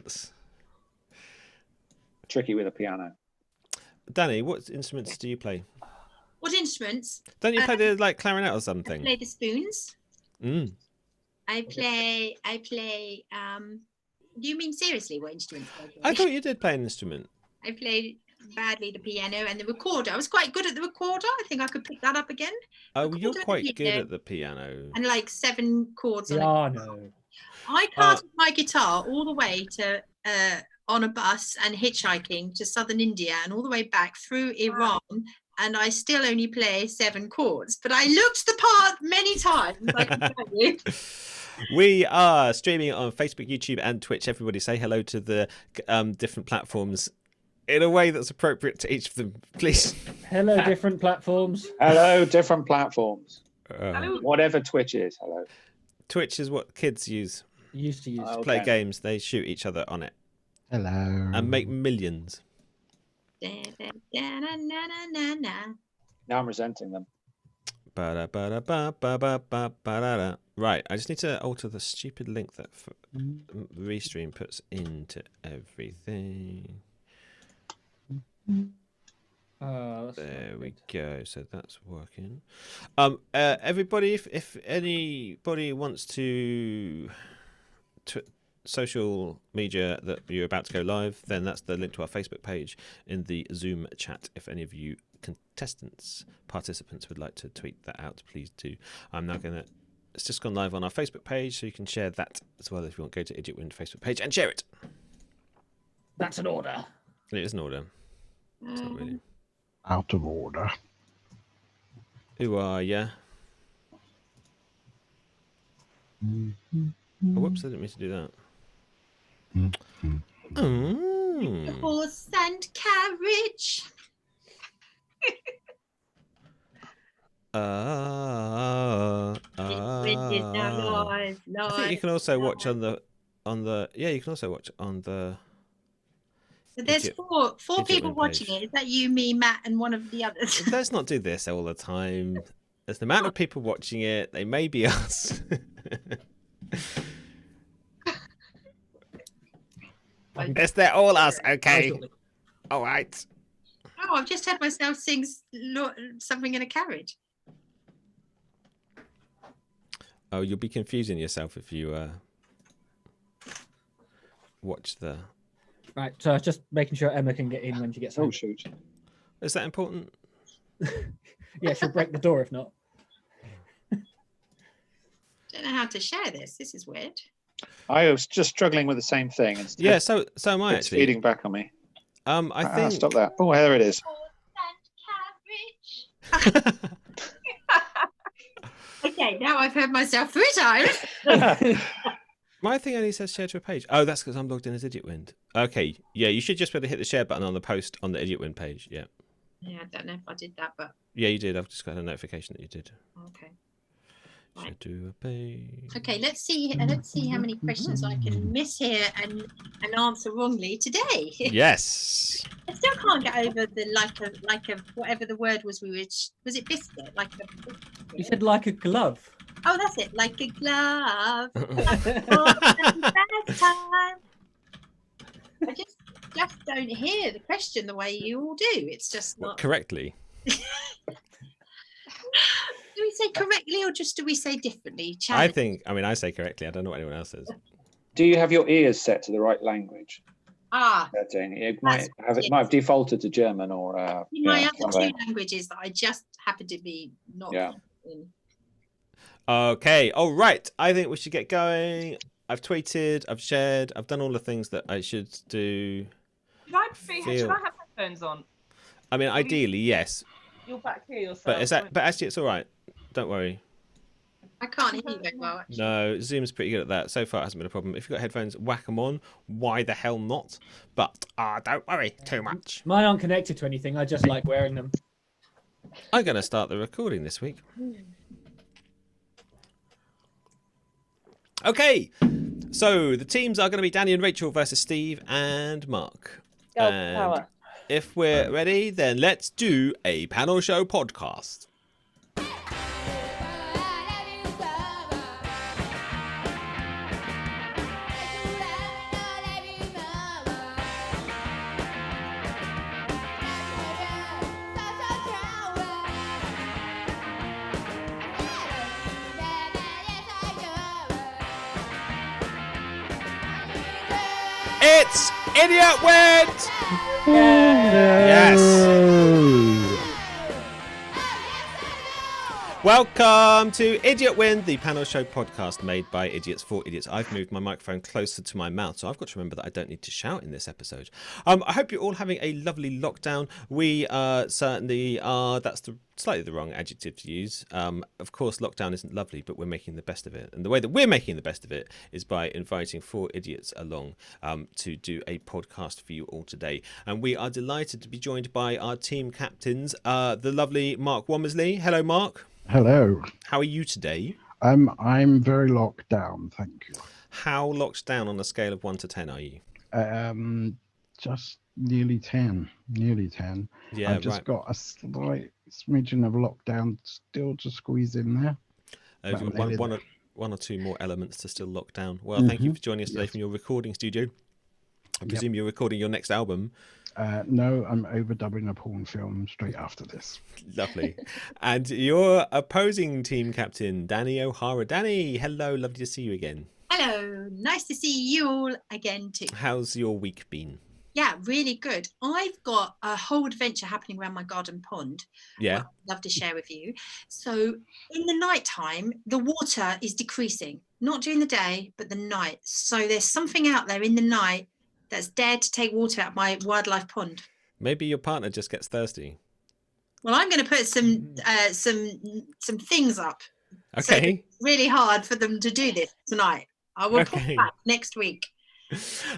instruments. Tricky with a piano. Danny, what instruments do you play? What instruments? Don't you play the like clarinet or something? I play the spoons. Mm. I play. Do you mean seriously? What instruments? I thought you did play an instrument. I played badly the piano and the recorder. I was quite good at the recorder. I think I could pick that up again. Oh, Recorder you're and quite piano. good at the piano. And like 7 chords on it. Piano. I carted my guitar all the way to on a bus and hitchhiking to southern India and all the way back through Iran. And I still only play 7 chords, but I looked the part many times. I can tell you. We are streaming on Facebook, YouTube, and Twitch. Everybody say hello to the different platforms in a way that's appropriate to each of them, please. Hello, different platforms. Hello, different platforms. Hello. Whatever Twitch is, hello. Twitch is what kids use. Used to use. To play games. They shoot each other on it. Hello. And make millions. Now I'm resenting them. Ba-da-ba-da-ba-ba-ba-ba-da-da. Right, I just need to alter the stupid link that Restream puts into everything. There we go. So that's working. Everybody, if anybody wants to social media that you're about to go live, then that's the link to our Facebook page in the Zoom chat. If any of you participants would like to tweet that out, please do. I'm now going to... It's just gone live on our Facebook page, so you can share that as well if you want. Go to Idiot Wind Facebook page and share it. That's an order. It is an order. It's not really. Out of order. Who are ya? Oh, whoops, I didn't mean to do that. Horse and carriage. I think you can also watch on the you can also watch on the. So there's four people watching it. Is that you, me, Matt, and one of the others? Let's not do this all the time. There's the amount of people watching it. They may be us. Yes, they're all us. Okay. All right. Oh, I've just heard myself sing something in a carriage. Oh, you'll be confusing yourself if you watch the... Right, so just making sure Emma can get in when she gets home. Oh, shoot. Is that important? Yeah, she'll break the door if not. Don't know how to share this. This is weird. I was just struggling with the same thing. Yeah, so am I it's actually. feeding back on me. I think... Stop that. Oh, there it is. Okay, now I've heard myself 3 times. My thing only says share to a page. Oh, that's because I'm logged in as Idiot Wind. Okay, yeah, you should just be able to hit the share button on the post on the Idiot Wind page. Yeah. Yeah, I don't know if I did that, but yeah, you did. I've just got a notification that you did. okay. Should do a page. Okay, let's see how many questions I can miss here and answer wrongly today. Yes. I still can't get over the like a whatever the word was. Was it biscuit? Like a biscuit? You said like a glove. Oh, that's it. Like a glove. I just don't hear the question the way you all do. It's just not correctly. Do we say correctly or just do we say differently? I say correctly. I don't know what anyone else says. Do you have your ears set to the right language? Setting. It might have defaulted to German or. My other 2 languages that I just happen to be not. Yeah. In. Okay. All right. I think we should get going. I've tweeted. I've shared. I've done all the things that I should do. Should I have headphones on? I mean, ideally, yes. You'll back here yourself. But actually, it's all right. Don't worry. I can't hear you very well. Actually. No, Zoom's pretty good at that. So far, it hasn't been a problem. If you've got headphones, whack them on. Why the hell not? But don't worry too much. Mine aren't connected to anything. I just like wearing them. I'm going to start the recording this week. Okay. So the teams are going to be Danny and Rachel versus Steve and Mark. Go and power. If we're ready, then let's do a panel show podcast. It's Idiot Wins! Yes. Welcome to Idiot Win, the panel show podcast made by idiots for idiots. I've moved my microphone closer to my mouth, so I've got to remember that I don't need to shout in this episode. I hope you're all having a lovely lockdown. We certainly are. That's slightly the wrong adjective to use. Of course, lockdown isn't lovely, but we're making the best of it. And the way that we're making the best of it is by inviting 4 idiots along to do a podcast for you all today. And we are delighted to be joined by our team captains, the lovely Mark Womersley. Hello, Mark. Hello. How are you today? I'm very locked down, thank you. How locked down on a scale of 1 to 10 are you? Just nearly 10. Nearly 10. Yeah, I've just got a slight smidgen of lockdown still to squeeze in there. One or two more elements to still lock down. Well, thank you for joining us today from your recording studio. I presume you're recording your next album. No, I'm overdubbing a porn film straight after this. Lovely. And your opposing team captain, Danny O'Hara. Danny, hello, lovely to see you again. Hello, nice to see you all again too. How's your week been? Yeah, really good. I've got a whole adventure happening around my garden pond. Yeah. I'd love to share with you. So in the night time, the water is decreasing, not during the day, but the night. So there's something out there in the night that's dared to take water out of my wildlife pond. Maybe your partner just gets thirsty. Well, I'm going to put some things up. So Okay. it's really hard for them to do this tonight. I will put back next week.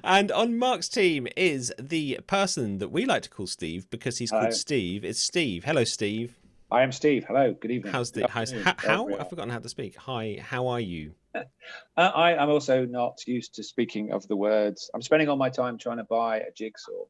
And on Mark's team is the person that we like to call Steve because he's called Steve. It's Steve. Hello, Steve. I am Steve. Hello. Good evening. How's the how? I've forgotten how to speak. Hi. How are you? I am also not used to speaking of the words. I'm spending all my time trying to buy a jigsaw.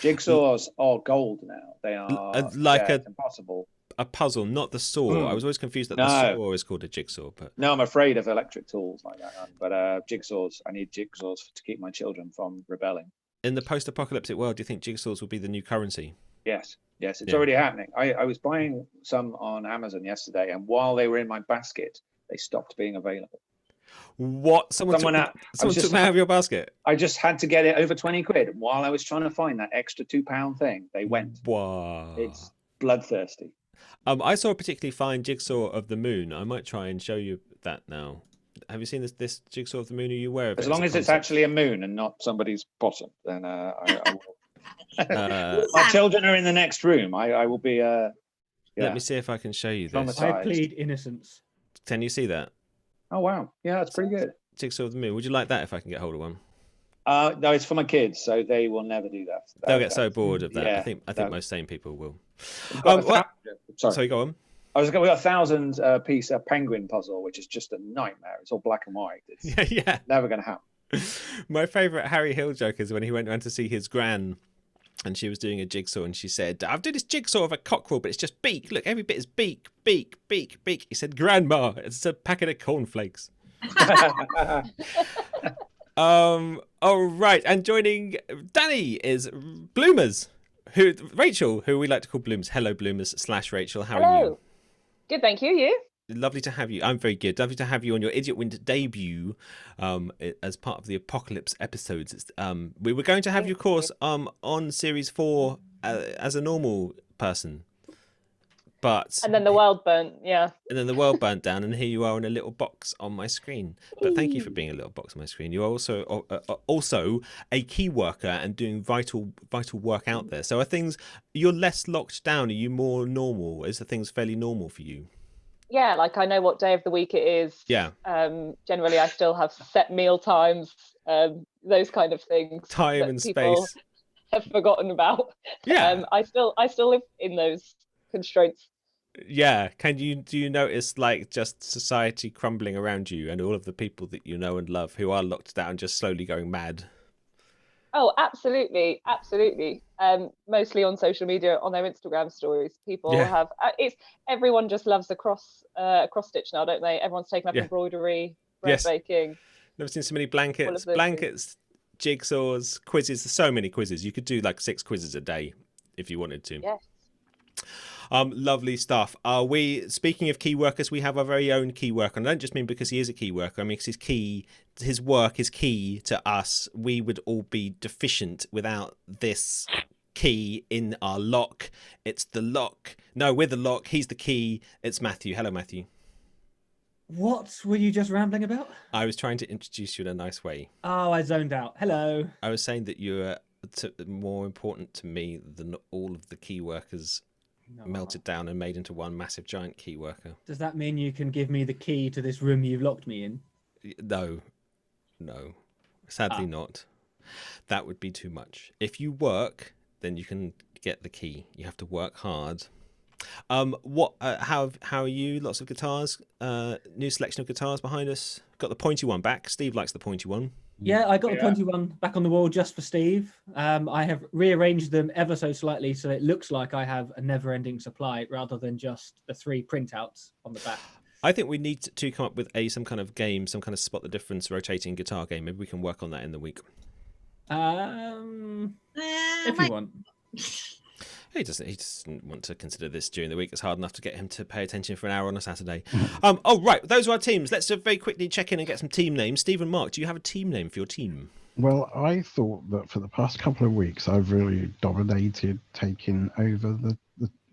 Jigsaws are gold now. They are it's impossible. A puzzle, not the saw. I was always confused that the saw is called a jigsaw. But no, I'm afraid of electric tools like that. But jigsaws, I need jigsaws to keep my children from rebelling. In the post-apocalyptic world, do you think jigsaws will be the new currency? Yes, it's already happening. I was buying some on Amazon yesterday, and while they were in my basket, they stopped being available. What? Someone took them out of your basket? I just had to get it over 20 quid. While I was trying to find that extra £2 thing, they went. Wow. It's bloodthirsty. I saw a particularly fine jigsaw of the moon. I might try and show you that now. Have you seen this jigsaw of the moon? Are you aware of it? As long as it's actually a moon and not somebody's bottom, then I will. My children are in the next room. I will be. Let me see if I can show you this. I plead innocence. Can you see that? Oh wow! Yeah, that's pretty good. Jigsaw of the moon. Would you like that if I can get hold of one? No, it's for my kids, so they will never do that. They'll get so bored of that. Yeah, I think most sane people will. Sorry, go on. We got a 1,000-piece penguin puzzle, which is just a nightmare. It's all black and white. It's yeah. never going to happen. My favourite Harry Hill joke is when he went around to see his gran, and she was doing a jigsaw, and she said, "I've done this jigsaw of a cockerel, but it's just beak. Look, every bit is beak, beak, beak, beak." He said, "Grandma, it's a packet of cornflakes." All right, and joining Danny is Bloomers, Rachel, who we like to call Bloomers. Hello, Bloomers / Rachel. How are you? Good, thank you. You? Lovely to have you. I'm very good. Lovely to have you on your Idiot Win debut as part of the Apocalypse episodes. We were going to have you, of course, on Series 4 as a normal person. And then the world burnt, yeah. And then the world burnt down, and here you are in a little box on my screen. But thank you for being a little box on my screen. You're also a key worker and doing vital work out there. So you're less locked down? Are you more normal? Is the things fairly normal for you? Yeah, like I know what day of the week it is. Yeah. Generally, I still have set meal times, those kind of things. Time and space. Have forgotten about. Yeah. I still live in those constraints. Yeah. Do you notice like just society crumbling around you and all of the people that you know and love who are locked down just slowly going mad? Oh, absolutely. Mostly on social media, on their Instagram stories, people have everyone just loves a cross stitch now, don't they? Everyone's taken up embroidery, bread baking. Never seen so many blankets, jigsaws, quizzes. There's so many quizzes. You could do like 6 quizzes a day if you wanted to. Yes. Lovely stuff. Speaking of key workers, we have our very own key worker. And I don't just mean because he is a key worker. I mean because his work is key to us. We would all be deficient without this key in our lock. It's the lock. No, we're the lock. He's the key. It's Matthew. Hello, Matthew. What were you just rambling about? I was trying to introduce you in a nice way. Oh, I zoned out. Hello. I was saying that you're more important to me than all of the key workers melted down and made into one massive giant key worker. Does that mean you can give me the key to this room you've locked me in? No. Sadly not. That would be too much. If you work, then you can get the key. You have to work hard. How are you? Lots of guitars, new selection of guitars behind us. Got the pointy one back. Steve likes the pointy one. Yeah, I got the pointy one back on the wall just for Steve. I have rearranged them ever so slightly so it looks like I have a never-ending supply rather than just the 3 printouts on the back. I think we need to come up with some kind of game, some kind of spot the difference rotating guitar game. Maybe we can work on that in the week. If you want. He doesn't want to consider this during the week. It's hard enough to get him to pay attention for an hour on a Saturday. Right. Those are our teams. Let's very quickly check in and get some team names. Steve and Mark, do you have a team name for your team? Well, I thought that for the past couple of weeks, I've really dominated taking over the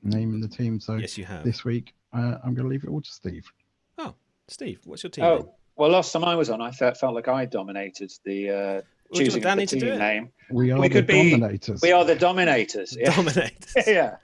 name in the team. So yes, you have. This week, I'm going to leave it all to Steve. Oh, Steve, what's your team name? Well, last time I was on, I felt like I dominated the choosing the team name. We are the Dominators. We are the Dominators. Yeah. Dominators. Yeah.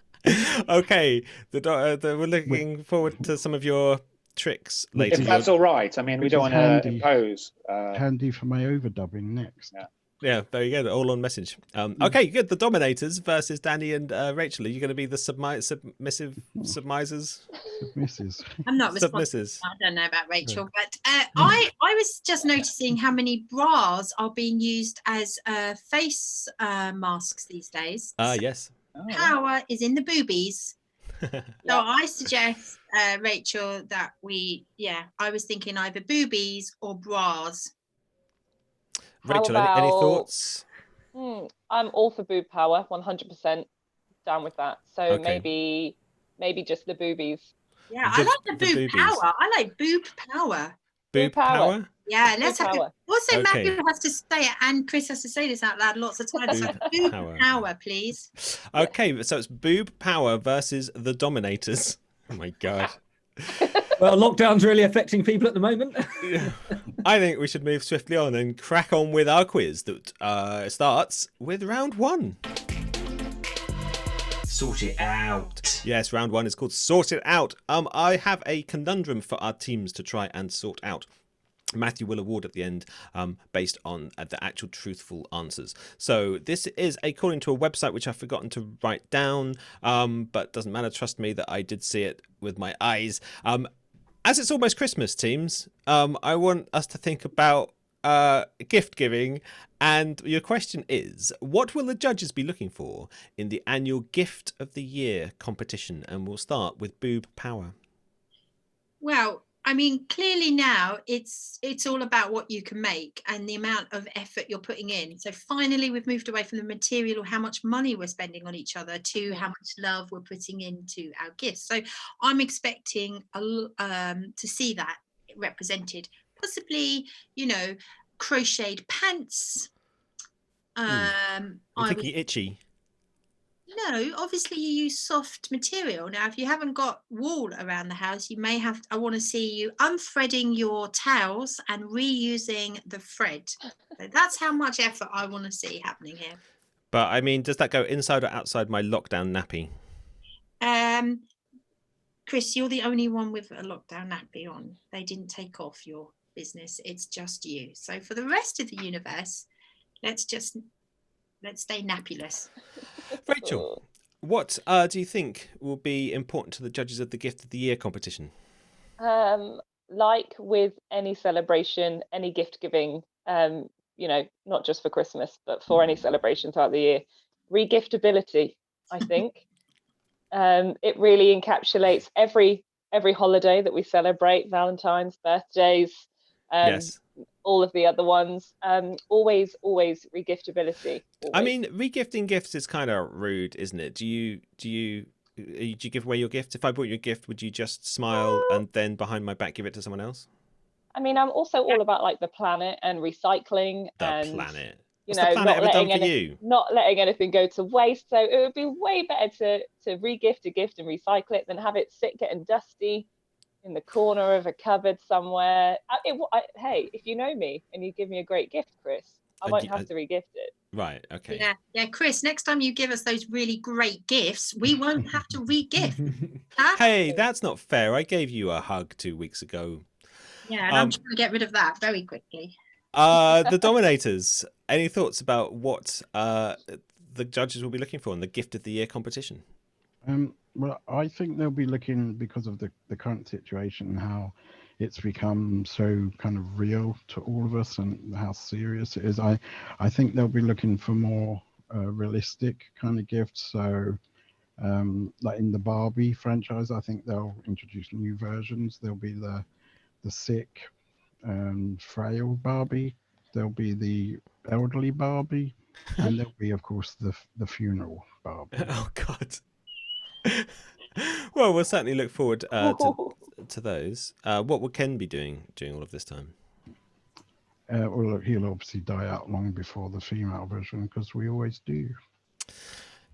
Okay. We're looking forward to some of your tricks later. If that's all right. I mean, we don't want to impose. Handy for my overdubbing next. Yeah, there you go. All on message. Okay, good. The Dominators versus Danny and Rachel. Are you going to be the submissive submisers? Submisses. I'm not responsible. I don't know about Rachel, but I was just noticing how many bras are being used as face masks these days. Yes. Power is in the boobies. So I suggest, Rachel, that I was thinking either boobies or bras. Rachel, any thoughts? I'm all for boob power, 100% down with that. So okay. maybe just the boobies. Yeah, I like the boob power. I like boob power. Boob power? Yeah, let's have it. Also, Matthew has to say it, and Chris has to say this out loud lots of times. Boob power, please. Okay, so it's boob power versus the Dominators. Oh my God. Well, lockdown's really affecting people at the moment. I think we should move swiftly on and crack on with our quiz that starts with round 1. Sort it out. Yes, round 1 is called Sort It Out. I have a conundrum for our teams to try and sort out. Matthew will award at the end based on the actual truthful answers. So this is according to a website which I've forgotten to write down, but doesn't matter. Trust me that I did see it with my eyes. As it's almost Christmas, teams, I want us to think about gift giving. And your question is, what will the judges be looking for in the annual Gift of the Year competition? And we'll start with Boob Power. Well, I mean, clearly now it's all about what you can make and the amount of effort you're putting in. So finally, we've moved away from the material or how much money we're spending on each other to how much love we're putting into our gifts. So I'm expecting to see that represented, possibly, crocheted pants. I'm thinking itchy. No, obviously you use soft material. Now, if you haven't got wool around the house, you may have, I want to see you unthreading your towels and reusing the thread. So that's how much effort I want to see happening here. But I mean, does that go inside or outside my lockdown nappy? Chris, you're the only one with a lockdown nappy on. They didn't take off your business. It's just you. So for the rest of the universe, let's stay nappyless. Rachel, what do you think will be important to the judges of the Gift of the Year competition? Like with any celebration, any gift giving, not just for Christmas, but for any celebration throughout the year, regiftability, I think. It really encapsulates every holiday that we celebrate, Valentine's, birthdays, yes. all of the other ones. Always regiftability. Always. I mean, regifting gifts is kind of rude, isn't it? Do you do you give away your gift? If I bought you a gift, would you just smile and then behind my back give it to someone else? I mean, I'm also all about like the planet and recycling Planet. What's the planet ever done for you? Not letting anything go to waste. So it would be way better to re-gift a gift and recycle it than have it sit getting dusty in the corner of a cupboard somewhere. Hey, if you know me and you give me a great gift, Chris, I won't have to re-gift it. Right. Okay. Yeah, Chris. Next time you give us those really great gifts, we won't have to re-gift. Hey, that's not fair. I gave you a hug 2 weeks ago. Yeah, and I'm trying to get rid of that very quickly. The Dominators. Any thoughts about what the judges will be looking for in the Gift of the Year competition? Well, I think they'll be looking, because of the current situation, how it's become so kind of real to all of us and how serious it is. I think they'll be looking for more realistic kind of gifts. So like in the Barbie franchise, I think they'll introduce new versions. There'll be the sick and frail Barbie. There'll be the elderly Barbie. And there'll be, of course, the funeral Barbie. Oh, God. Well, we'll certainly look forward to those. What will Ken be doing during all of this time? Well, look, he'll obviously die out long before the female version, because we always do.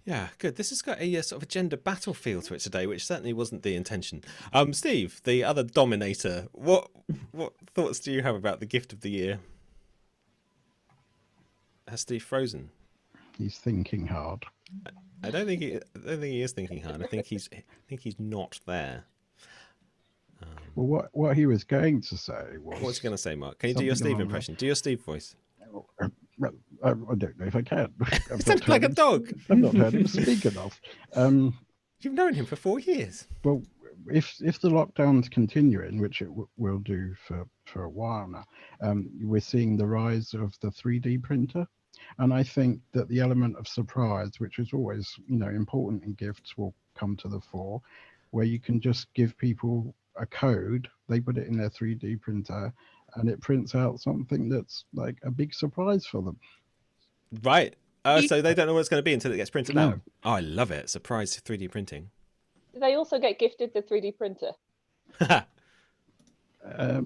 Yeah, good. This has got a sort of a gender battle feel to it today, which certainly wasn't the intention. Steve, the other Dominator, what thoughts do you have about the Gift of the Year? Has Steve frozen? He's thinking hard. I don't think he is thinking hard. I think he's not there. Well, what he was going to say was... What's he going to say, Mark? Can you do your Steve impression? Do your Steve voice. I don't know if I can. You sound like a dog. I've not heard him speak enough. You've known him for 4 years. Well, if the lockdown's continuing, which it will do for a while now, we're seeing the rise of the 3D printer. And I think that the element of surprise, which is always, important in gifts, will come to the fore, where you can just give people a code, they put it in their 3D printer, and it prints out something that's like a big surprise for them. Right. So they don't know what it's going to be until it gets printed out. Oh, I love it. Surprise 3D printing. Do they also get gifted the 3D printer?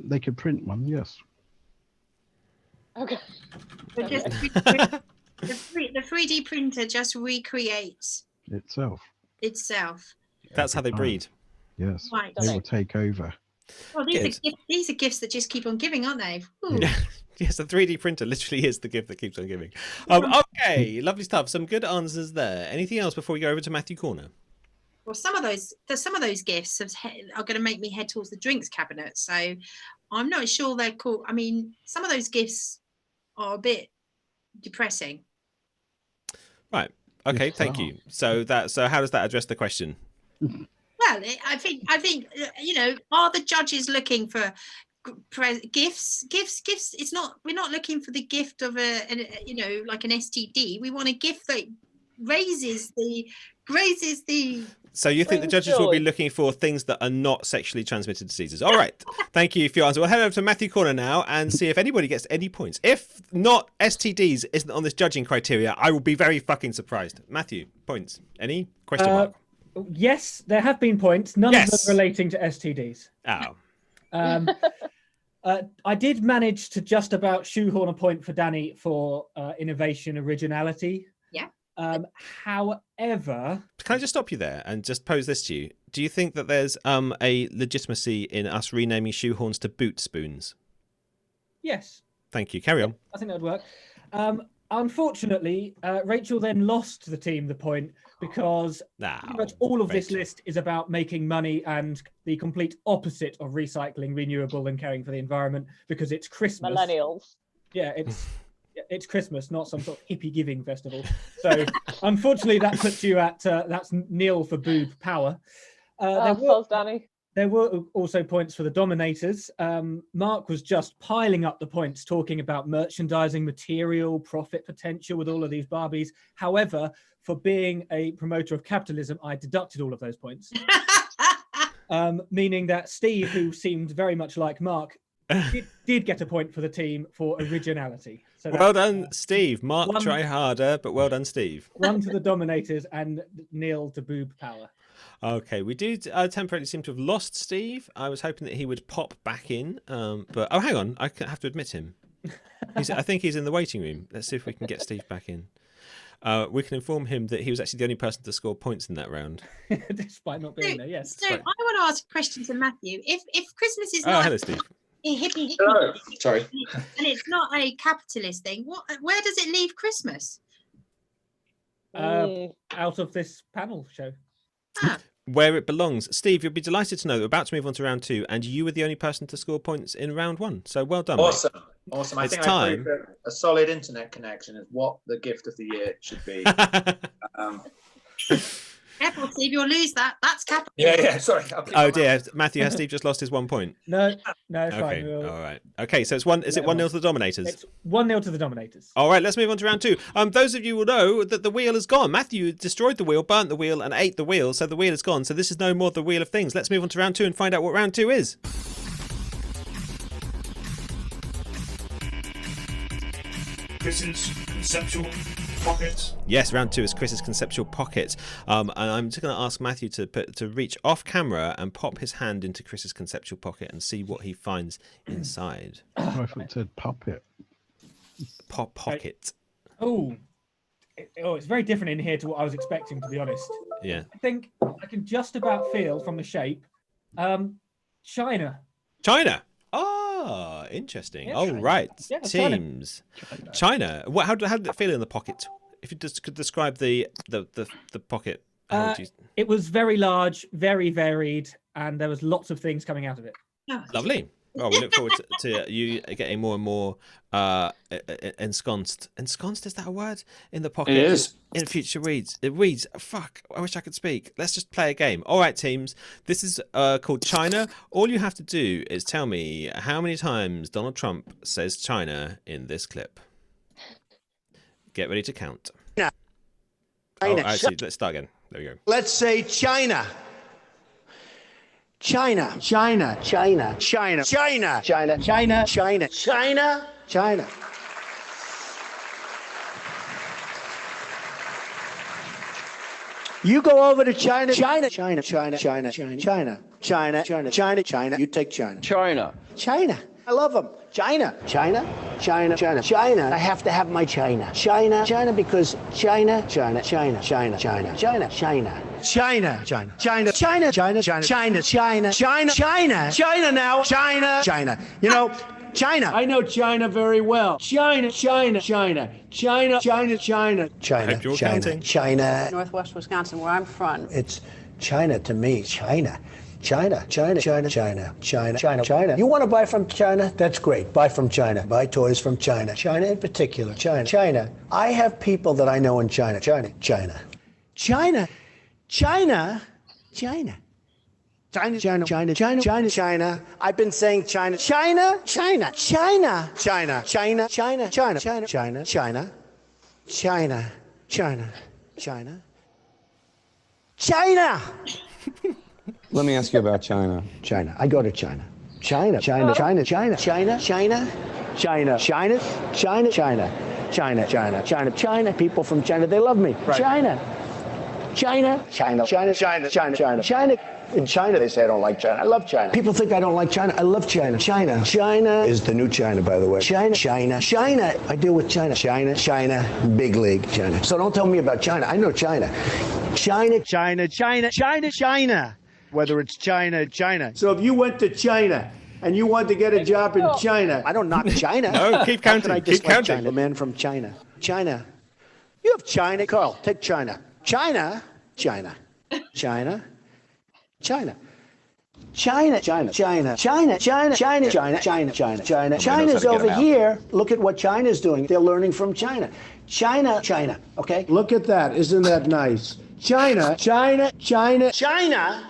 They could print one, yes. Okay. But just the 3D printer just recreates itself. That's how they breed. Yes. Right. They will take over. Well, these are gifts that just keep on giving, aren't they? Yes, the 3D printer literally is the gift that keeps on giving. Okay, lovely stuff. Some good answers there. Anything else before we go over to Matthew Corner? Well, some of those gifts are going to make me head towards the drinks cabinet. So I'm not sure they're cool. I mean, some of those gifts are a bit depressing. Right. Okay. Thank you. So how does that address the question? Well, I think are the judges looking for gifts? It's not. We're not looking for the gift of like an STD. We want a gift that raises the. So you think the judges will be looking for things that are not sexually transmitted diseases? All right. Thank you for your answer. We'll head over to Matthew Corner now and see if anybody gets any points. If not, STDs isn't on this judging criteria, I will be very fucking surprised. Matthew, points? Any? Question mark? Yes, there have been points. None of them relating to STDs. Oh. I did manage to just about shoehorn a point for Danny for innovation, originality. Yeah. However, can I just stop you there and just pose this to you? Do you think that there's a legitimacy in us renaming shoehorns to boot spoons? Yes. Thank you. Carry on. I think that would work. Unfortunately, Rachel then lost the team the point because pretty much all of this list is about making money and the complete opposite of recycling, renewable, and caring for the environment because it's Christmas. Millennials. Yeah, it's Christmas, not some sort of hippie giving festival. So unfortunately, that puts you at that's nil for boob power. Danny. There were also points for the Dominators. Mark was just piling up the points, talking about merchandising material, profit potential with all of these Barbies. However, for being a promoter of capitalism, I deducted all of those points. Meaning that Steve, who seemed very much like Mark, did get a point for the team for originality. So well done, Steve. Mark, try harder, but well done, Steve. 1 to the Dominators and nil to boob power. Okay, we do temporarily seem to have lost Steve. I was hoping that he would pop back in, but hang on, I have to admit him. I think he's in the waiting room. Let's see if we can get Steve back in. We can inform him that he was actually the only person to score points in that round, despite not being there. Yes. So I want to ask a question to Matthew. If Christmas is not hello, Steve. a hippie, Hello. Sorry, and it's not a capitalist thing, where does it leave Christmas? Out of this panel show. Where it belongs. Steve, you'll be delighted to know that we're about to move on to round 2, and you were the only person to score points in round 1. So well done. Awesome. Mate. Awesome. I It's think time. a solid internet connection is what the gift of the year should be. Careful, Steve, you'll lose that. That's capital. Yeah. Sorry. Oh dear, Matthew, has Steve just lost his 1 point? No, it's Okay, fine. all right. Okay, so it's one. Is it 1-0 to the Dominators? It's 1-0 to the Dominators. All right, let's move on to round 2. Those of you will know that the wheel is gone. Matthew destroyed the wheel, burnt the wheel, and ate the wheel, so the wheel is gone. So this is no more the wheel of things. Let's move on to round 2 and find out what round 2 is. Chris's conceptual pocket. Yes, round 2 is Chris's conceptual pocket. And I'm just going to ask Matthew to reach off camera and pop his hand into Chris's conceptual pocket and see what he finds inside. I thought it said puppet. Pocket. It's very different in here to what I was expecting, to be honest. Yeah. I think I can just about feel from the shape. China. China. Oh, interesting. Yeah, oh, China. right. Yeah, Teams. China. How did it feel in the pocket? If you just could describe the pocket. How would you... It was very large, very varied, and there was lots of things coming out of it. Lovely. Well, we look forward to you getting more and more ensconced. Ensconced, is that a word? In the pocket. It is. In future reads. It reads. Fuck, I wish I could speak. Let's just play a game. All right, teams. This is called China. All you have to do is tell me how many times Donald Trump says China in this clip. Get ready to count. China. Oh, actually, let's start again. There we go. Let's say China. China. China. China. China. China. China. China. China. China. China. You go over to China. China. China. China. China. China. China. China. China. China. China. You take China. China. China. I love them. China. China. China. China. China. I have to have my China. China. China because China. China. China. China. China. China. China. China. China. China. China. China. China. China. China. China. China. China now. China. China. You know, China. I know China very well. China. China. China. China. China. China. China. China. China. Northwest Wisconsin, where I'm from. It's China to me. China. China, China, China, China, China, China, China. You want to buy from China? That's great. Buy from China. Buy toys from China. China in particular. China. China. I have people that I know in China. China. China. China. China. China. China, China, China, China, China, China. I've been saying China, China, China, China, China, China, China, China, China, China, China, China, China, China, China. Let me ask you about China. China. I go to China. China, China, China, China, China, China, China, China, China, China, China, China, China, China. People from China, they love me. China, China, China, China, China, China, China, China. In China, they say I don't like China. I love China. People think I don't like China. I love China. China. China is the new China, by the way. China, China, China. I deal with China. China, China, big league, China. So don't tell me about China. I know China. China, China, China, China, China. Whether it's China, China. So if you went to China and you wanted to get a job in China, I don't knock China. No, keep counting. I Keep counting. China, the man from China. China. You have China. Carl, take China. China. China. China. China. China, China, China, China, China, China, China, China, China, China. China's over here. Look at what China's doing. They're learning from China. China, China. Okay? Look at that. Isn't that nice? China, China, China, China.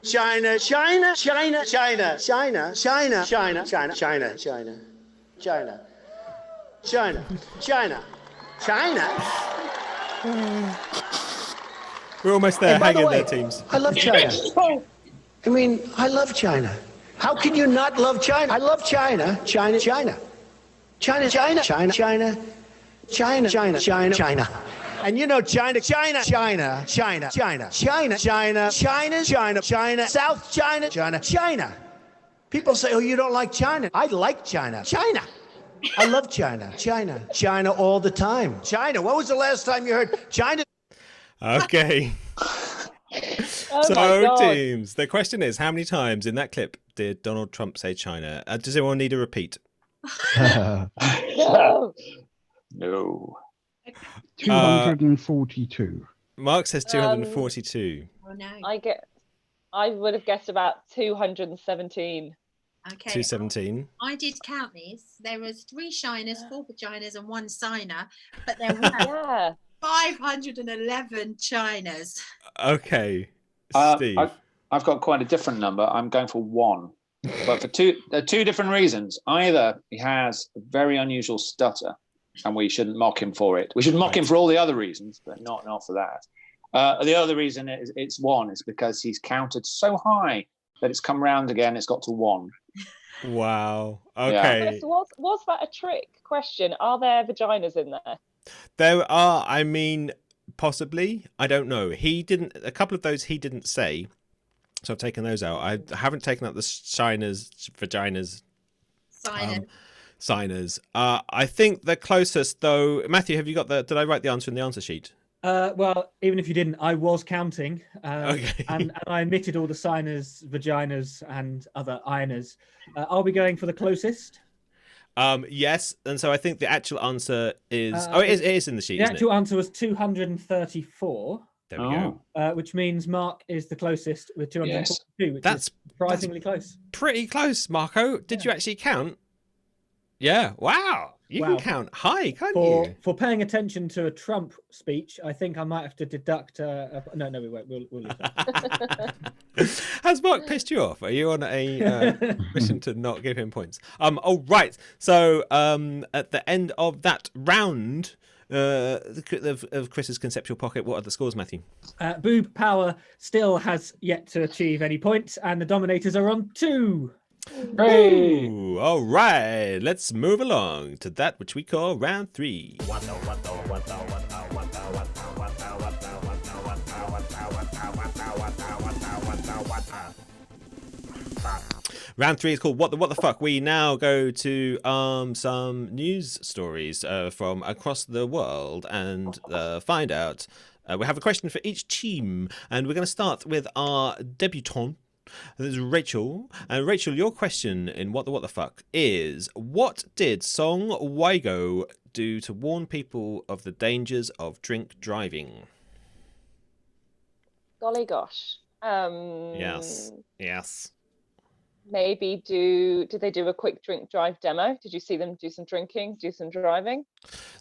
China, China, China, China, China, China, China, China, China, China, China, China, China, China. We're almost there. Hang in there, teams. I love China. I mean, I love China. How can you not love China? I love China. China, China. China, China, China, China, China, China, China, China, And you know China, China, China, China, China, China, China, China, China, China, South China, China, China. People say, oh, you don't like China. I like China. China. I love China. China. China all the time. China. When was the last time you heard China? Okay. So, teams, the question is, how many times in that clip did Donald Trump say China? Does anyone need a repeat? No. No. 242. Mark says 242. Oh no. I would have guessed about 217. Okay. 217. I did count these. There was 3 shiners, 4 vaginas, and 1 signer, but there were 511 Chinas. Okay, Steve. I've got quite a different number. I'm going for 1, but for two different reasons. Either he has a very unusual stutter, and we shouldn't mock him for it. We should mock him for all the other reasons, but not for that. The other reason it's 1 is because he's counted so high that it's come round again. It's got to 1. Wow. Okay. Yeah. Was that a trick question? Are there vaginas in there? There are. I mean, possibly. I don't know. He didn't. A couple of those he didn't say, so I've taken those out. I haven't taken out the shiners, vaginas, signers. I think the closest, though. Matthew, have you got the? Did I write the answer in the answer sheet? Well, even if you didn't, I was counting, Okay. and I omitted all the signers, vaginas, and other ironers. Are we going for the closest? Yes, and so I think the actual answer is. It is in the sheet. The actual answer was 234. There we go. Which means Mark is the closest with 242, which is surprisingly close. Pretty close, Marco. Did you actually count? Yeah. Wow. You can count high, can't you? For paying attention to a Trump speech, I think I might have to deduct. No, we won't. We'll leave that. Has Mark pissed you off? Are you on a mission to not give him points? Oh, right. So at the end of that round of Chris's conceptual pocket, what are the scores, Matthew? Boob Power still has yet to achieve any points, and the Dominators are on 2. Hey. Ooh, all right, let's move along to that which we call round 3. Round 3 is called What the Fuck. We now go to some news stories from across the world and find out. We have a question for each team, and we're going to start with our debutante. This is Rachel. And Rachel, your question in What the Fuck is, what did Song Waigo do to warn people of the dangers of drink driving? Golly gosh. Yes. Maybe did they do a quick drink drive demo? Did you see them do some drinking, do some driving?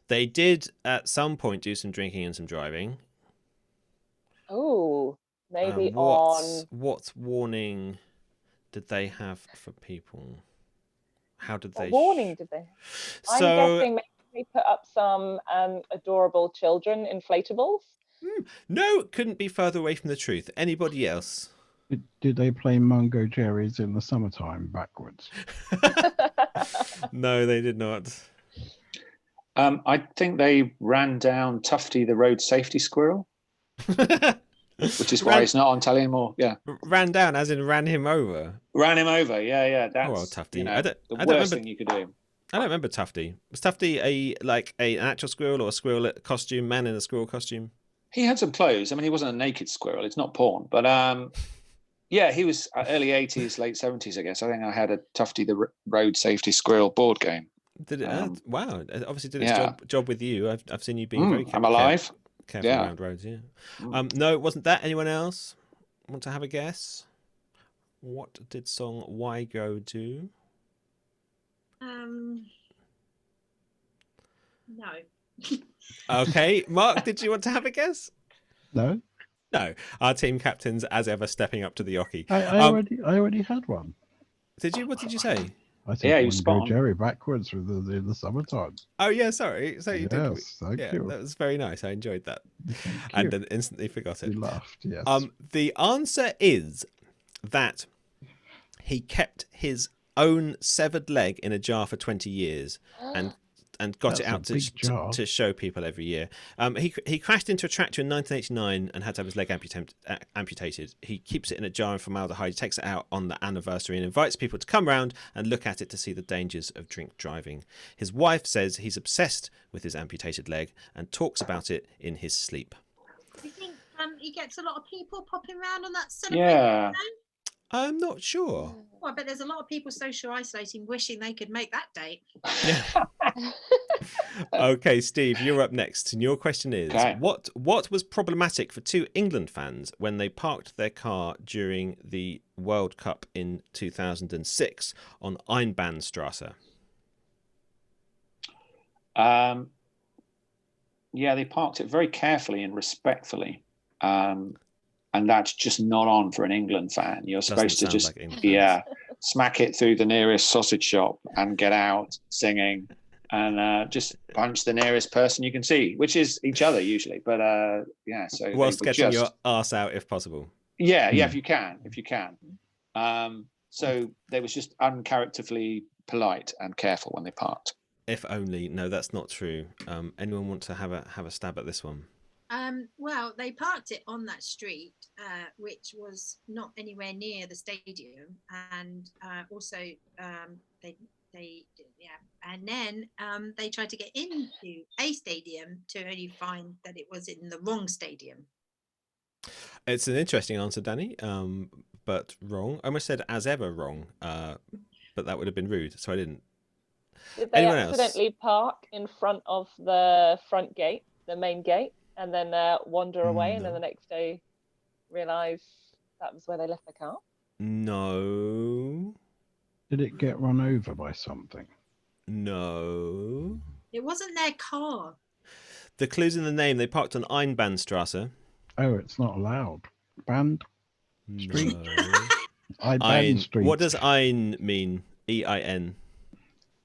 They did at some point do some drinking and some driving. Oh. Maybe what warning did they have for people? How did they? What warning did they? I'm guessing maybe they put up some adorable children inflatables. No, couldn't be further away from the truth. Anybody else? Did they play Mungo Jerry's in the summertime backwards? No, they did not. I think they ran down Tufty the road safety squirrel. Which is why it's not on telly anymore. Yeah, ran down, as in ran him over. Ran him over. Yeah. That's Tufty. The worst thing you could do. I don't remember Tufty. Was Tufty an actual squirrel or a squirrel costume? Man in a squirrel costume. He had some clothes. I mean, he wasn't a naked squirrel. It's not porn, but yeah, he was early 80s, late 70s, I guess. I think I had a Tufty the road safety squirrel board game. Did it? Wow! It obviously did its job with you. I've seen you being very careful. I'm alive. Careful around roads, yeah. No, it wasn't that. Anyone else want to have a guess? What did Song Waigo do? No. Okay, Mark, did you want to have a guess? No. No. Our team captains, as ever, stepping up to the Yoki. I already had one. Did you? What did you say? I think you spot Jerry backwards in the summertime. Oh yeah, sorry. So you did. Thank you. That was very nice. I enjoyed that, and then instantly forgot it. You laughed. Yes. The answer is that he kept his own severed leg in a jar for 20 years, and and got it out to show people every year. He crashed into a tractor in 1989 and had to have his leg amputated. He keeps it in a jar of formaldehyde, takes it out on the anniversary and invites people to come round and look at it to see the dangers of drink driving. His wife says he's obsessed with his amputated leg and talks about it in his sleep. Do you think he gets a lot of people popping around on that celebration? Yeah. I'm not sure. Well, I bet there's a lot of people social isolating, wishing they could make that date. Okay, Steve, you're up next, and your question is: what was problematic for two England fans when they parked their car during the World Cup in 2006 on Einbahnstraße? Yeah, they parked it very carefully and respectfully. And that's just not on for an England fan. You're supposed to just, smack it through the nearest sausage shop and get out singing and just punch the nearest person you can see, which is each other usually. But so whilst getting your arse out if possible. Yeah, if you can. So they was just uncharacterfully polite and careful when they parked. If only. No, that's not true. Anyone want to have a stab at this one? Well, they parked it on that street, which was not anywhere near the stadium, and also and then they tried to get into a stadium to only find that it was in the wrong stadium. It's an interesting answer, Danny, but wrong. I almost said as ever wrong, but that would have been rude, so I didn't. Did they accidentally park in front of the front gate, the main gate? And then wander away, and then the next day realise that was where they left the car? No. Did it get run over by something? No. It wasn't their car. The clue's in the name. They parked on Einbahnstraße. Oh, it's not allowed. Banned street? No. Ein street. What does Ein mean? E-I-N.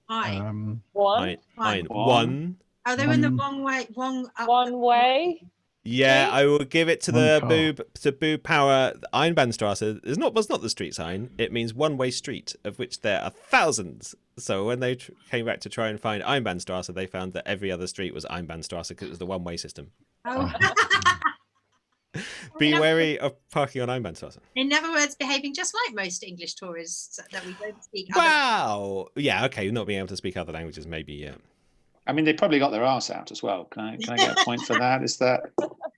One. One. Oh, they were in the wrong way. One way. Yeah, I will give it to Boob Power. Einbahnstraße was not the street sign. It means one-way street, of which there are thousands. So when they came back to try and find Einbahnstraße, they found that every other street was Einbahnstraße because it was the one-way system. Oh. Be wary of parking on Einbahnstraße. In other words, behaving just like most English tourists that we don't speak. Wow. Yeah. Okay. Not being able to speak other languages, maybe. Yeah. I mean, they probably got their arse out as well. Can I get a point for that? Is that?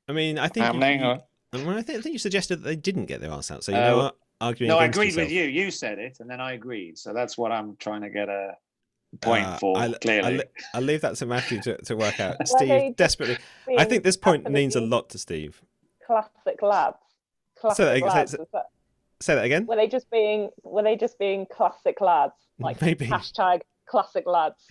I mean, I think I think you suggested that they didn't get their arse out. So you know what? Arguing. No, I agreed with you. You said it, and then I agreed. So that's what I'm trying to get a point for. Clearly, I'll leave that to Matthew to work out. Steve, desperately. I think this point means a lot to Steve. Classic lads. Say that again. Were they just being classic lads? Like maybe hashtag classic lads.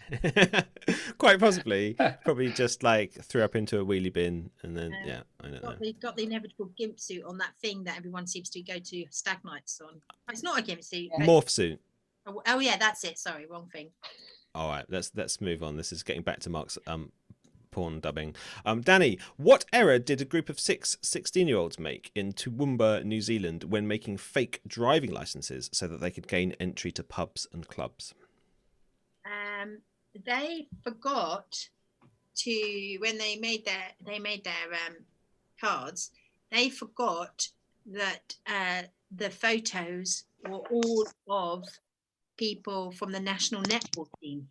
Quite possibly. Probably just like threw up into a wheelie bin and then I don't know. They've got the inevitable gimp suit on that thing that everyone seems to go to stag nights on. It's not a gimp suit. Morph suit. Oh yeah, that's it. Sorry, wrong thing. All right, let's move on. This is getting back to Mark's porn dubbing. Danny, what error did a group of 16-year-olds make in Toowoomba, New Zealand when making fake driving licenses so that they could gain entry to pubs and clubs? They forgot to, when they made their cards, they forgot that the photos were all of people from the national netball team.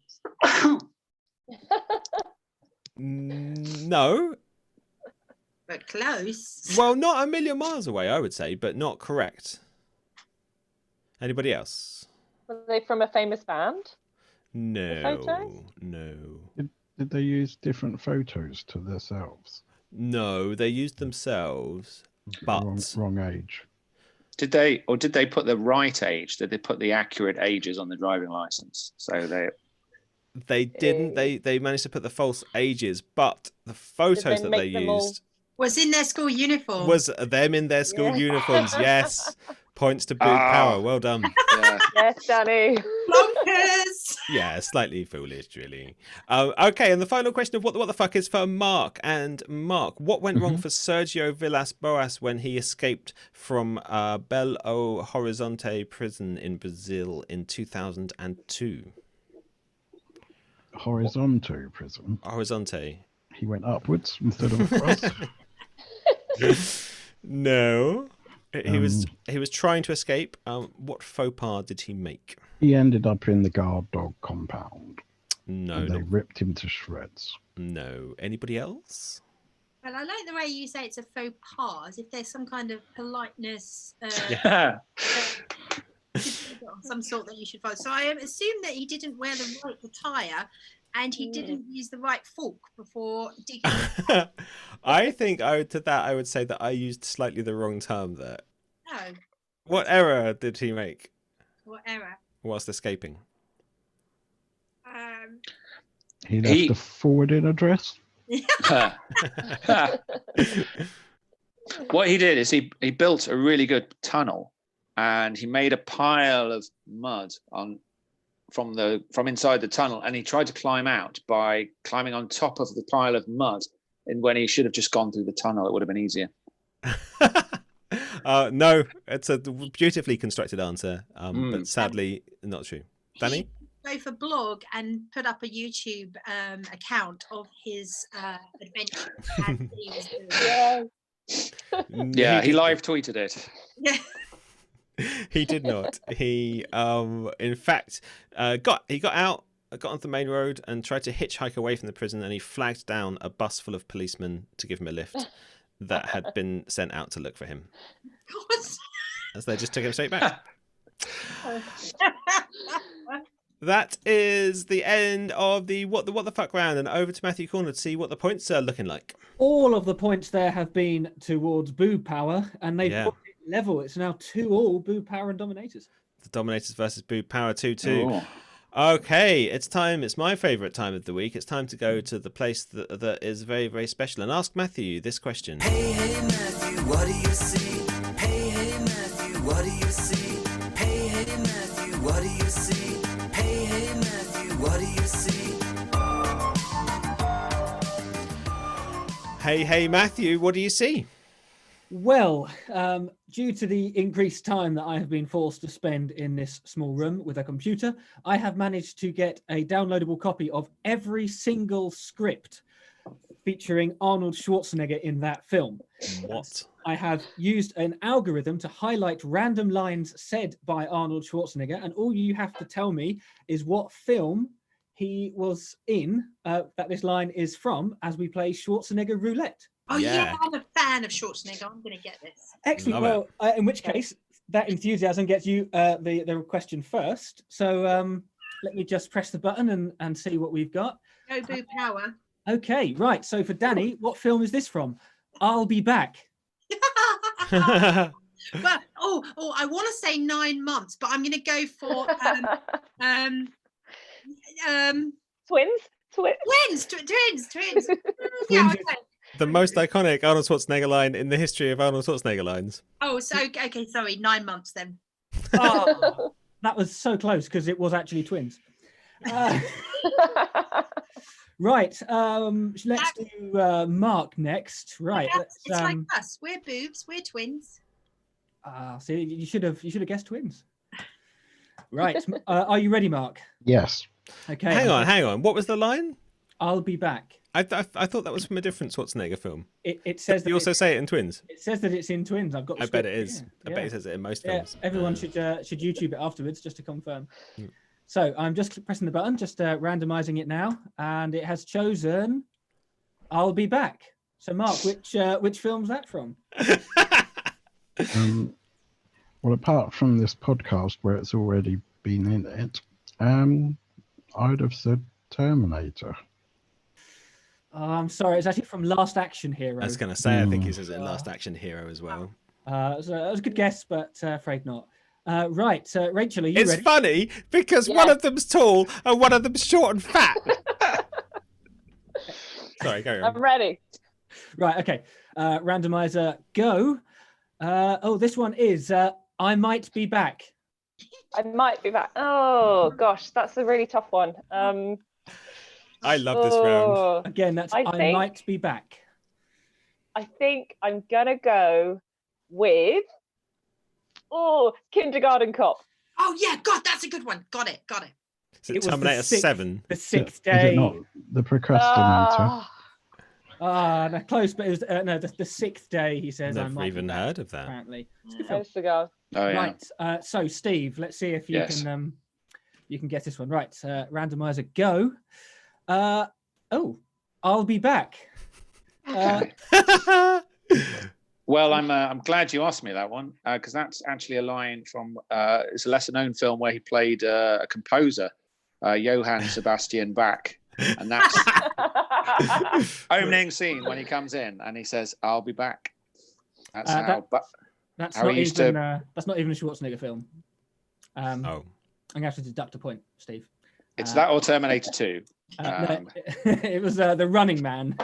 No. But close. Well, not a million miles away, I would say, but not correct. Anybody else? Were they from a famous band? No. Did they use different photos to themselves? No, they used themselves, but wrong age. Did they put the right age? Did they put the accurate ages on the driving license? So they didn't. They managed to put the false ages, but the photos that they used was in their school uniform. Was them in their school uniforms? Yes. Points to Boob Power. Well done. Yeah. Yes, Danny. Bonkers. Yeah, slightly foolish, really. Okay, and the final question of what the fuck is for Mark. And Mark, what went wrong for Sergio Villas-Boas when he escaped from Belo Horizonte prison in Brazil in 2002? horizontal prison. Horizonte. He went upwards instead of across. No. He was trying to escape. What faux pas did he make? He ended up in the guard dog compound. No. And they ripped him to shreds. No. Anybody else? Well, I like the way you say it's a faux pas, as if there's some kind of politeness, some sort that you should follow. So I assume that he didn't wear the right attire, and he didn't use the right fork before digging. I think I would say that I used slightly the wrong term there. No. What error did he make? What error? Whilst escaping. He left a forwarding address. What he did is he built a really good tunnel, and he made a pile of mud from inside the tunnel, and he tried to climb out by climbing on top of the pile of mud. And when he should have just gone through the tunnel, it would have been easier. No, it's a beautifully constructed answer, but sadly not true. Danny? Go for blog and put up a YouTube account of his adventure. Yeah, he live tweeted it. Yeah. He did not. He, in fact, got out, got onto the main road and tried to hitchhike away from the prison, and he flagged down a bus full of policemen to give him a lift that had been sent out to look for him. As they just took him straight back. That is the end of the what the fuck round, and over to Matthew Corner to see what the points are looking like. All of the points there have been towards Boob Power, and they've got it level. It's now 2-2 Boob Power and Dominators. The Dominators versus Boob Power 2-2. Okay, it's time. It's my favourite time of the week. It's time to go to the place that is very, very special and ask Matthew this question. Hey, hey, Matthew, what do you see? Hey, hey, Matthew, what do you see? Hey, hey, Matthew, what do you see? Hey, hey, Matthew, what do you see? Hey, hey, Matthew, what do you see? Well, due to the increased time that I have been forced to spend in this small room with a computer, I have managed to get a downloadable copy of every single script featuring Arnold Schwarzenegger in that film. What? I have used an algorithm to highlight random lines said by Arnold Schwarzenegger, and all you have to tell me is what film he was in that this line is from as we play Schwarzenegger Roulette. Oh yeah, I'm a fan of Schwarzenegger. I'm going to get this. Excellent. Well, in which case, that enthusiasm gets you the question first. So let me just press the button and see what we've got. Go Boo Power. Okay, right. So for Danny, what film is this from? I'll Be Back. Well, I want to say 9 months, but I'm going to go for Twins. Yeah, okay. The most iconic Arnold Schwarzenegger line in the history of Arnold Schwarzenegger lines. Oh, so okay, sorry, 9 months then. Oh, that was so close because it was actually Twins. Right, let's do Mark next. Right, it's like us. We're boobs. We're twins. See, you should have guessed Twins. Right, are you ready, Mark? Yes. Okay. Hang on. What was the line? I'll be back. I thought that was from a different Schwarzenegger film. It says you also say it in Twins. It says that it's in Twins. I've got. I bet it is. I bet it says it in most films. Everyone should YouTube it afterwards just to confirm. So I'm just pressing the button, just randomizing it now, and it has chosen I'll Be Back. So Mark, which film's that from? Well, apart from this podcast where it's already been in it, I'd have said Terminator. I'm sorry, it's actually from Last Action Hero. I was going to say, I think he says it in Last Action Hero as well. So that was a good guess, but afraid not. Right, Rachel, are you ready? It's funny because one of them's tall and one of them's short and fat. Sorry, carry on. I'm ready. Right, okay. Randomizer, go. This one is I Might Be Back. I Might Be Back. Oh, gosh, that's a really tough one. I love this round. Again, that's I Might Be Back. I think I'm going to go with... Kindergarten Cop. Oh, yeah, God, that's a good one. Got it. Is it Terminator 7? The sixth Is day. it not the procrastinator? No, close, but it was no the sixth day. He says. Never even heard of that. Apparently, it's a good film. Cigar. Oh yeah. Right. So Steve, let's see if you Yes. can guess this one. Right. Randomizer, go. I'll be back. Okay. Well, I'm glad you asked me that one because that's actually a line from it's a lesser-known film where he played a composer, Johann Sebastian Bach, and that's opening scene when he comes in and he says, "I'll be back." That's That's how not he used even. to. That's not even a Schwarzenegger film. I'm Oh, gonna have to deduct a point, Steve. It's that or Terminator 2. No, it was The Running Man.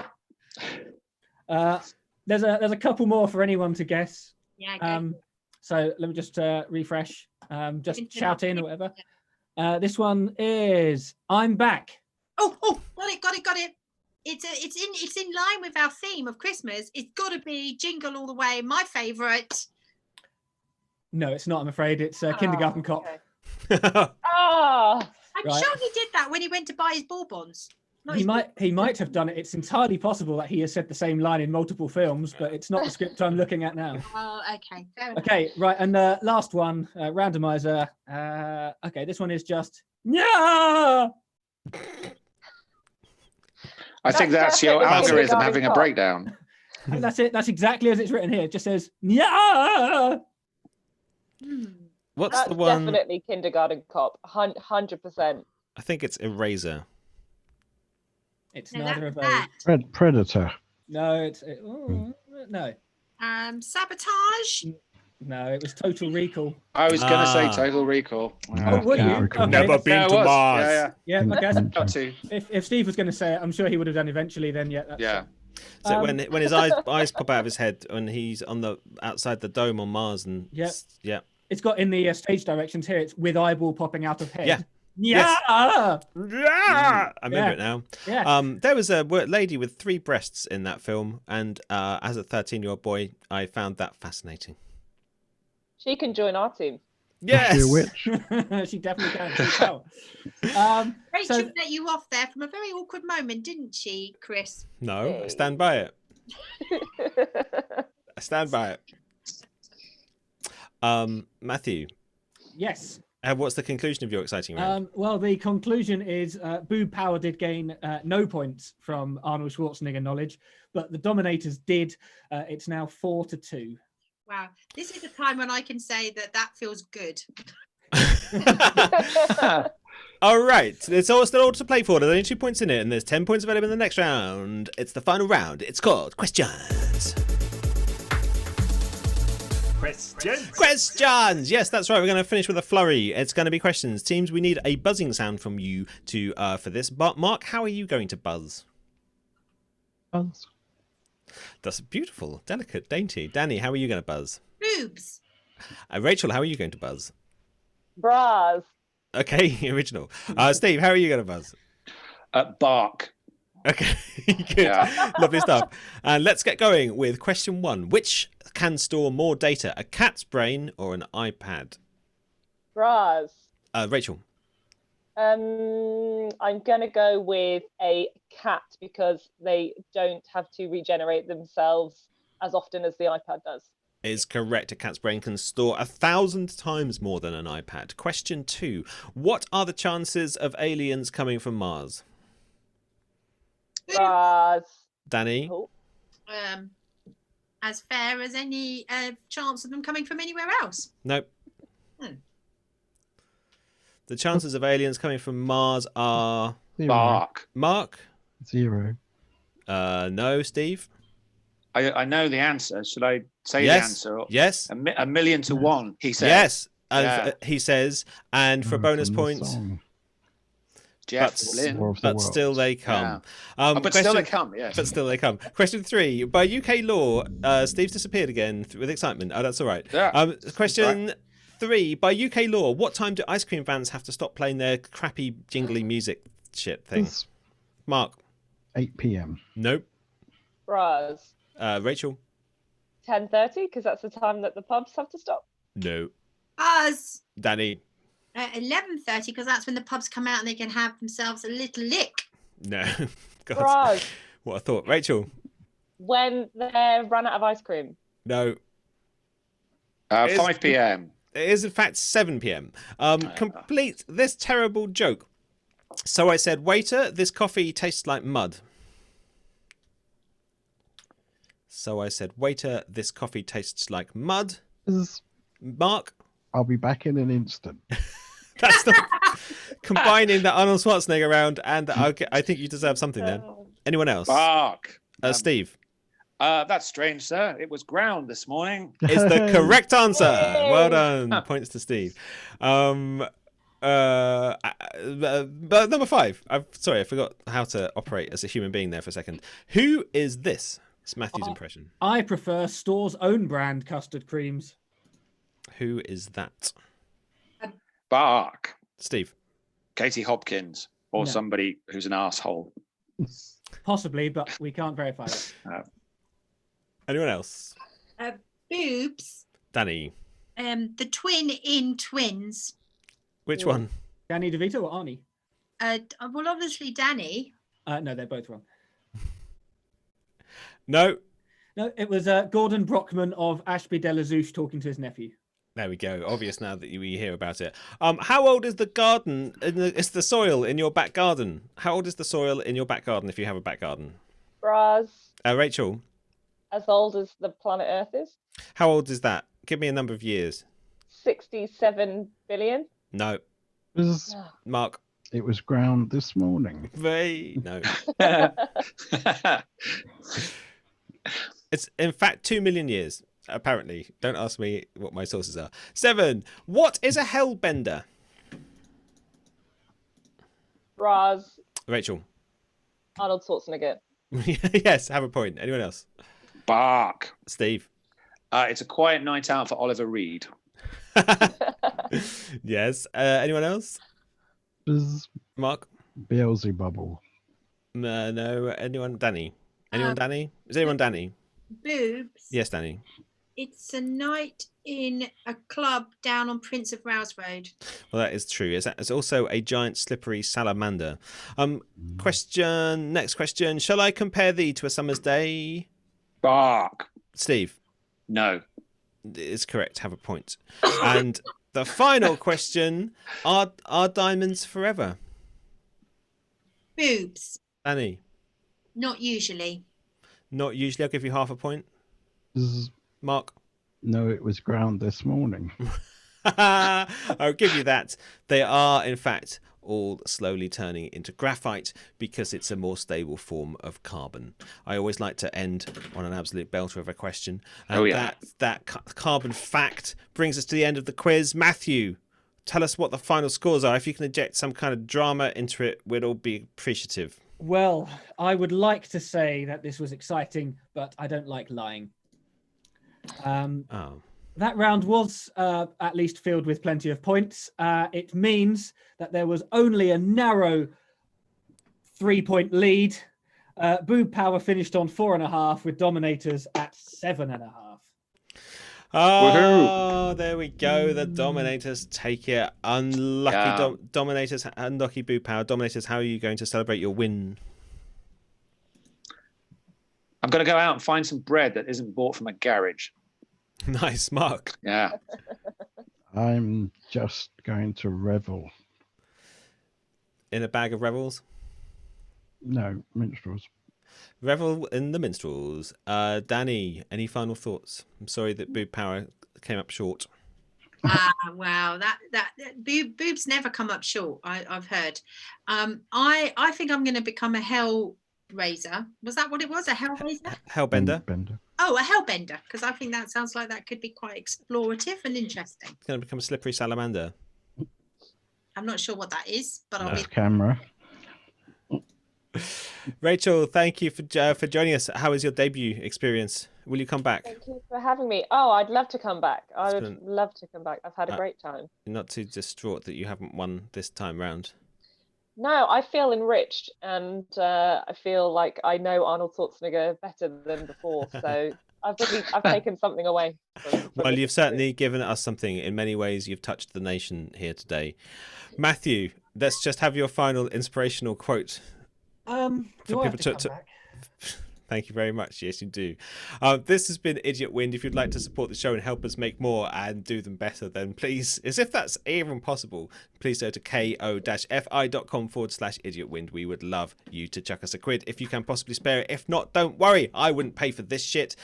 There's a couple more for anyone to guess. Yeah. Okay. So let me just refresh. Just shout in or whatever. This one is I'm Back. Oh, got it. It's in line with our theme of Christmas. It's got to be Jingle All the Way. My favourite. No, it's not. I'm afraid it's Kindergarten Cop. Okay. I'm Right. sure he did that when he went to buy his bourbons. Not He his might have done it. It's entirely possible that he has said the same line in multiple films, but it's not the script I'm looking at now. Oh, okay. Fair enough. Okay, right, and last one, randomizer. Okay, this one is just yeah. I think that's your definitely algorithm Kindergarten having a Cop. breakdown. And that's it. That's exactly as it's written here. It just says yeah. what's That's the one? definitely Kindergarten Cop. 100%. I think it's Eraser. It's No, neither of those. that. Predator. No, no, Sabotage. no. It was Total Recall. I was going to say Ah. Total Recall. Oh, were you? Yeah. Okay. Never been Yeah, it to was. Mars. Yeah, Yeah, Mm, okay. Got to. If Steve was going to say it, I'm sure he would have done eventually. Then yeah. That's Yeah. So when his eyes pop out of his head when he's on the outside the dome on Mars and Yep. yeah. It's got in the stage directions here. It's with eyeball popping out of head. Yeah. Yeah. I remember it now. Yeah. There was a lady with 3 breasts in that film, and as a 13-year-old boy, I found that fascinating. She can join our team. Yes. Is she a witch? She definitely can. She can. Rachel So- let you off there from a very awkward moment, didn't she, Chris? No, I stand by it. I stand by it. Matthew, Yes. what's the conclusion of your exciting round? Well, the conclusion is Boob Power did gain no points from Arnold Schwarzenegger knowledge, but the Dominators did. It's now 4-2. Wow. This is a time when I can say that feels good. All right, it's all still all to play for. There's only 2 points in it, and there's 10 points available in the next round. It's the final round. It's called Questions. Questions. Yes, that's right. We're going to finish with a flurry. It's going to be questions. Teams, we need a buzzing sound from you to for this. But Mark, how are you going to buzz? Buzz. That's beautiful, delicate, dainty. Danny, how are you going to buzz? Boobs. Rachel, how are you going to buzz? Bras. Okay, original. Steve, how are you going to buzz? Bark. Okay, good. Yeah. Lovely stuff. And let's get going with question 1. Which can store more data, a cat's brain or an iPad? Bras. Rachel. I'm going to go with a cat because they don't have to regenerate themselves as often as the iPad does. Is correct. A cat's brain can store 1,000 times more than an iPad. Question 2. What are the chances of aliens coming from Mars? Bras. Danny? Oh. As fair as any chance of them coming from anywhere else. Nope. Hmm. The chances of aliens coming from Mars are... Bark. Mark? 0. No, Steve? I know the answer. Should I say Yes. the answer? Or- Yes. A million to one, he said. Yes. And Yeah. he says, and for bonus points... Jeff But, Lynne. but still they come. But still they come, yes. But still they come. Question 3. By UK law, Steve's disappeared again with excitement. Oh, that's all right. Yeah, question 3. By UK law, what time do ice cream vans have to stop playing their crappy jingly music shit things? Mark? 8 p.m. Nope. Bras. Rachel? 10:30 because that's the time that the pubs have to stop. No. Buzz. Danny? 11:30, because that's when the pubs come out and they can have themselves a little lick. No. God. Bras. What a thought. Rachel? When they're run out of ice cream. No. 5 p.m. It is, in fact, 7 p.m. Complete this terrible joke. So I said, waiter, this coffee tastes like mud. So I said, waiter, this coffee tastes like mud. Mark? I'll be back in an instant. That's not combining the Arnold Schwarzenegger round and I think you deserve something then. Anyone else? Bark. Steve? That's strange, sir. It was ground this morning. Is the correct answer. Well done. Points to Steve. But number 5. Sorry, I forgot how to operate as a human being there for a second. Who is this? It's Matthew's impression. I prefer Store's own brand custard creams. Who is that? Bark. Steve. Katie Hopkins or somebody who's an asshole. Possibly, but we can't verify it. Anyone else? Boobs. Danny. The twin in Twins. Which one? Danny DeVito or Arnie? Well, obviously Danny. No, they're both wrong. No, it was Gordon Brockman of Ashby de la Zouche talking to his nephew. There we go. Obvious now that we hear about it. How old is the garden? It's the soil in your back garden. How old is the soil in your back garden if you have a back garden? Bras. Rachel. As old as the planet Earth is. How old is that? Give me a number of years. 67 billion. No. Mark. It was ground this morning. No. It's in fact 2 million years. Apparently. Don't ask me what my sources are. 7. What is a hellbender? Bras. Rachel. Arnold Schwarzenegger. Yes, have a point. Anyone else? Bark. Steve. It's a quiet night out for Oliver Reed. Yes. Anyone else? Mark. Beelzebubble. No. Anyone? Danny. Anyone? Danny? Is anyone Danny? Boobs. Yes, Danny. It's a night in a club down on Prince of Wales Road. Well, that is true. It's also a giant slippery salamander. Next question. Shall I compare thee to a summer's day? Bark. Steve. No. It's correct. Have a point. And the final question: Are diamonds forever? Boobs. Danny. Not usually. Not usually. I'll give you half a point. Mark. No, it was ground this morning. I'll give you that. They are, in fact, all slowly turning into graphite because it's a more stable form of carbon. I always like to end on an absolute belter of a question. And that carbon fact brings us to the end of the quiz. Matthew, tell us what the final scores are. If you can inject some kind of drama into it, we'd all be appreciative. Well, I would like to say that this was exciting, but I don't like lying. That round was at least filled with plenty of points. It means that there was only a narrow 3-point lead. Boob Power finished on 4.5 with Dominators at 7.5. Oh, there we go. The Dominators take it. Unlucky Dominators, unlucky Boob Power. Dominators, how are you going to celebrate your win? I'm going to go out and find some bread that isn't bought from a garage. Nice, Mark. Yeah. I'm just going to revel. In a bag of revels? No, minstrels. Revel in the minstrels. Danny, any final thoughts? I'm sorry that Boob Power came up short. Wow, that boobs never come up short. I've heard. I think I'm going to become a Hellraiser. Was that what it was? A Hellraiser? Hellbender. Oh, a Hellbender, because I think that sounds like that could be quite explorative and interesting. It's going to become a slippery salamander. I'm not sure what that is, but I'll be camera. Rachel, thank you for joining us. How was your debut experience? Will you come back? Thank you for having me. Oh, I'd love to come back. I would love to come back. I've had a great time. You're not too distraught that you haven't won this time round? No, I feel enriched, and I feel like I know Arnold Schwarzenegger better than before. So I've taken something away. Well, you've certainly given us something. In many ways, you've touched the nation here today. Matthew, let's just have your final inspirational quote. Do I have to come back? Thank you very much. Yes, you do. This has been Idiot Wind. If you'd like to support the show and help us make more and do them better, then please, as if that's even possible, please go to ko-fi.com/idiotwind. We would love you to chuck us a quid if you can possibly spare it. If not, don't worry. I wouldn't pay for this shit.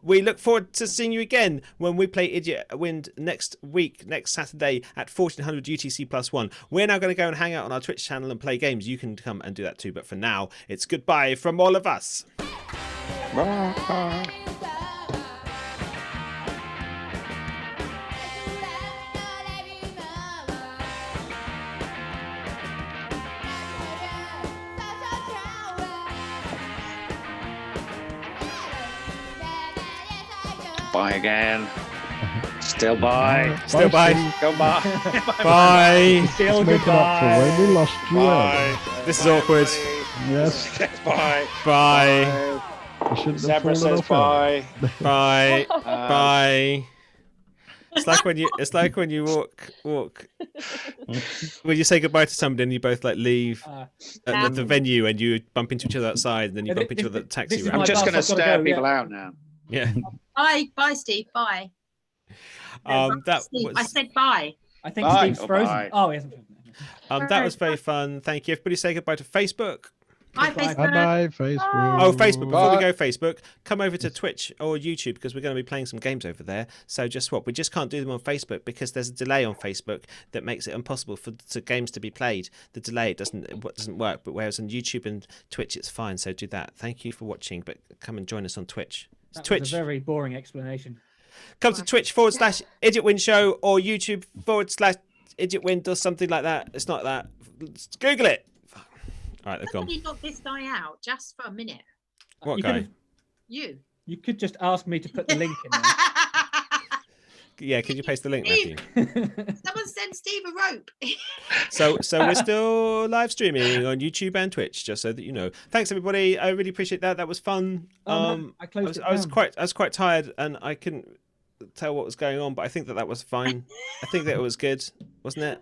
We look forward to seeing you again when we play Idiot Wind next week, next Saturday at 1400 UTC +1. We're now going to go and hang out on our Twitch channel and play games. You can come and do that too. But for now, it's goodbye from all of us. Bye. Bye again. Still bye. Still bye. Go bye. Bye. Still Make it up for goodbye. when we lost you. Bye. This is awkward. Yes. Bye. Bye. I shouldn't have Zebra fallen says off it. bye. Bye. Bye. It's like when you walk when you say goodbye to somebody and you both like leave at the venue and you bump into each other outside and then you bump into the taxi this is rank. I'm just bus, going to I've gotta stare go, people yeah. out now. Yeah. Bye, Steve. Bye. That Steve, I was said bye. I think Bye. Steve's frozen. Bye. Oh, he hasn't. that was very fun. Thank you. Everybody say goodbye to Facebook. Bye, Goodbye. Facebook. Bye bye, Facebook. Oh, Facebook. Before we Bye. go Facebook, come over to Twitch or YouTube because we're going to be playing some games over there. So just swap. We just can't do them on Facebook because there's a delay on Facebook that makes it impossible for games to be played. The delay doesn't work. But whereas on YouTube and Twitch, it's fine. So do that. Thank you for watching. But come and join us on Twitch. It's That Twitch. was a very boring explanation. Come to Twitch/Idiot Wind Show or YouTube/Idiot Wind or something like that. It's not that. Just Google it. All right, they're gone. Somebody knock this guy out just for a minute. What You guy? could've- You. You could just ask me to put the link in there. Yeah, could you paste the link, Matthew? Someone send Steve a rope. So we're still live streaming on YouTube and Twitch, just so that you know. Thanks everybody. I really appreciate that. That was fun. No, I closed it down. I was quite tired and I couldn't tell what was going on, but I think that was fine. I think that it was good, wasn't it?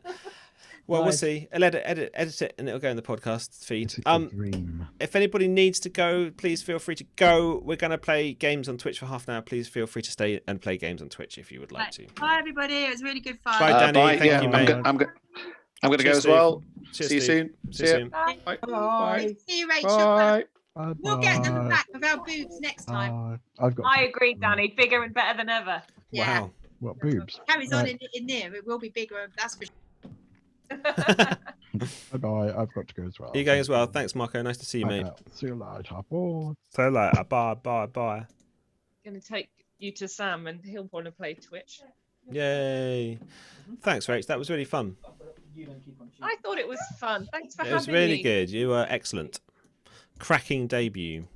Well, we'll Nice. see. I'll edit it, and it'll go in the podcast feed. It's a dream. If anybody needs to go, please feel free to go. We're going to play games on Twitch for half an hour. Please feel free to stay and play games on Twitch if you would like to. Bye, everybody. It was really good fun. Bye, Danny. Bye. Thank Yeah, you, I'm mate. going to go Cheers, as well. Cheers, See you Steve. soon. See you ya. soon. Bye. Bye. Bye. See you, Rachel. Bye. We'll get them back with our boobs next time. I've got. I agree, Danny. Bigger and better than ever. Yeah. Wow. What boobs? Carries on Right. in there. It will be bigger. That's for sure. Bye bye. I've got to go as well. You going as well? Thanks, Marco. Nice to see you, Bye mate. now. See you later. Bye. So later. Bye, bye, bye. Going to take you to Sam and he'll want to play Twitch. Yay. Thanks, Rach. That was really fun. I thought it was fun. Thanks for It having was really me. good. You were excellent. Cracking debut.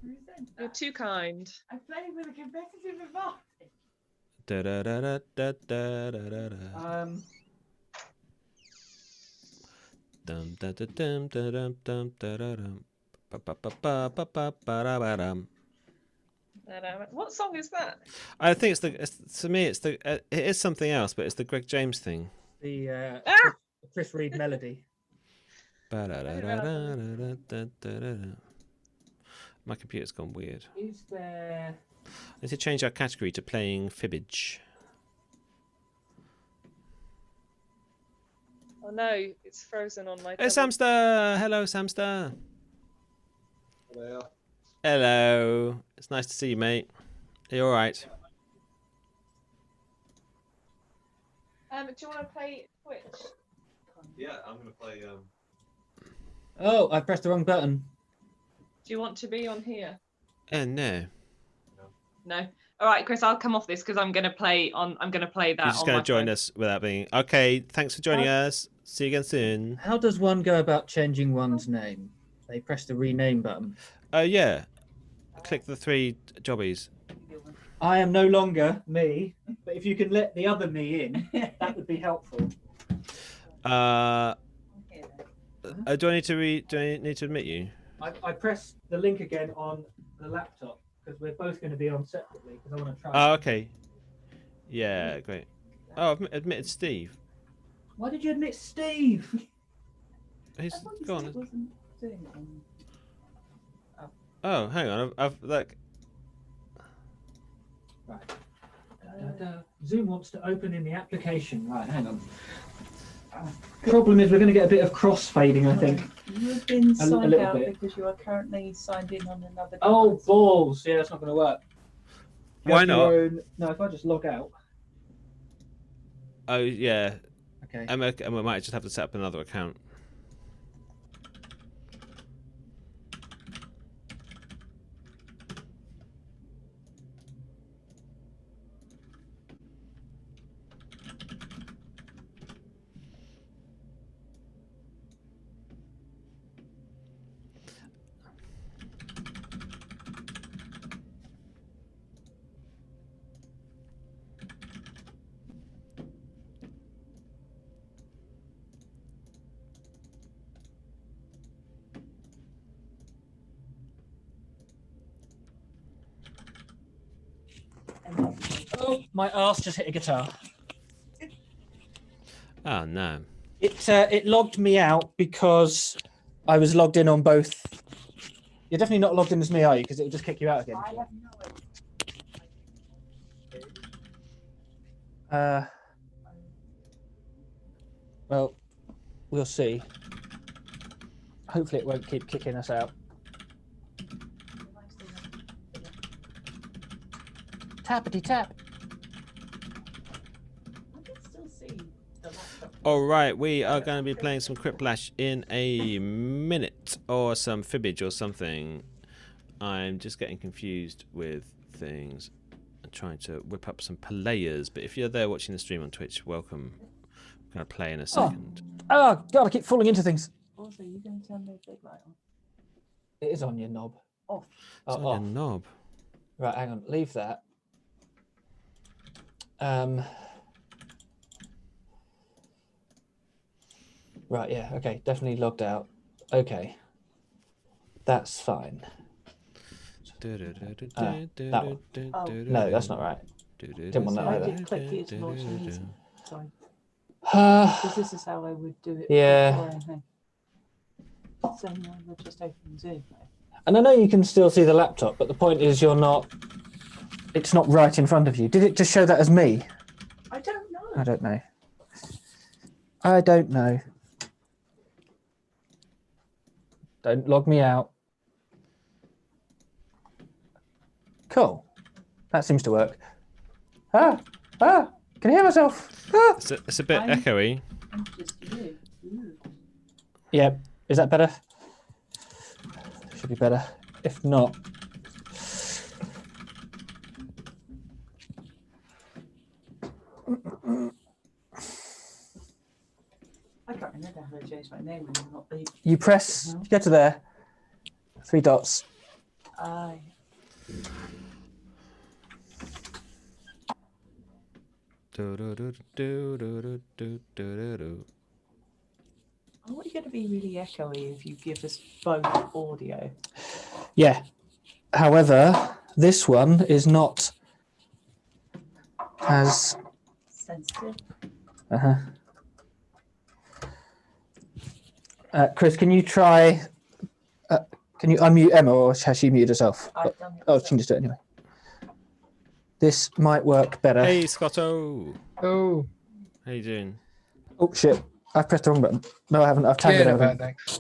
You're too kind. I'm playing with a competitive advantage. Da, da, da, da, da, da, da, da. Dum, da, da, dum, da, dum, dum, da, da, dum. Ba, ba, ba, ba, ba, ba, ba, da, ba, dum. What song is that? I think to me it's it is something else, but it's the Greg James thing. The Chris Reed melody. Ba, da, da, da, da, da, da, da, da, da. My computer's gone weird. Is there? I need to change our category to playing fibbage. Oh no, it's frozen on my. Hey, Samster! Hello, Samster. Hello. Hello. It's nice to see you, mate. Are you all right? Do you want to play Twitch? Yeah, I'm gonna play. Oh, I pressed the wrong button. Do you want to be on here? No. No. All right, Chris, I'll come off this because I'm gonna play that. You're just going to join us without being... Okay, thanks for joining us. See you again soon. How does one go about changing one's name? They press the rename button. Yeah. Click the three jobbies. I am no longer me, but if you can let the other me in, that would be helpful. Do I need to admit you? I press the link again on the laptop because we're both going to be on separately because I want to try. Oh, okay. Yeah, great. Oh, I've admitted Steve. Why did you admit Steve? He's gone. Oh, hang on. I've like. Right. Zoom wants to open in the application. Right, hang on. Problem is we're going to get a bit of cross fading, I think. You've been signed out bit. because you are currently signed in on another device. Oh, balls. Yeah, that's not going to work. Why not? No, if I just log out. Oh, yeah. Okay. Emma might just have to set up another account. Oh, my arse just hit a guitar. Oh no! It logged me out because I was logged in on both. You're definitely not logged in as me, are you? Because it will just kick you out again. I have no idea. Well, we'll see. Hopefully, it won't keep kicking us out. Tappity tap. All right, we are going to be playing some Quiplash in a minute, or some Fibbage or something. I'm just getting confused with things. I'm trying to whip up some players, but if you're there watching the stream on Twitch, welcome. I'm going to play in a second. Oh, God, I keep falling into things. Also, you're going to turn the big light on. It is on your knob. Off. It's on your knob. Right, hang on. Leave that. Right, yeah, okay, definitely logged out. Okay, that's fine. That one. No, that's not right. Didn't want that I either. did click here to launch the meeting. Sorry. Uh, Because this is how I would do it. Yeah. before anything. So no, we'll just open Zoom. And I know you can still see the laptop, but the point is it's not right in front of you. Did it just show that as me? I don't know. I don't know. I don't know. Don't log me out. Cool. That seems to work. Can I hear myself? It's a bit echoey. Yeah. Is that better? Should be better. If not. I can't remember how to change my name when I'm not the. You press, go to there. 3 dots. Aye. I want you going to be really echoey if you give us both audio. Yeah. However, this one is not as sensitive. Chris, can you try? Can you unmute Emma, or has she muted herself? I've done it. Oh, she can just do it anyway. This might work better. Hey, Scotto. Oh. How you doing? Oh shit! I've pressed the wrong button. No, I haven't. I've tagged Yeah, it not over. bad, thanks.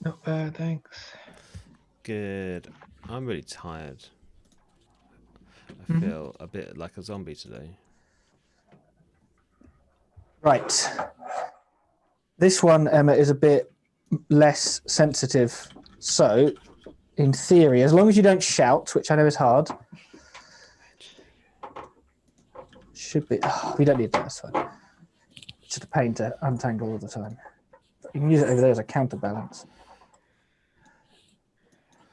Not bad, thanks. Good. I'm really tired. I feel a bit like a zombie today. Right. This one, Emma, is a bit less sensitive. So, in theory, as long as you don't shout, which I know is hard, should be. Oh, we don't need that. That's fine. It's just a pain to untangle all the time. You can use it over there as a counterbalance.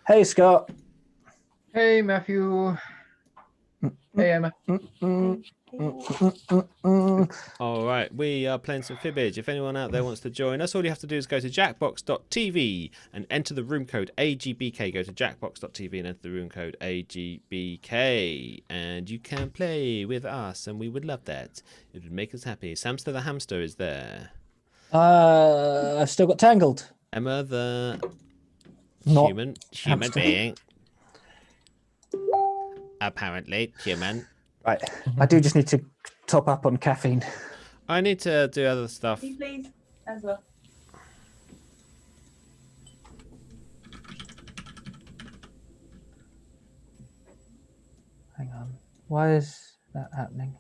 Hey, Scott. Hey, Matthew. Hey, Emma. All right, we are playing some Fibbage. If anyone out there wants to join us, all you have to do is go to jackbox.tv and enter the room code AGBK. Go to jackbox.tv and enter the room code AGBK, and you can play with us, and we would love that. It would make us happy. Samster the hamster is there. I've still got Tangled. Emma the Not human hamster. being. Apparently human. Right. I do just need to top up on caffeine. I need to do other stuff. Please, as well. Hang on. Why is that happening?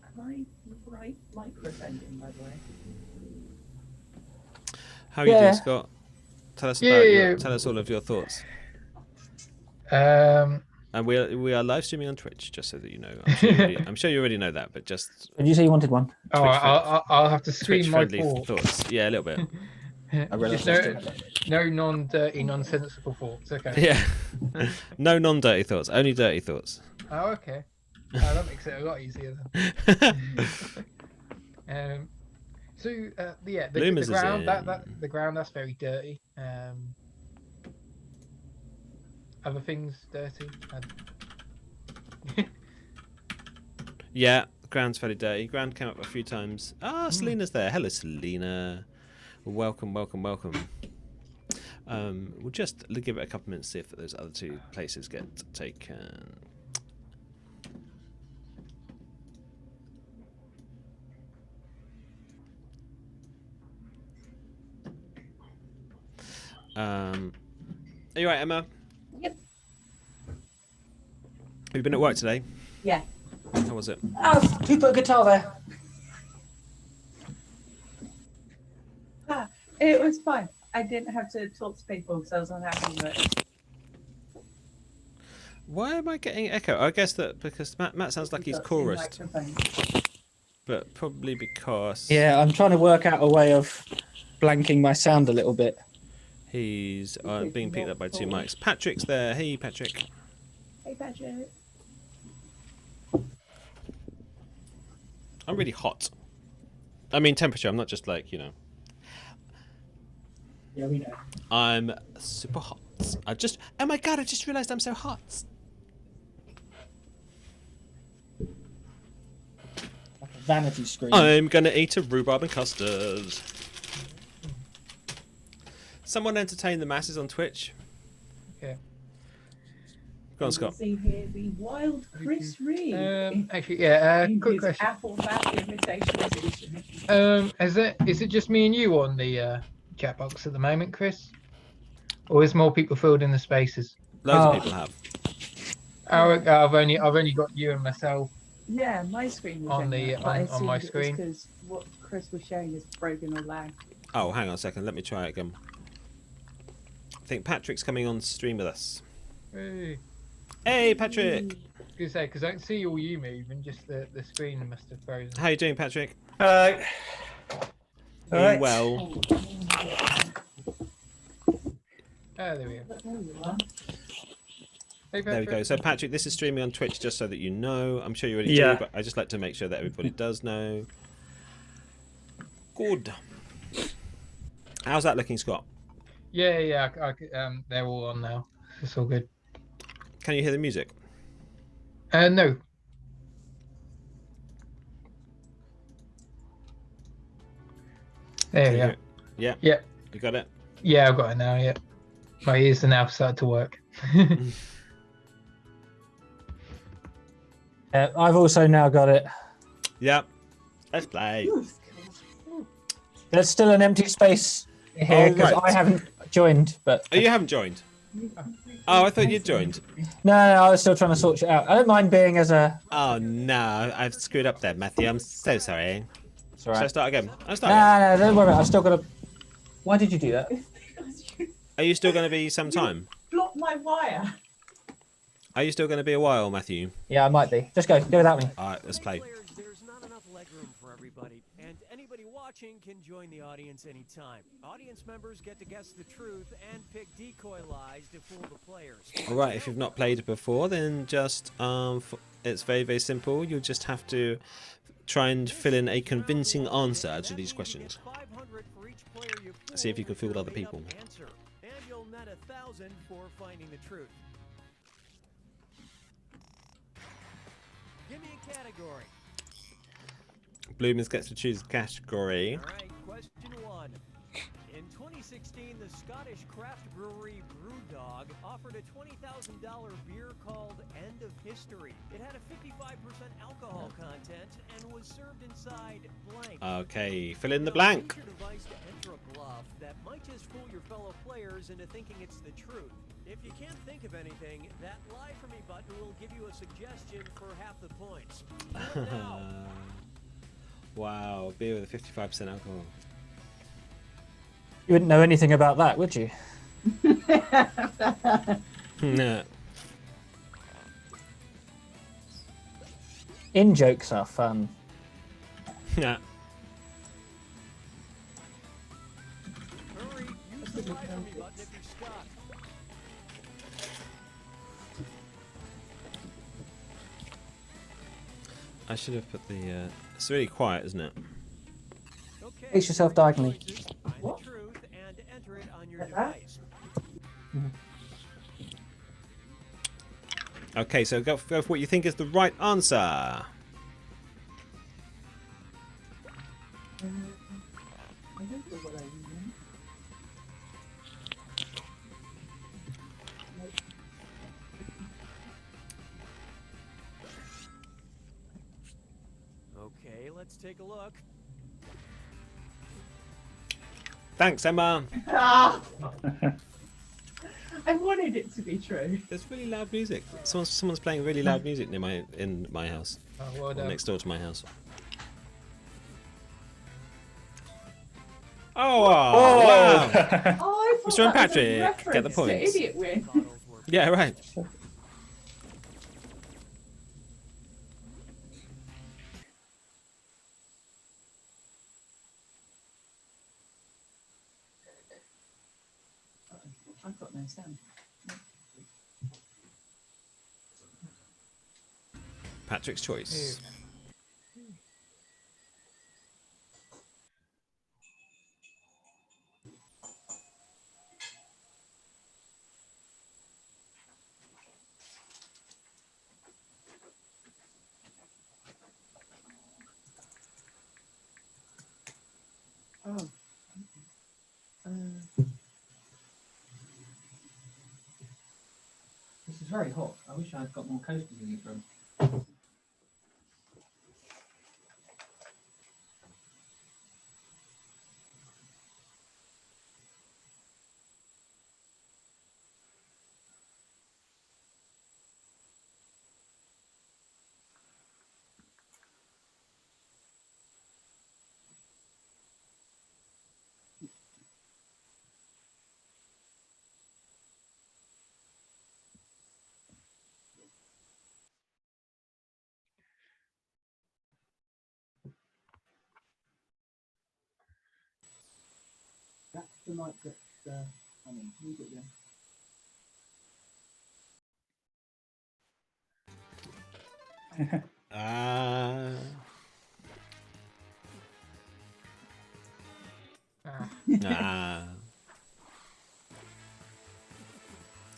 Am I right microdending, by the way? How are you doing, Scott? Tell us about tell us all of your thoughts. And we are live streaming on Twitch, just so that you know. I'm sure you already know that, but just. Did you say you wanted one? Oh, I'll have to stream my Twitch-friendly thoughts. Yeah, a little bit. Just no non-dirty, nonsensical thoughts. Okay. Yeah. No non-dirty thoughts, only dirty thoughts. Oh, okay. That makes it a lot easier then. The ground the ground that's very dirty. Other things dirty. Yeah, the ground's fairly dirty. Ground came up a few times. Selena's there. Hello, Selena. Welcome. We'll just give it a couple minutes to see if those other two places get taken. Are you right, Emma? Yep. Have you been at work today? Yeah. How was it? Oh, you put a guitar there. It was fine. I didn't have to talk to people because I was unhappy with it. Why am I getting echo? I guess that because Matt sounds like he's chorused. But probably because... Yeah, I'm trying to work out a way of blanking my sound a little bit. He's being picked up by two mics. Patrick's there. Hey, Patrick. Hey, Patrick. I'm really hot. I mean temperature. I'm not just like, you know. Yeah, we know. I'm super hot. Oh my god, I just realised I'm so hot. Like a vanity screen. I'm gonna eat a rhubarb and custard. Someone entertain the masses on Twitch. Okay. Go on, Scott. See here the wild Chris Reed. Actually, yeah. Quick question. Apple Mac invitation edition. Is it just me and you on the chat box at the moment, Chris? Or is more people filled in the spaces? Loads of people have. I've only got you and myself. Yeah, my screen was on my screen. Because what Chris was showing is broken or lagged. Oh, hang on a second. Let me try it again. I think Patrick's coming on stream with us. Hey, Patrick. I was gonna say because I can see all you move and just the screen must have frozen. How you doing, Patrick? Hello. All right. Well. There we go. There we go. So, Patrick, this is streaming on Twitch, just so that you know. I'm sure you already do, but I just like to make sure that everybody does know. Good. How's that looking, Scott? Yeah. They're all on now. It's all good. Can you hear the music? No. There we go. Yeah. Yeah. You got it? Yeah, I've got it now. Yeah. My ears are now started to work. I've also now got it. Yep. Let's play. There's still an empty space here because I haven't joined. But you haven't joined? Oh, I thought you'd joined. No, I was still trying to sort it out. I don't mind being as a... Oh, no. I've screwed up there, Matthew. I'm so sorry. It's all right. Shall I start again? No, don't worry about it. I've still got to... Why did you do that? Are you still going to be some time? Block my wire. Are you still going to be a while, Matthew? Yeah, I might be. Just go without me. All right, let's play. watching can join the audience anytime. Audience members get to guess the truth and pick decoy lies to fool the players. All right, if you've not played it before, then just it's very, very simple. You'll just have to try and fill in a convincing answer to these questions. See if you can fool other people. And you'll net 1,000 for finding the truth. Give me a category. Bloomers gets to choose a category. All right, question 1. In 2016, the Scottish craft brewery Brewdog offered a $20,000 beer called End of History. It had a 55% alcohol content and was served inside blank. Okay, fill in the blank. Use your device to enter a bluff that might just fool your fellow players into thinking it's the truth. If you can't think of anything, that Lie For Me button will give you a suggestion for half the points. Do it now. Wow, beer with a 55% alcohol. You wouldn't know anything about that, would you? No. In-jokes are fun. Yeah. Hurry, use the Lie For Me button if you're stuck. I should have put the. It's really quiet, isn't it? Face yourself diagonally. Find the truth and enter it on your device. Okay, so go for what you think is the right answer. Okay, let's take a look. Thanks, Emma. I wanted it to be true. There's really loud music. Someone's playing really loud music in my house. Oh, well Or done. next door to my house. Oh, wow. Oh, I thought Mr. and that was a Patrick, get the reference to points. Idiot Win. Yeah, right. I've got no sound. Patrick's choice. Oh. This is very hot. I wish I'd got more coasters in this room. That's the mic that's on. You got your...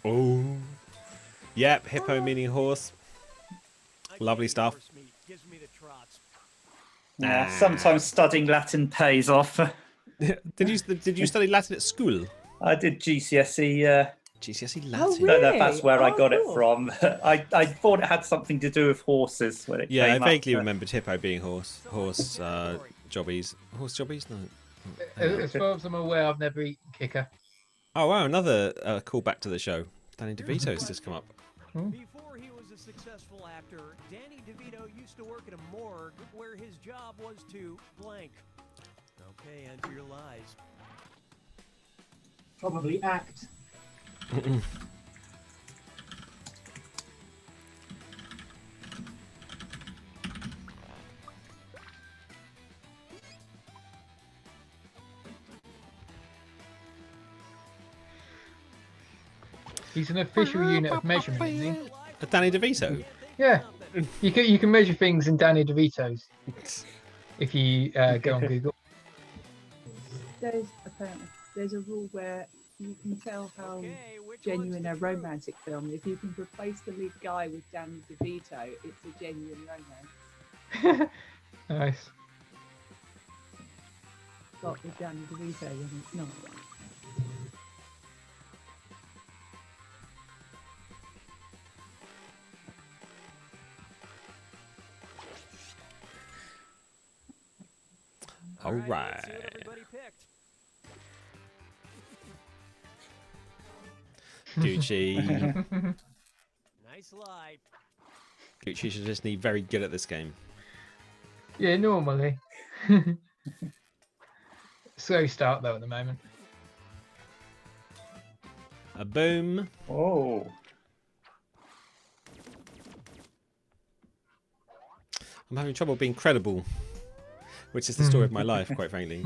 Oh. Yep, hippo meaning horse. Lovely stuff. Sometimes studying Latin pays off. Did you study Latin at school? I did GCSE. GCSE Latin. Latin. Oh, really? That's where I got it cool. from. I thought it had something to do with horses when it Yeah, I came up. vaguely remembered hippo being horse jobbies. Horse jobbies? No. As far as I'm aware, I've never eaten kicker. Oh wow, another call back to the show. Danny DeVito's just come up. Before he was a successful actor, Danny DeVito used to work at a morgue where his job was to blank. Okay, enter your lies. Probably act. He's an official unit of measurement, isn't he? Danny DeVito. Yeah. You can measure things in Danny DeVito's if you go on Google. There's a rule where you can tell how genuine a romantic film. If you can replace the lead guy with Danny DeVito, it's a genuine romance. Nice. Got with Danny DeVito when it's not. All right. Gucci. Nice lie. Gucci should just be very good at this game. Yeah, normally. Slow start though at the moment. A boom. Oh. I'm having trouble being credible, which is the story of my life, quite frankly.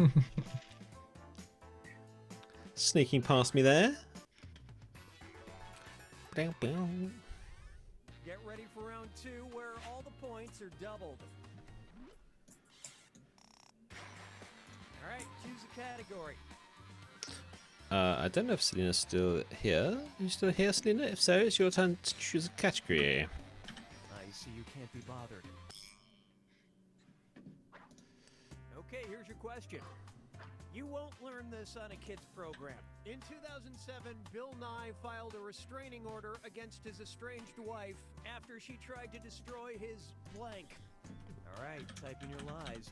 Sneaking past me there. Get ready for round 2, where all the points are doubled. All right, choose a category. I don't know if Selena's still here. Are you still here, Selena? If so, it's your turn to choose a category. I see you can't be bothered. Okay, here's your question. You won't learn this on a kids program. In 2007, Bill Nye filed a restraining order against his estranged wife after she tried to destroy his blank. All right, type in your lies.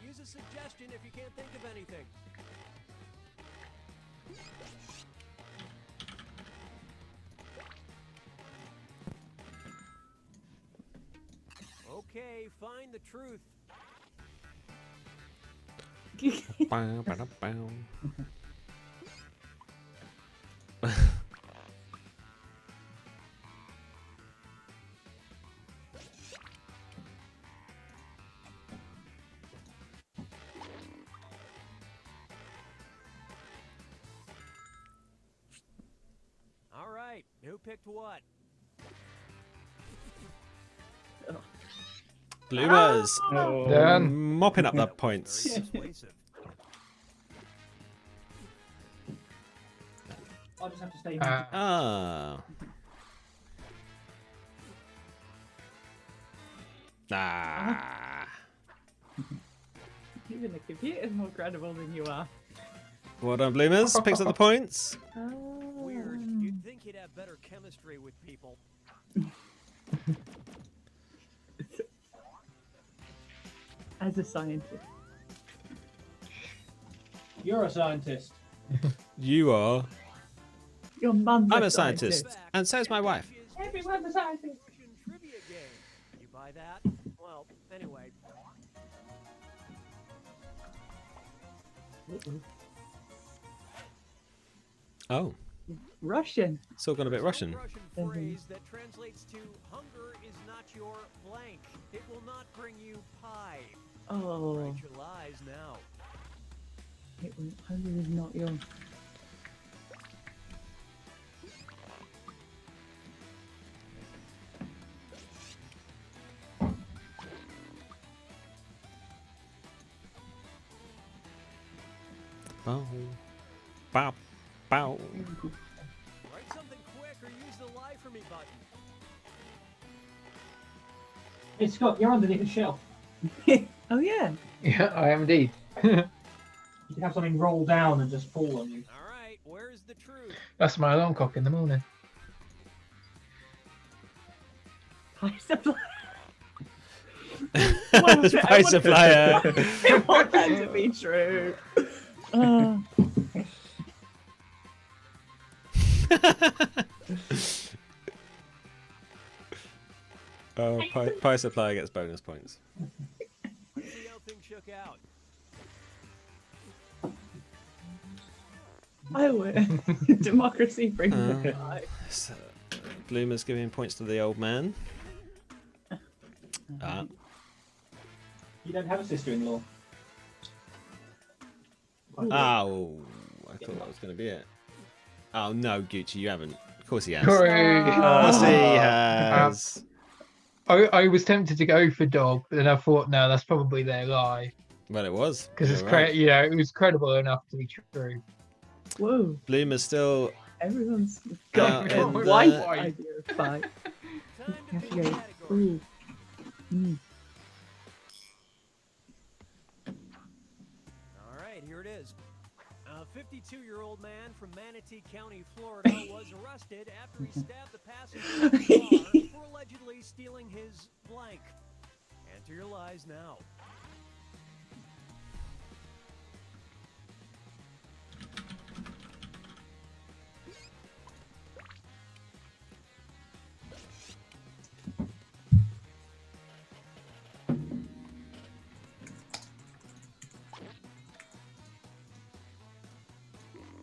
Use a suggestion if you can't think of anything. Okay, find the truth. Bow, bow, bow. All right, who picked what? Bloomers. Mopping up the points. I'll just have to stay. Ah. Even the computer's more credible than you are. Well done, Bloomers. Picks up the points. Weird. You'd think you'd have better chemistry with people. As a scientist. You're a scientist. You are. Your mum's I'm a scientist. And so's my wife. Everyone's a scientist. Trivia game. You buy that? Well, anyway. Oh. Russian. Still gone a bit Russian. Russian phrase that translates to hunger is not your blank. It will not bring you pie. Oh. Write your lies now. Hunger is not your. Bow. Bow. Bow. Write something quick or use the lie for me button. Hey Scott, you're underneath the shelf. Oh yeah. Yeah, I am indeed. You can have something roll down and just fall on you. All right, where's the truth? That's my alarm clock in the morning. Pie supply. Pie supplier. I want that to be true. Oh, pie supplier gets bonus points. Let's see how things shook out. I would. Democracy brings it alive. So, Bloomer's giving points to the old man. You don't have a sister-in-law. Oh, I thought that was going to be it. Oh no, Gucci, you haven't. Of course he has. Correct. Of course he has. I was tempted to go for dog, but then I thought, no, that's probably their lie. Well, it was. Because it's right. it was credible enough to be true. Whoa. Bloomer's still. Everyone's got a in white the- idea of fight. You have to go. Ooh. Mm. All right, here it is. A 52-year-old man from Manatee County, Florida, was arrested after he stabbed the passenger of his car for allegedly stealing his blank. Enter your lies now.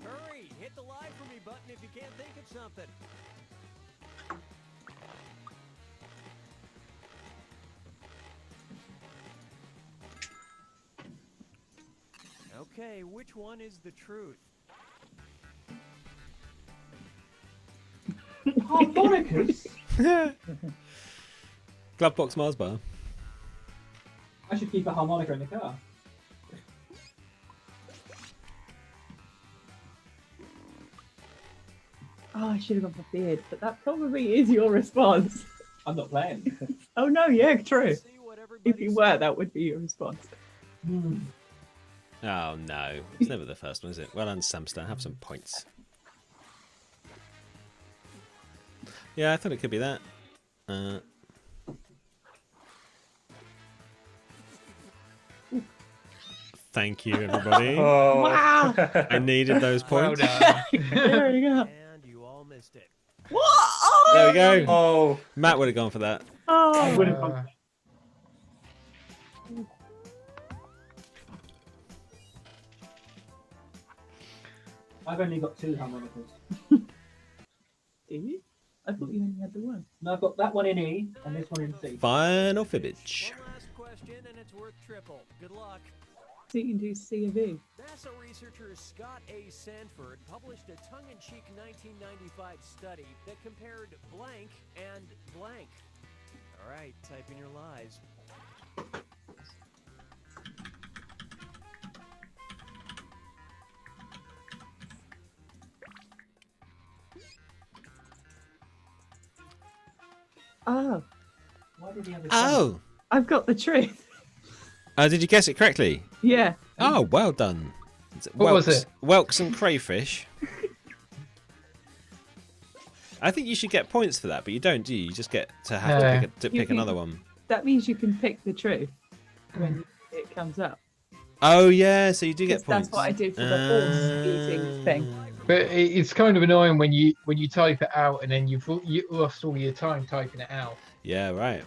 Hurry, hit the lie for me button if you can't think of something. Okay, which one is the truth? Harmonicas? Glovebox Mars bar. I should keep a harmonica in the car. Oh, I should have gone for beard, but that probably is your response. I'm not playing. Oh no, yeah, true. If you were, that would be your response. Oh no, it's never the first one, is it? Well done, Samster. Have some points. Yeah, I thought it could be that. Thank you, everybody. Oh. Wow. I needed those points. There you go. And you all missed it. What? Oh, There we go. Oh. Matt would have gone for that. Oh. I would have gone. I've only got 2 harmonicas. Do you? I thought you only had the one. No, I've got that one in E and this one in C. Final fibbage. One last question, and it's worth triple. Good luck. So you can do C of E. NASA researcher Scott A. Sanford published a tongue-in-cheek 1995 study that compared blank and blank. All right, type in your lies. Oh. Why did he have a Oh. I've got the truth. Did you guess it correctly? Yeah. Oh, well done. What was it? Whelks and crayfish. I think you should get points for that, but you don't, do you? You just get to have to You pick can- another one. That means you can pick the truth when it comes up. Oh yeah, so you do get points. That's what I did for the horse eating thing. But it's kind of annoying when you type it out and then you lost all your time typing it out. Yeah, right.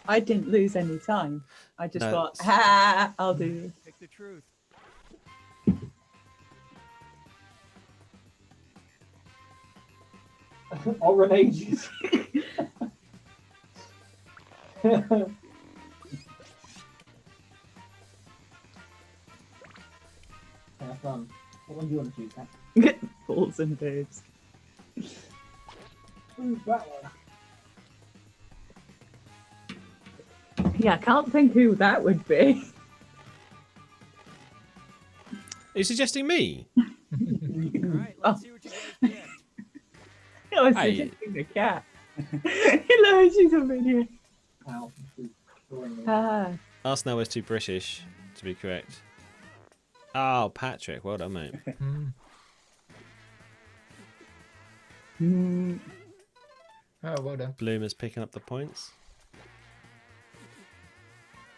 I didn't lose any time. I just No, thought, ha, I'll do this. Pick the truth. Oranges. Have fun. What one do you want to choose, Pat? Balls and boobs. Who's that one? Yeah, I can't think who that would be. Are you suggesting me? All right, let's see what you guys get. I was Hey. suggesting the cat. Hello, she's a video. Wow. Ah, Arsenal was too British to be correct. Oh, Patrick, well done, mate. mm, Oh, well done. Bloomer's picking up the points.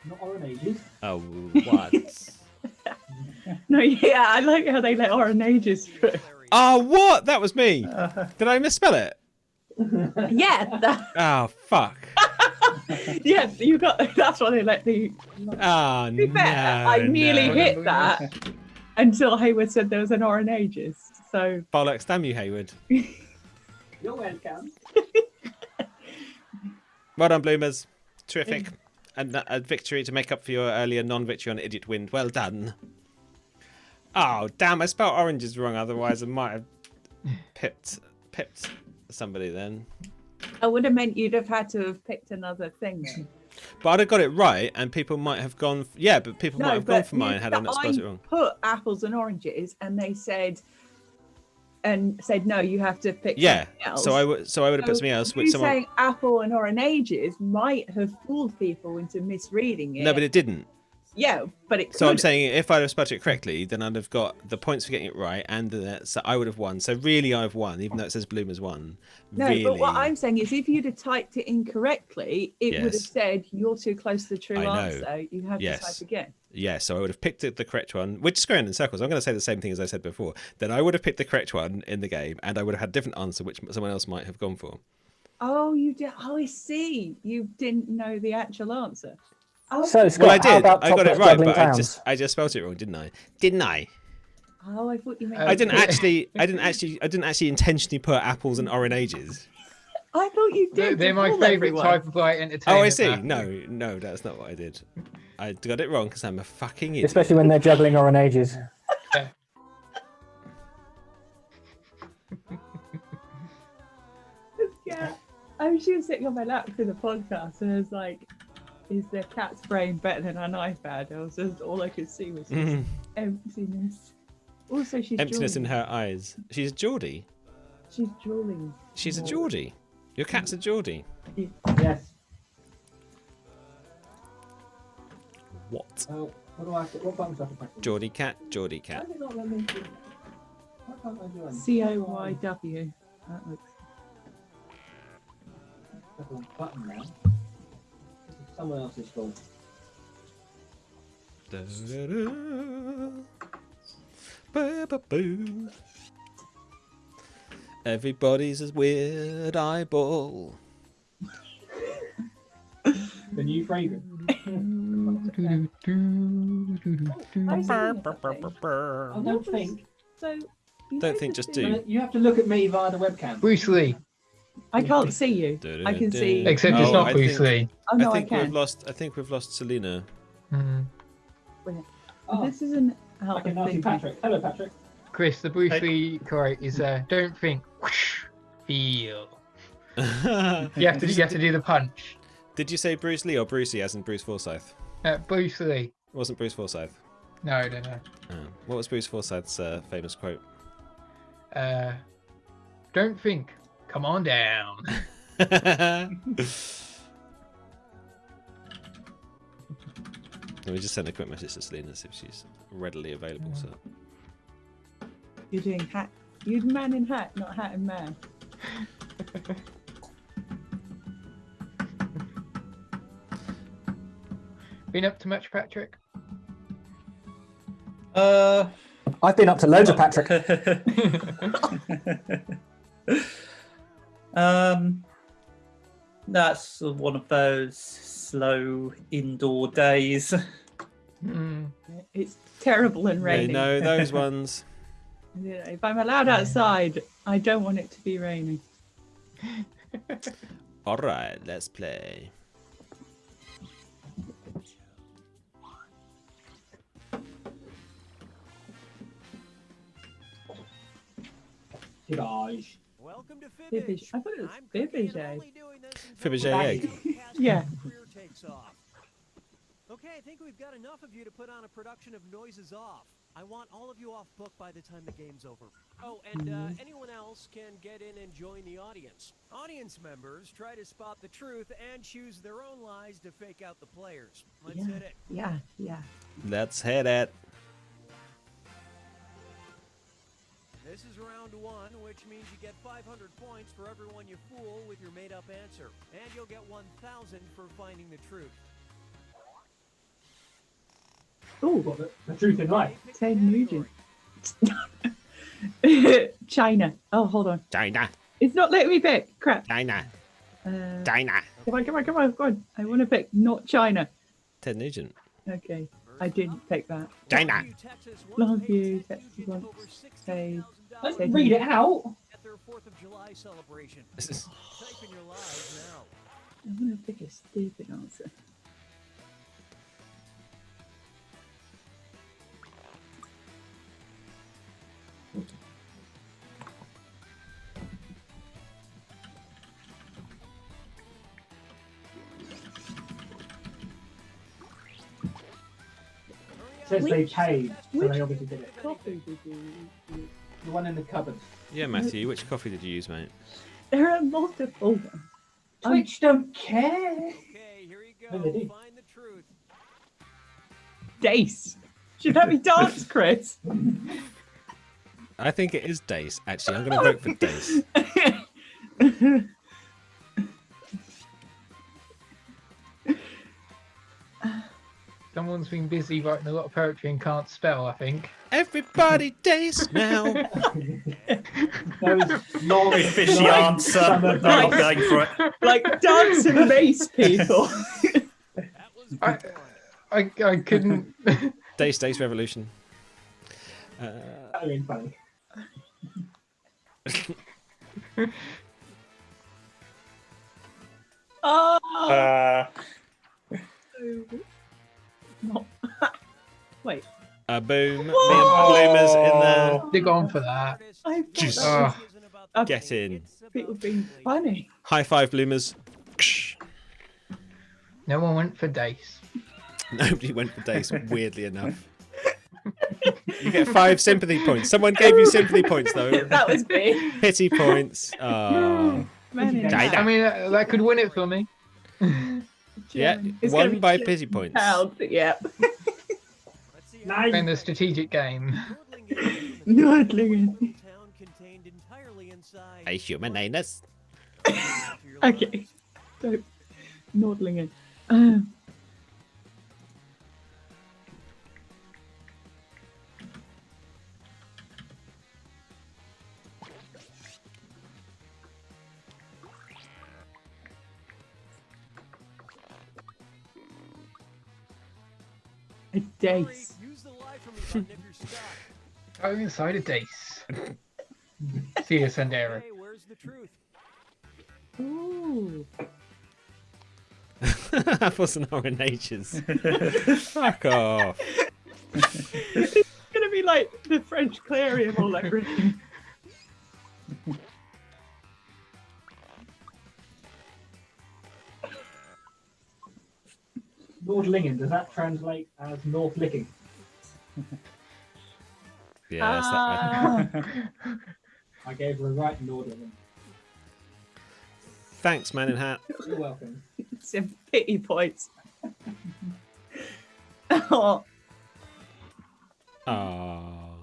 Not oranges. Oh, what? no, yeah, I like how they let orange ages through. Oh, what? That was me. Did I misspell it? Yeah, Oh, fuck. yeah, you got. That's why they let the. Oh, To be fair, I nearly hit that. until Hayward said there was an Oranges. So Bollocks, damn you, Hayward. You're welcome. Well done, Bloomers. Terrific. And a victory to make up for your earlier non-victory on Idiot Wind. Well done. Oh, damn, I spelled oranges wrong. Otherwise, I might have pipped somebody then. I would have meant you'd have had to have picked another thing then. But I'd have got it right, and people might have gone... Yeah, but people might have gone for mine had I not spelled it wrong. Put apples and oranges, and they said... no, you have to pick something else. So I would have put something else. Which someone... saying apple and oranges might have fooled people into misreading it. No, but it didn't. Yeah, but it. So I'm saying if I'd have spelled it correctly, then I'd have got the points for getting it right, and so I would have won. So really, I've won, even though it says Bloomers won. No, really... but what I'm saying is, if you'd have typed it incorrectly, it would have said you're too close to the true answer. You have to type again. Yeah, so I would have picked the correct one, which is going in circles. I'm going to say the same thing as I said before. Then I would have picked the correct one in the game, and I would have had a different answer, which someone else might have gone for. Oh, you did. Oh, I see. You didn't know the actual answer. Oh, so Scott, well, I did. I got it right, but I just spelled it wrong, didn't I? Didn't I? Oh, I thought you meant. I didn't actually intentionally put apples and oranges. I thought you did. They're my favourite type of light entertainment. Oh, I see. No, that's not what I did. I got it wrong because I'm a fucking idiot. Especially when they're juggling oranges. Yeah, I was just sitting on my lap for the podcast, and I was like, "Is the cat's brain better than an iPad?" I was just all I could see was just emptiness. Also, she's emptiness drooling. in her eyes. She's a Geordie. She's drooling. She's a Geordie. Your cat's a Geordie. Yes. What? What do I have to, what buttons do I have to press? Geordie cat, Geordie cat. Why does it not let me do- why can't I do anything? COYW. That looks. There's a button now. This is someone else's fault. Everybody's a weird eyeball. The new fragrance. I don't think. So. Don't think, just do. You have to look at me via the webcam. Bruce Lee. I can't see you. I can see. Except it's not Bruce Lee. Oh no, I think can. I think we've lost Selena. Oh. This isn't how I can now see Patrick. Hello, Patrick. Chris, the Bruce Lee quote is don't think, whoosh, feel. You have to do the punch. Did you say Bruce Lee or Brucey as in Bruce Forsyth? Bruce Lee. It wasn't Bruce Forsyth. No, I don't know. What was Bruce Forsyth's famous quote? Don't think. Come on down. Let me just send a quick message to Selena, see if she's readily available. So you're doing hat. You're man in hat, not hat and man. Been up to much, Patrick? I've been up to loads of Patrick. That's one of those slow indoor days. It's terrible and rainy. No, those ones. Yeah, if I'm allowed outside, I don't want it to be raining. All right, let's play. Tirage. Welcome to Fibbage. I thought it was Fibbage. Fibbage egg. Yeah. Okay, I think we've got enough of you to put on a production of Noises Off. I want all of you off book by the time the game's over. Oh, and anyone else can get in and join the audience. Audience members try to spot the truth and choose their own lies to fake out the players. Let's hit it. Yeah. Let's hit it. This is round one, which means you get 500 points for everyone you fool with your made-up answer. And you'll get 1,000 for finding the truth. Oh, the truth in life. Ted Nugent. China. Oh, hold on. China. It's not letting me pick. Crap. China. China. Come on. I want to pick not China. Ted Nugent. Okay. I didn't take that. China. Love you, Texas wants say. Don't read it out. At their 4th of July celebration. This is- Type in your lives now. I'm gonna pick a stupid answer. Says they paid, so they obviously did it. Coffee did you use? The one in the cupboard. Yeah, Matthew, which coffee did you use, mate? There are multiple ones. Twitch don't care. Okay, here you go. No, they do. Find the truth. Dace. Should that be dance, Chris? I think it is Dace, actually. I'm going to vote for Dace. Someone's been busy writing a lot of poetry and can't spell, I think. Everybody Dace now. Not fishy answer. I'm not going for it. Like dance and race people. I couldn't. Dace Revolution. Funny. Oh. Not. Wait. Boom. Me and Bloomers in there. They're gone for that. I Juice. Get in. People being funny. High five, Bloomers. No one went for Dace. Nobody went for Dace, weirdly enough. You get 5 sympathy points. Someone gave you sympathy points, though. That was me. Pity points. Oh. I mean, that could win it for me. Yeah, It's won gonna be by pity points. Pound, yeah. In the strategic game. Nordlingen. A human anus. Okay. So, Nordlingen. A dace. Go inside a Dace. See you, Sandera. Ooh. Apples and oranges. Fuck off. It's gonna be like the French Clarion all over it. Nordlingen, does that translate as North Licking? Yes. I gave her a right Nordlingen. Thanks, man in hat. You're welcome. Some pity points. Oh. Oh.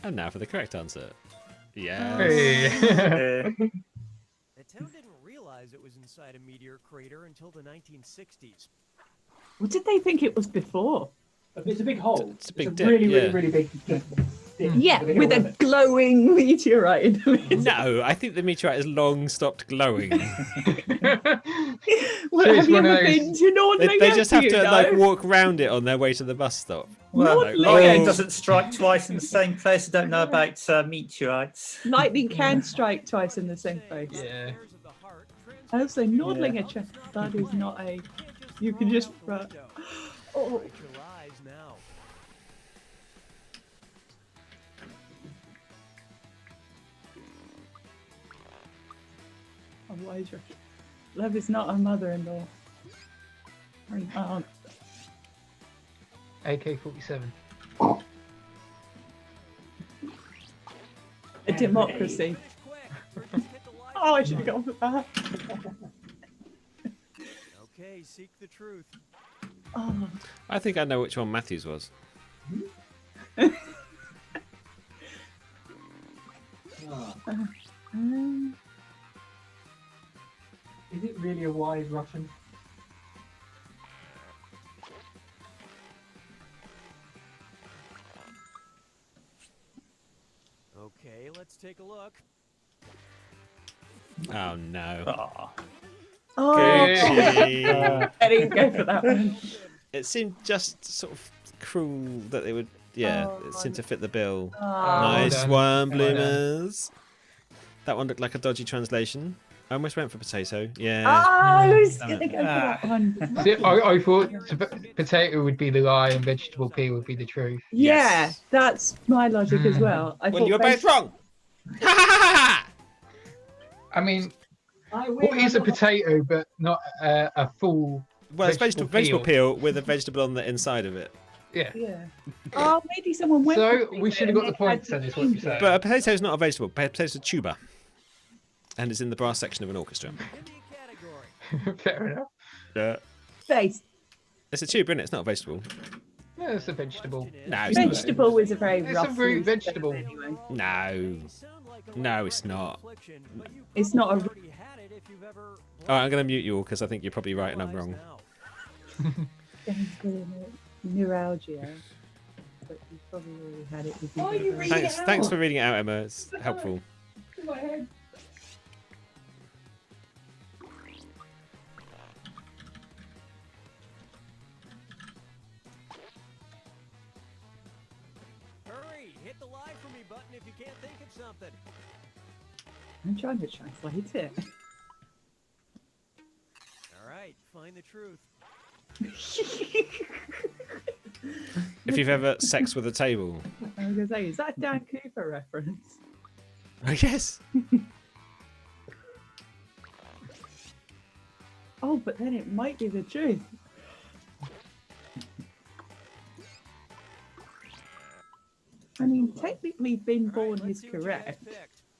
And now for the correct answer. Yes. The town didn't realize it was inside a meteor crater until the 1960s. What did they think it was before? It's a big hole. It's a big dip, really, yeah. really big dip. Yeah, with a glowing meteorite in the middle. No, I think the meteorite has long stopped glowing. Well, So have it's you one of ever those- been to Nordlingen? They just have Do to you like know? walk round it on their way to the bus stop. Well, Like, lightning oh. doesn't strike twice in the same place. I don't know about meteorites. Lightning can strike twice in the same place. Yeah. Also, Nordlingen, that is not a. You can just. Oh. Oh, why is your love is not a mother-in-law. Or an aunt. AK-47. A democracy. Oh, I should have gone for that. Okay, seek the truth. Oh. I think I know which one Matthews was. Is it really a wise Russian? Okay, let's take a look. Oh no. Oh, Gucci. I didn't go for that one. It seemed just sort of cruel that they would. Yeah, it seemed to fit the bill. Oh. Nice Well one, done. Well done. Bloomers. That one looked like a dodgy translation. I almost went for potato. Yeah. I was Damn going to it. go for that one. See, I thought potato would be the lie and vegetable pea would be the truth. Yeah, that's my logic as well. I Well, thought you were both wrong. I mean, what is a potato but not a full Well, it's vegetable peel? peel with a vegetable on the inside of it. Yeah. Yeah. Oh, maybe someone went. So for we it should have and got the they had points then, is to what you're change saying. it. But a potato is not a vegetable. A potato is a tuber. And it's in the brass section of an orchestra. Fair enough. Yeah. Face. It's a tuber, isn't it? It's not a vegetable. Yeah, it's a vegetable. No, it's not. Vegetable is a very It's rough a root use vegetable. anyway. No. No, it's not. It's not a. All right, I'm going to mute you all because I think you're probably right and I'm wrong. Neuralgia. But you probably already had it with Oh, you read it Thanks out. for reading it out, Emma. It's helpful. Go ahead. Hurry, hit the live for me button if you can't think of something. I'm trying to translate it. All right, find the truth. If you've ever sex with a table. I was going to say, is that a Dan Cooper reference? I guess. Oh, but then it might be the truth. I mean, technically, been born is correct.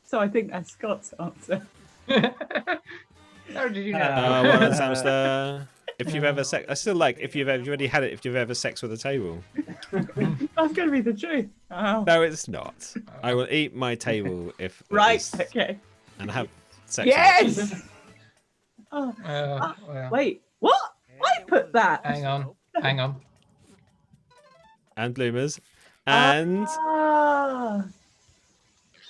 So I think that's Scott's answer. How did you know? Well done, Samster. If you've ever sex, I still like if you've already had it. If you've ever sex with a table. That's going to be the truth. Oh. No, it's not. I will eat my table if. it Right, is- okay. And have sex. with it. Yes! Oh, Well, wait, what? I put that. hang on. And bloomers. And Ah.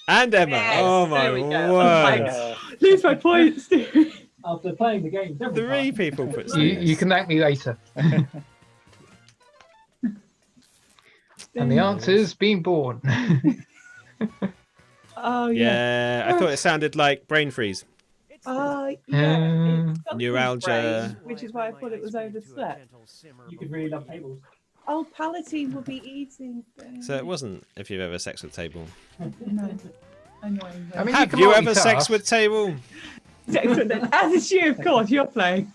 and Emma. Yes, oh my there we go. word! Lose my points. After playing the game several Three times. people put You this. can thank me later. And the answer's been born. Oh Yeah, I thought it sounded like brain freeze. yeah. Um, It's got Neuralgia. brain, which is why I thought it was overslept. You could really love tables. Oh, Palatine will be eating. So it wasn't if you've ever sex with table. No. Annoying. I mean, Have can you ever multitask. sex with table? Excellent. As is you, of course, you're playing.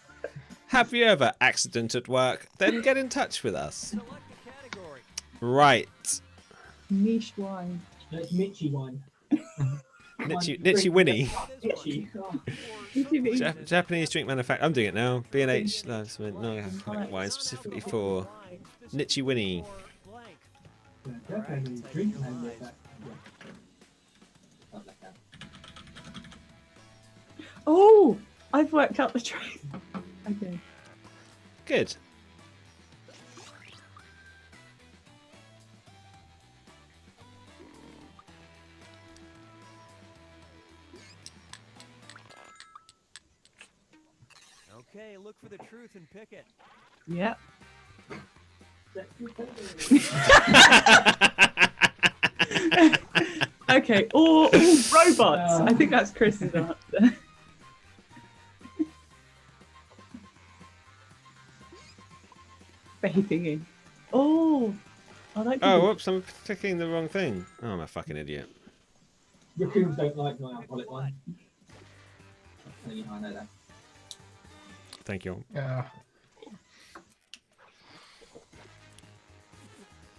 Have you ever accident at work? Then get in touch with us. Right. Niche wine. It's Mitchy wine. Nitchy Winnie. Itchy. Oh. Japanese drink manufacturer. I'm doing it now. B&H. No, wine specifically for Nitchy Winnie. Definitely drink name like that. Oh, I've worked out the truth. Okay. Good. Okay, look for the truth and pick it. Yep. Okay, or robots. I think that's Chris's answer. Vaping in. Oh, I like. Oh, whoops! I'm clicking the wrong thing. Oh, I'm a fucking idiot. Raccoons don't like my alcoholic wine. I know that. Thank you. Yeah.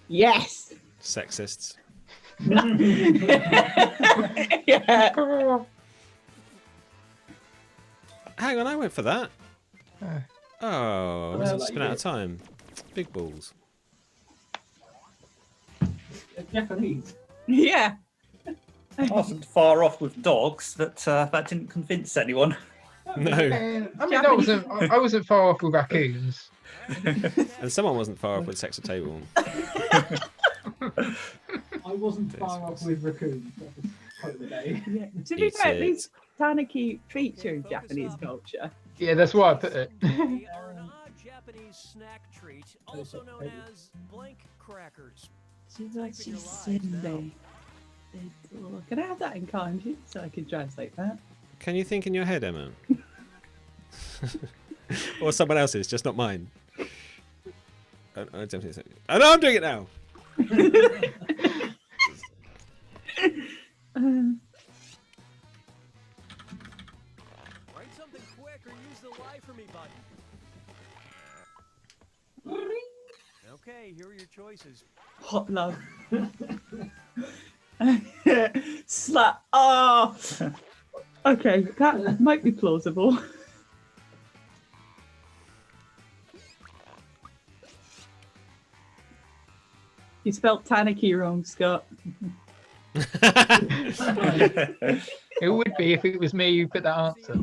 Yes. Sexists. Yeah. Hang on, I went for that. Oh, I Well, must like spin you out of did. time. Big balls. It's Japanese. Yeah. I wasn't far off with dogs, but that didn't convince anyone. No. I mean, I wasn't far off with raccoons. And someone wasn't far off with sex at table. I wasn't far off with raccoons. That was quite the day. Yeah. To be Eat fair, it. these Tanuki feature in Japanese culture. Yeah, that's why I put it. They are an odd Japanese snack treat, also known as blank crackers. She's like, she's Sunday. Can I have that in kanji so I can translate that? Can you think in your head, Emma? Or someone else's, just not mine. I don't think so. Oh, no, I'm doing it now. Write something quick or use the lie for me button. Okay, here are your choices. Hot love. Slut. Oh. Okay, that might be plausible. You spelled Tanaki wrong, Scott. It would be if it was me who put that answer.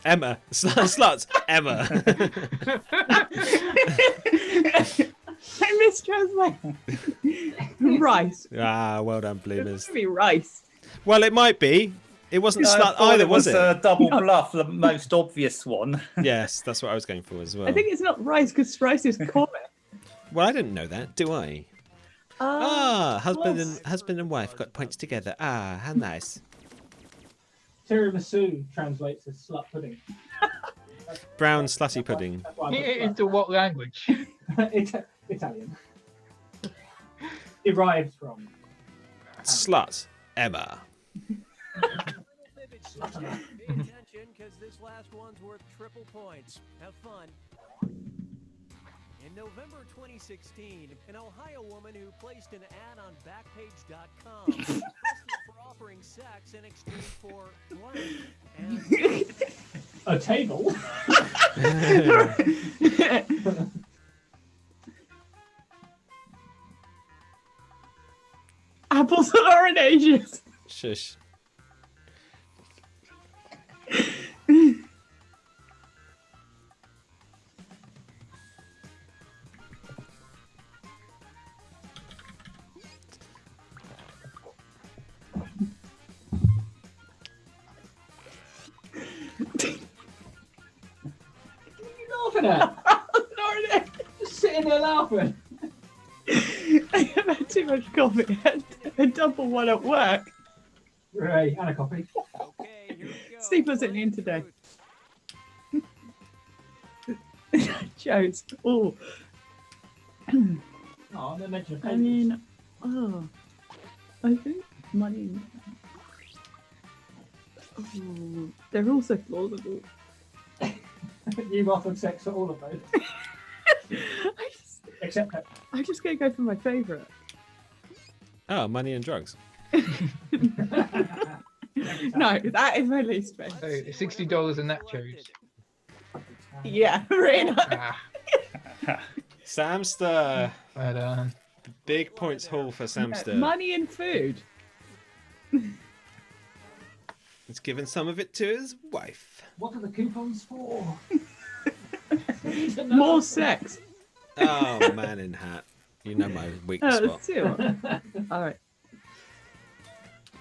Emma. Sluts. Emma. I mistranslated. Rice. Ah, well done, Bloomers. It be rice. Well, it might be. It wasn't I slut thought either, was it? a double bluff, the most obvious one. Yes, that's what I was going for as well. I think it's not rice because rice is common. Well, I didn't know that, do I? Husband and wife got points together. Ah, how nice. Tiramisu translates as slut pudding. Brown slutty pudding. Into what language? Italian. Derived from. Slut. Emma. Pay attention, because this last one's worth triple points. Have fun. In November 2016, an Ohio woman who placed an ad on Backpage.com was arrested for offering sex in exchange for blank. And a table. Apples and oranges. Shush. Laughing at? Just sitting there laughing. I have had too much coffee. I had a double one at work. Right, and a coffee. Steve wasn't in today. Joe's. Oh. Oh, they mentioned I mean, I think money. Oh, they're also plausible. You've offered sex for all of those. Except that. I'm just going to go for my favourite. Oh, money and drugs. No, that is my least favourite. So $60 in nachos. Yeah, really. Samster. But, big points haul for Samster. Money and food. He's given some of it to his wife. What are the coupons for? More sex. Oh, man in hat. You know my weak spot. Let's do it. All right.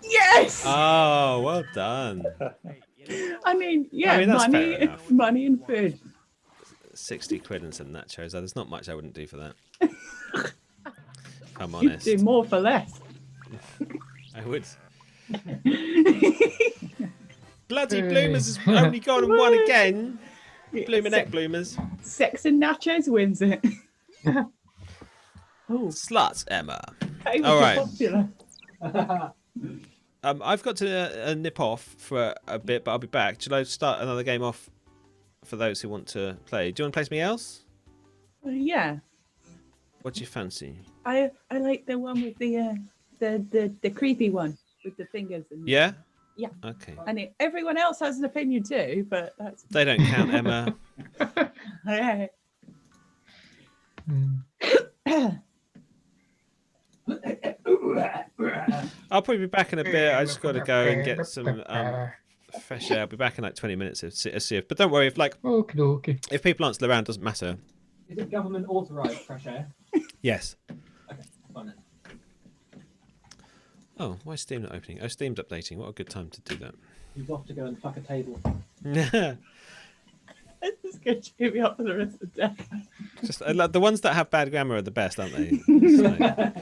Yes. Oh, well done. I mean, yeah, I mean, that's fair enough. money and food. 60 quid and some nachos. There's not much I wouldn't do for that. If I'm You'd honest. do more for less. I would. Bloody Bloomers has only gone and won again. Bloomin' egg Bloomers. Sex and nachos wins it. Slut, Emma. Hey, All right. popular. I've got to nip off for a bit, but I'll be back. Should I start another game off for those who want to play? Do you want to play something else? Yeah, What do you fancy? I like the one with the creepy one with the fingers. And Yeah? Yeah. Okay. And everyone else has an opinion too, but that's. They don't count, Emma. Yeah. I'll probably be back in a bit. I just got to go and get some fresh air. I'll be back in like 20 minutes. But don't worry, if people aren't still around, it doesn't matter. Is it government authorised fresh air? Yes. Okay, fine then. Oh, why is Steam not opening? Oh, Steam's updating. What a good time to do that. He's off to go and fuck a table. Yeah. This is going to cheer me up for the rest of the day. Just the ones that have bad grammar are the best, aren't they? So,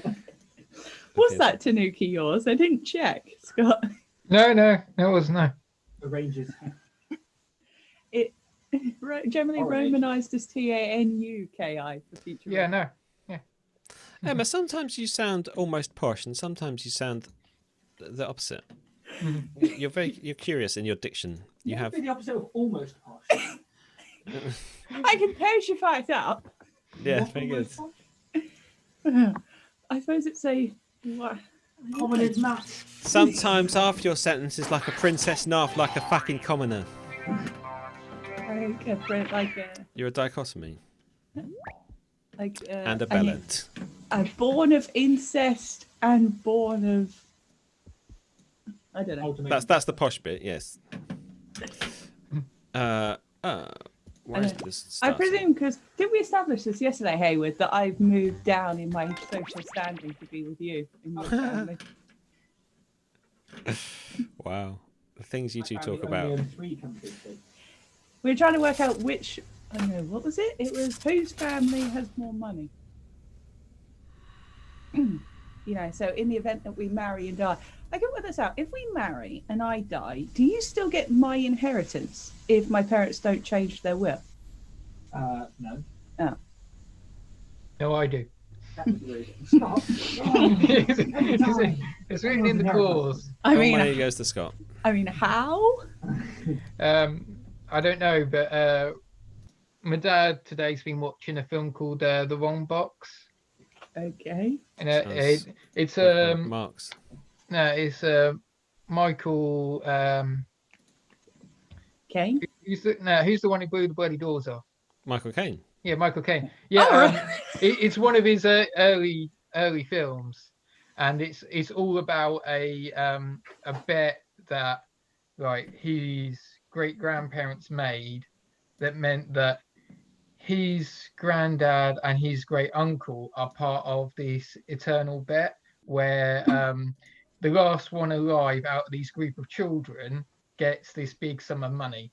Was that Tanuki yours? I didn't check, Scott. No, it wasn't. No. Arranges. It generally Orange. romanized as Tanuki for future. Yeah, no. Emma, sometimes you sound almost posh, and sometimes you sound the opposite. You're curious in your diction. You have the opposite of almost posh. I can pagify it up. Yeah, very good. I suppose it's a what? Common is maths. Sometimes half your sentence is like a princess and half like a fucking commoner. You're a dichotomy. And a bellend. Born of incest and born of I don't know. That's the posh bit, yes. Where is this I starting? presume because did we establish this yesterday, Hayward, that I've moved down in my social standing to be with you in your family? Wow, the things you two talk about. We're trying to work out which. I don't know, what was it? It was whose family has more money. So in the event that we marry and die, I can work this out. If we marry and I die, do you still get my inheritance if my parents don't change their will? No. Oh. No, I do. Stop. It's written in the clause. I mean, money goes to Scott. I mean, how? I don't know, but my dad today's been watching a film called The Wrong Box. Okay. And it's Marks. No, it's Michael. Caine. Who's the one who blew the bloody doors off? Michael Caine. Yeah, Michael Caine. Yeah, it's one of his early films, and it's all about a bet that his great grandparents made that meant that his granddad and his great uncle are part of this eternal bet where the last one alive out of these group of children gets this big sum of money.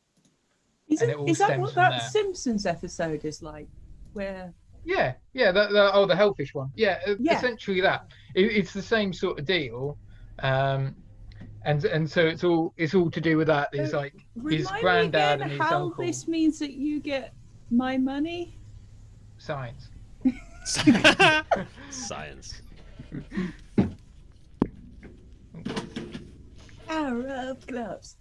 Is that what that there. Simpsons episode is like? Where? Yeah, the Hellfish one. Yeah, essentially that. It's the same sort of deal, and so it's all to do with that. There's like his granddad and his how uncle. This means that you get my money. Science. Science. Hour of gloves.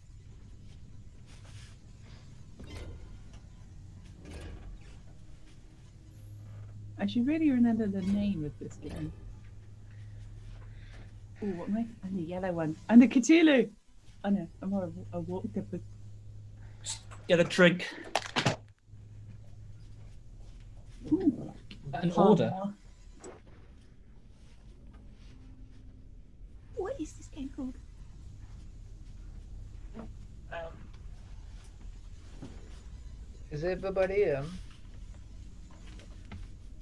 I should really remember the name of this game. Oh, what am I? I'm the yellow one. I'm the Cthulhu. Oh no, I'm more a water cup. Get a drink. An order. What is this game called? Is everybody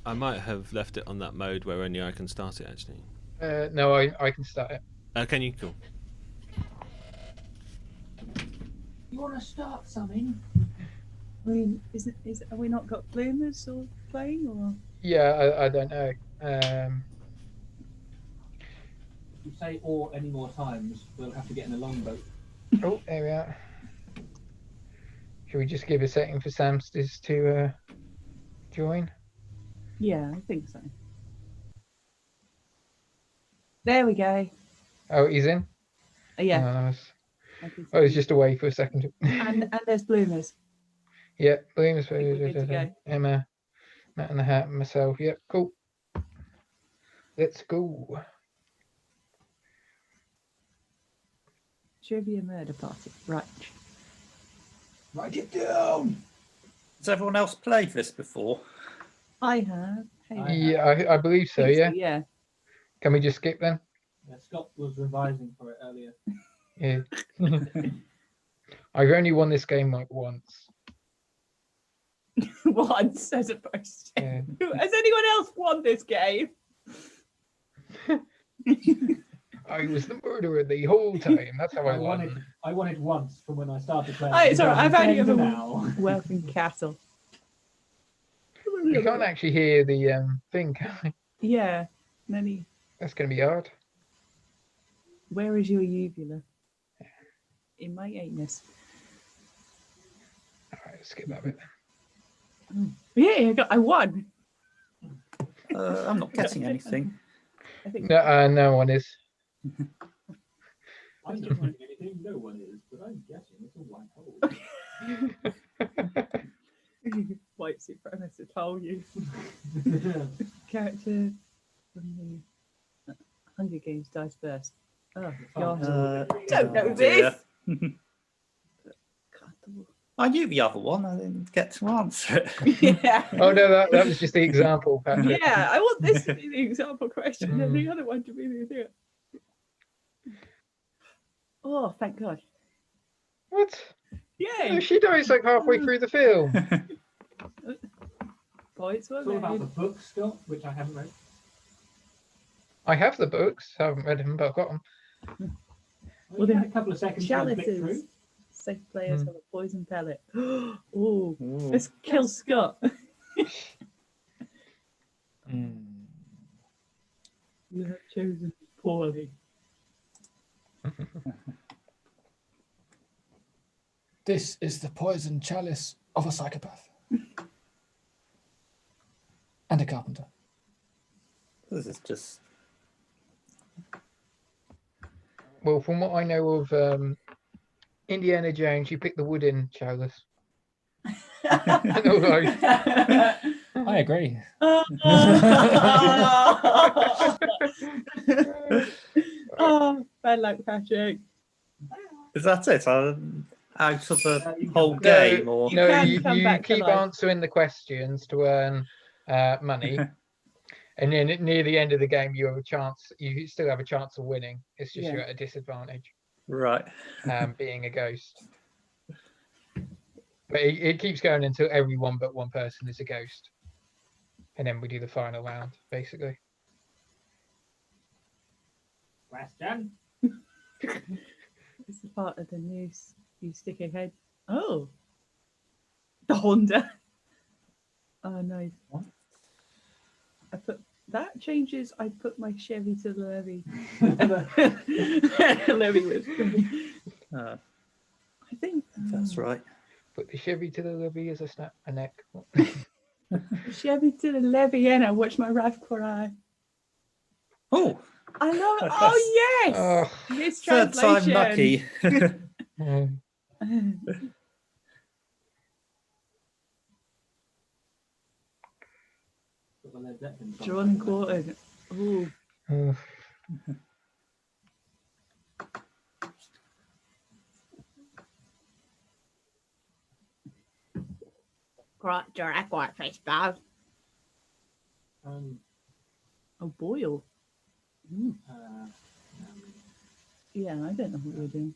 I might have left it on that mode where only I can start it, actually. No, I can start it. Can you? Cool. You want to start something? I mean, have we not got bloomers or playing or? Yeah, I don't know. If you say "or" any more times, we'll have to get in a longboat. Oh, there we are. Should we just give a second for Samsters to join? Yeah, I think so. There we go. Oh, he's in? Yeah. Oh, nice. I was just away for a second. and there's bloomers. Yeah, Bloomers. Good to go. Emma, Matt and the Hat, and myself. Yep, cool. Let's go. Trivia murder party. Right. Write it down. Has everyone else played this before? I have. Yeah, I believe so. Yeah. Yeah. Can we just skip then? Yeah, Scott was revising for it earlier. Yeah. I've only won this game like once. Once, as opposed to. Yeah. Has anyone else won this game? I was the murderer the whole time. That's how I won. I won it once from when I started playing. Oh, it's all right. I've only ever now. Welcome Castle. You can't actually hear the thing, can you? Yeah. Many. That's going to be hard. Where is your uvula? In my anus. All right, let's skip that bit. Yeah, I won. I'm not getting anything. I think No one is. I'm not getting anything. No one is, but I'm guessing it's a white hole. White supremacist, I told you. Character from the Hunger Games dies first. Oh, God. Don't know this. I knew the other one. I didn't get to answer it. Yeah. Oh no, that was just the example, Patrick. Yeah, I want this to be the example question and the other one to be the thing. Oh, thank God. What? Yay! No, she dies like halfway through the film. Points were It's all about made. the book, Scott, which I haven't read. I have the books. I haven't read them, but I've got them. Well, then a couple of seconds to flick Chalices. through. Safe players have a poison pellet. Oh, let's kill Scott. You have chosen poorly. This is the poison chalice of a psychopath. And a carpenter. This is just... Well, from what I know of Indiana Jones, you pick the wooden chalice. I agree. Oh, bad luck, Patrick. Is that it? Out of the whole game? Or you keep answering the questions to earn money. And then near the end of the game, you have a chance. You still have a chance of winning. It's just you're at a disadvantage. Right. Being a ghost. But it keeps going until everyone but one person is a ghost, and then we do the final round, basically. Question. It's the part of the news you stick your head. Oh, the Honda. Oh, nice. What? I put that changes. I put my Chevy to the levee. Levee with. I think that's right. Put the Chevy to the levee as a neck. Chevy to the levee, and I watch my wife cry. Oh, I know. Oh yes, third time lucky. Drawn and quartered. Ooh. Direct white face bad. Oh, boil. Yeah, I don't know what we're doing.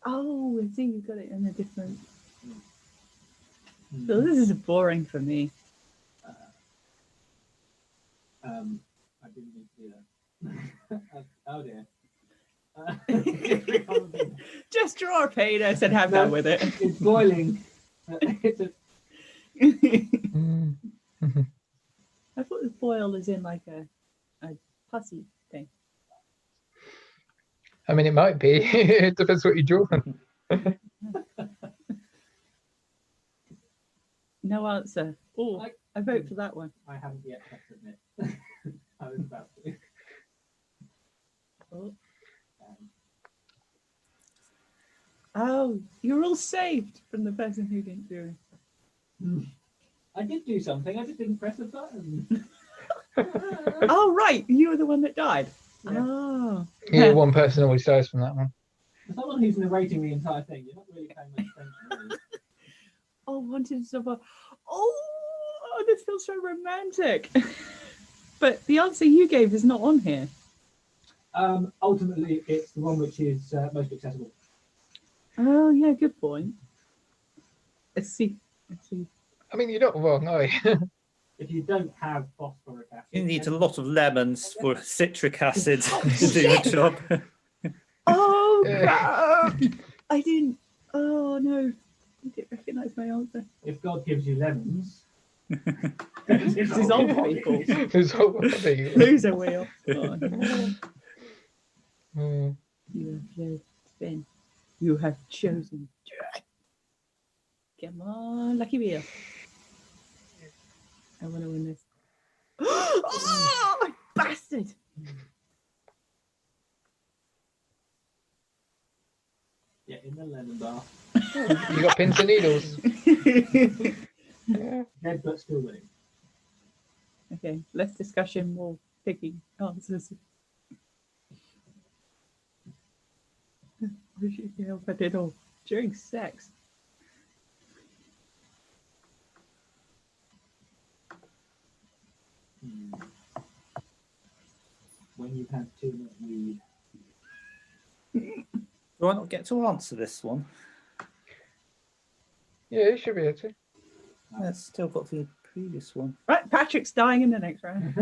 Oh, I see you got it in a different. So this is boring for me. I didn't need to. Oh dear. Just draw a penis and have that with it. It's boiling. It's a... I thought the boil is in like a pussy thing. I mean, it might be. It depends what you draw. No answer. Oh, I vote for that one. I haven't yet, I have to admit. I was about to. Oh, you're all saved from the person who didn't do it. I did do something. I just didn't press the button. Oh, right. You were the one that died. Yeah. Oh. Yeah, one person always dies from that one. For someone who's narrating the entire thing, you're not really paying much attention. Really. Oh, wanted to. Oh, this feels so romantic. But the answer you gave is not on here. Ultimately, it's the one which is most accessible. Oh, yeah, good point. Let's see. I mean, you're not wrong, are you? If you don't have phosphoric acid, You need a lot of lemons for citric acid to do the job. Oh, crap. I didn't. Oh, no. I didn't recognise my answer. If God gives you lemons, Dissolve people. Who's a wheel? Oh, no. You have played spin. You have chosen. Come on, lucky wheel. I want to win this. Oh, bastard! yeah, in the lemon bar. You got pins and needles. Dead but still winning. Okay, less discussion, more picking answers. Wish you could help I did all during sex. When you've had too much weed. Do I not get to answer this one? Yeah, you should be able to. It's still got the previous one. Right, Patrick's dying in the next round.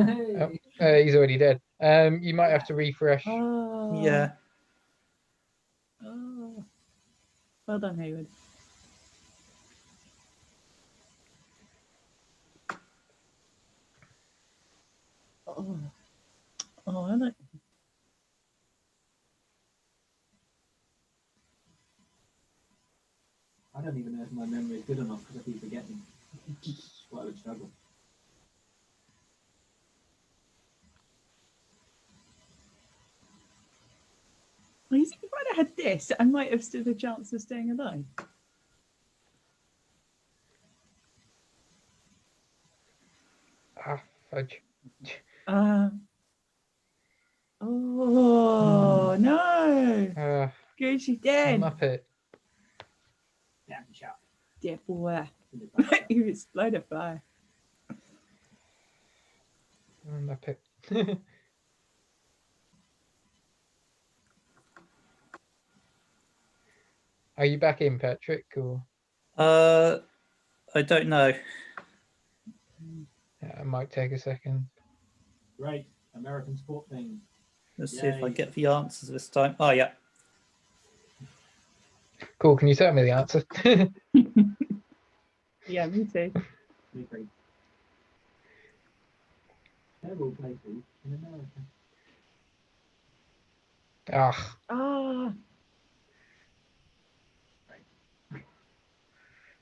He's already dead. You might have to refresh. Oh. Yeah. Oh. Well done, Hayward. Oh. Oh, I like. I don't even know if my memory is good enough because I keep forgetting. That's why I would struggle. Well, you see, if I'd had this, I might have stood a chance of staying alive. Ah, fudge. Oh no! Good, she's dead. Muppet. Damn shot. Dead boy. You explode a fire. Muppet. Are you back in, Patrick? Or I don't know. it might take a second. Great. American sport thing. Let's see if I get the answers this time. Oh yeah. Cool. Can you tell me the answer? Yeah, me too. Me too. Terrible places in America. Ah. Ah.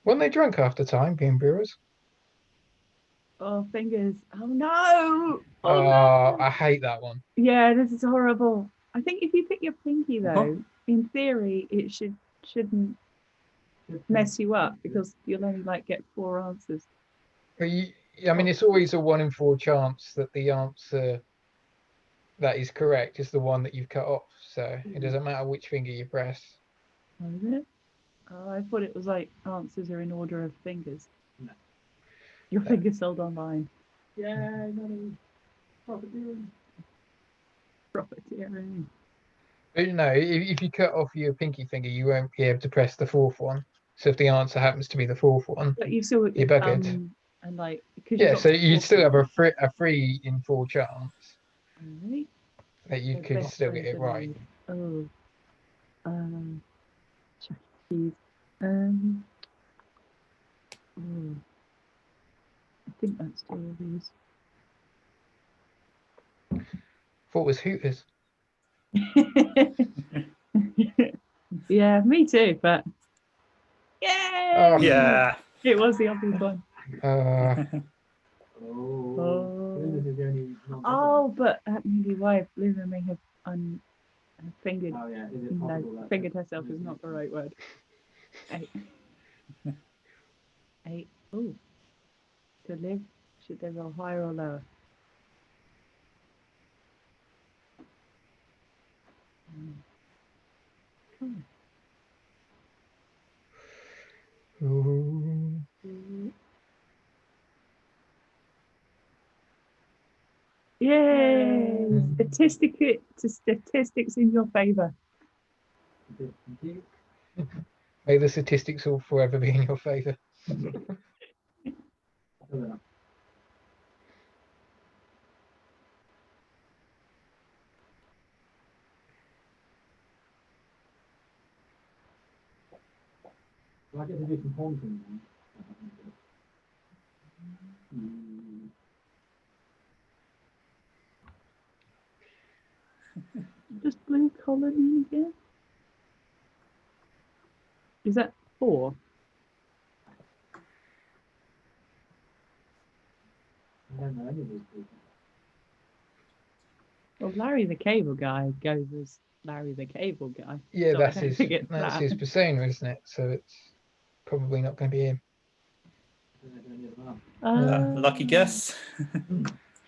Weren't they drunk after time, being brewers? Oh, fingers. Oh no! Oh, no. I hate that one. Yeah, this is horrible. I think if you pick your pinky though, in theory, it shouldn't mess you up because you'll only like get 4 answers. I mean, it's always a 1 in 4 chance that the answer that is correct is the one that you've cut off. So it doesn't matter which finger you press. Oh, is it? Oh, I thought it was like answers are in order of fingers. No. Your finger sold online. Yeah, money. Profiteering. Profiteering. But no, if you cut off your pinky finger, you won't be able to press the 4th one. So if the answer happens to be the 4th one, But you still you're buggered. And like, yeah, so you'd still have a 3 in 4 chance right. that you could still get it right. Oh. Chuck E. Cheese. Oh. I think that's all of these. Thought it was Hooters. Yeah, me too, but yay! Oh. Yeah. It was the obvious one. Oh, but maybe why Luna may have fingered. Oh yeah, is it No, possible that fingered herself is not the right word. 8. 8. Oh. To live, should they roll higher or lower? Yay! Statistics in your favor. May the statistics all forever be in your favor. Do I get to do some haunting then? Just blue colony again? Is that 4? I don't know any of these people. Well, Larry the Cable Guy goes as Larry the Cable Guy. Yeah, So I that's don't his think it's that's that. his persona, isn't it? So it's probably not going to be him. Lucky guess.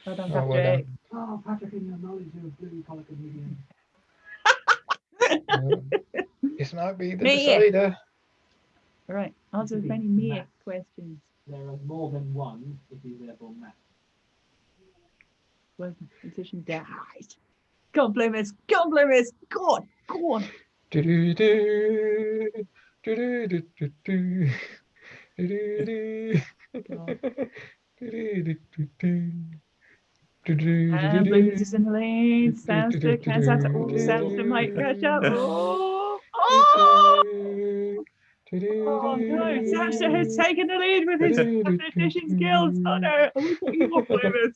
Well done, Oh, well Patrick. done. Oh, Patrick, in your knowledge of blue collar comedian. This might be the Me. decider. All right, answer as many me questions. There are more than one if you therefore match. Well, position dies. Go on, Bloomis. Go on, Bloomis. Go on. Go on. Do-do-do. Do-do-do-do-do. Do-do-do. Do-do-do-do-do. And Bloomis is in the lead. Samster, can Samster. Oh, Samster might catch up. Oh, oh! Oh no, Samster has taken the lead with his fishing skills. Oh no, are we putting more Bloomis?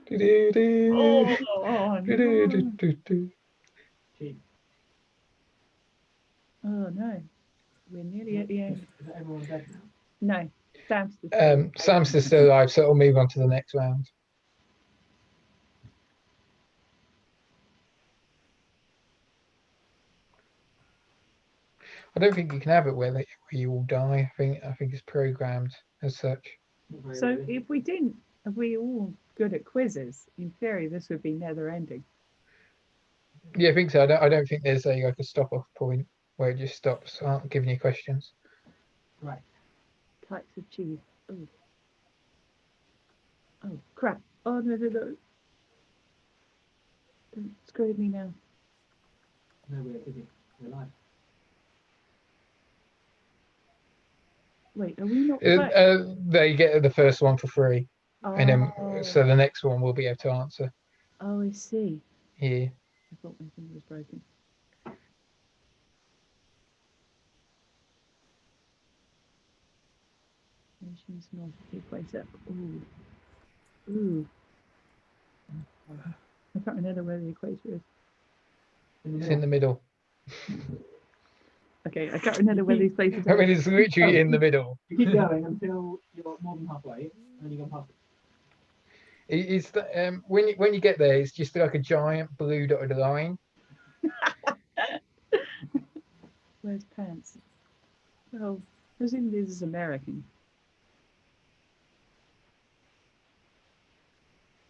Oh no. Oh no, we're nearly at the end. Is that everyone dead now? No, Samster's Samster's still alive, so it'll move on to the next round. I don't think you can have it where you all die. I think it's programmed as such. So if we all good at quizzes, in theory this would be never ending. Yeah, I think so. I don't think there's like a stop off point where it just stops giving you questions. Right. Types of cheese. Oh. Oh crap. Oh no. Don't screw me now. No, we're busy. We're live. Wait, are we not? They get the first one for free, and then so the next one will be able to answer. Oh, I see. Yeah. I thought my finger was broken. Nations North Equator. Ooh. Ooh. I can't remember where the equator is. It's in the middle. Okay, I can't remember where these places I are. mean, it's literally in the middle. You keep going until you're more than halfway, and then you go past it. It's the, when you get there, it's just like a giant blue dotted line. Where's pants? Well, presumably this is American.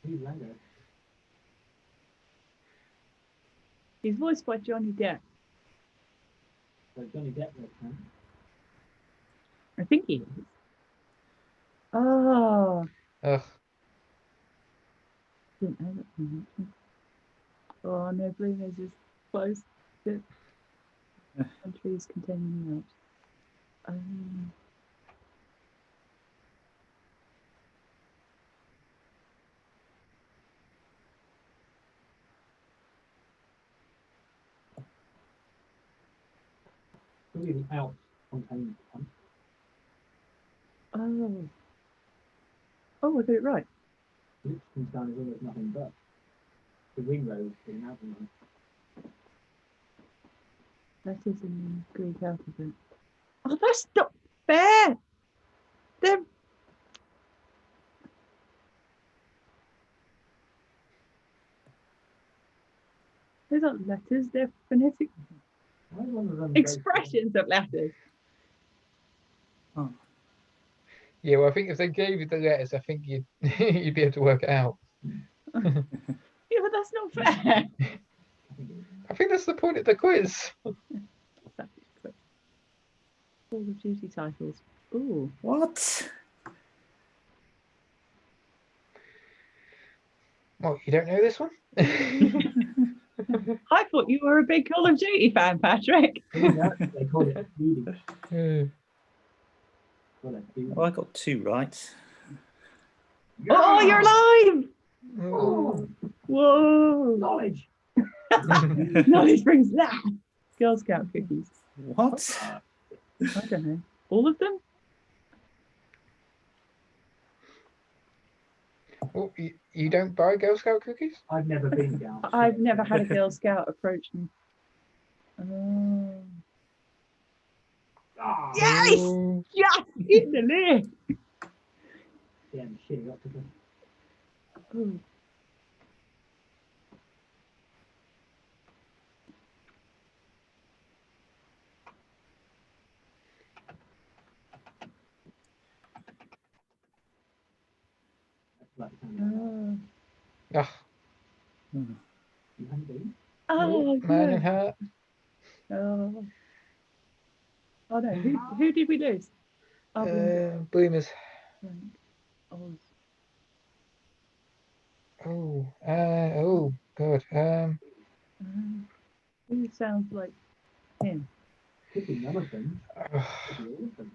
He's Rango. He's voiced by Johnny Depp. So Johnny Depp was pants. I think he is. Oh. Ugh. Didn't know that from that. Oh no, Blue Nose is close. The countries containing Alps. Probably the Alps contain one. Oh. Oh, I got it right. Liechtenstein is almost nothing but the ring road in mountain line. That is in the Greek alphabet. Oh, that's not fair. They're not letters, they're phonetic expressions of letters. Oh. Yeah, well, I think if they gave you the letters, I think you'd be able to work it out. Yeah, but that's not fair. I think that's the point of the quiz. Call of Duty titles. Ooh. What? Well, you don't know this one? I thought you were a big Call of Duty fan, Patrick. They call it reading. Oh, I got 2 right. Oh, you're alive! Oh. Whoa! Knowledge. Knowledge brings that. Girl Scout cookies. What? I don't know. All of them? Oh, you don't buy Girl Scout cookies? I've never been down. I've never had a Girl Scout approach me. Yes! Oh. Yes! In the lid! Yeah, shit, got to go. Ooh. Ah, You haven't been? Oh, Man in good. Hat. Oh. Oh no, who did we lose? Oh, Bloomers. right. Oh, Oh, God. who sounds like him? Could be none of them. Could be all of them.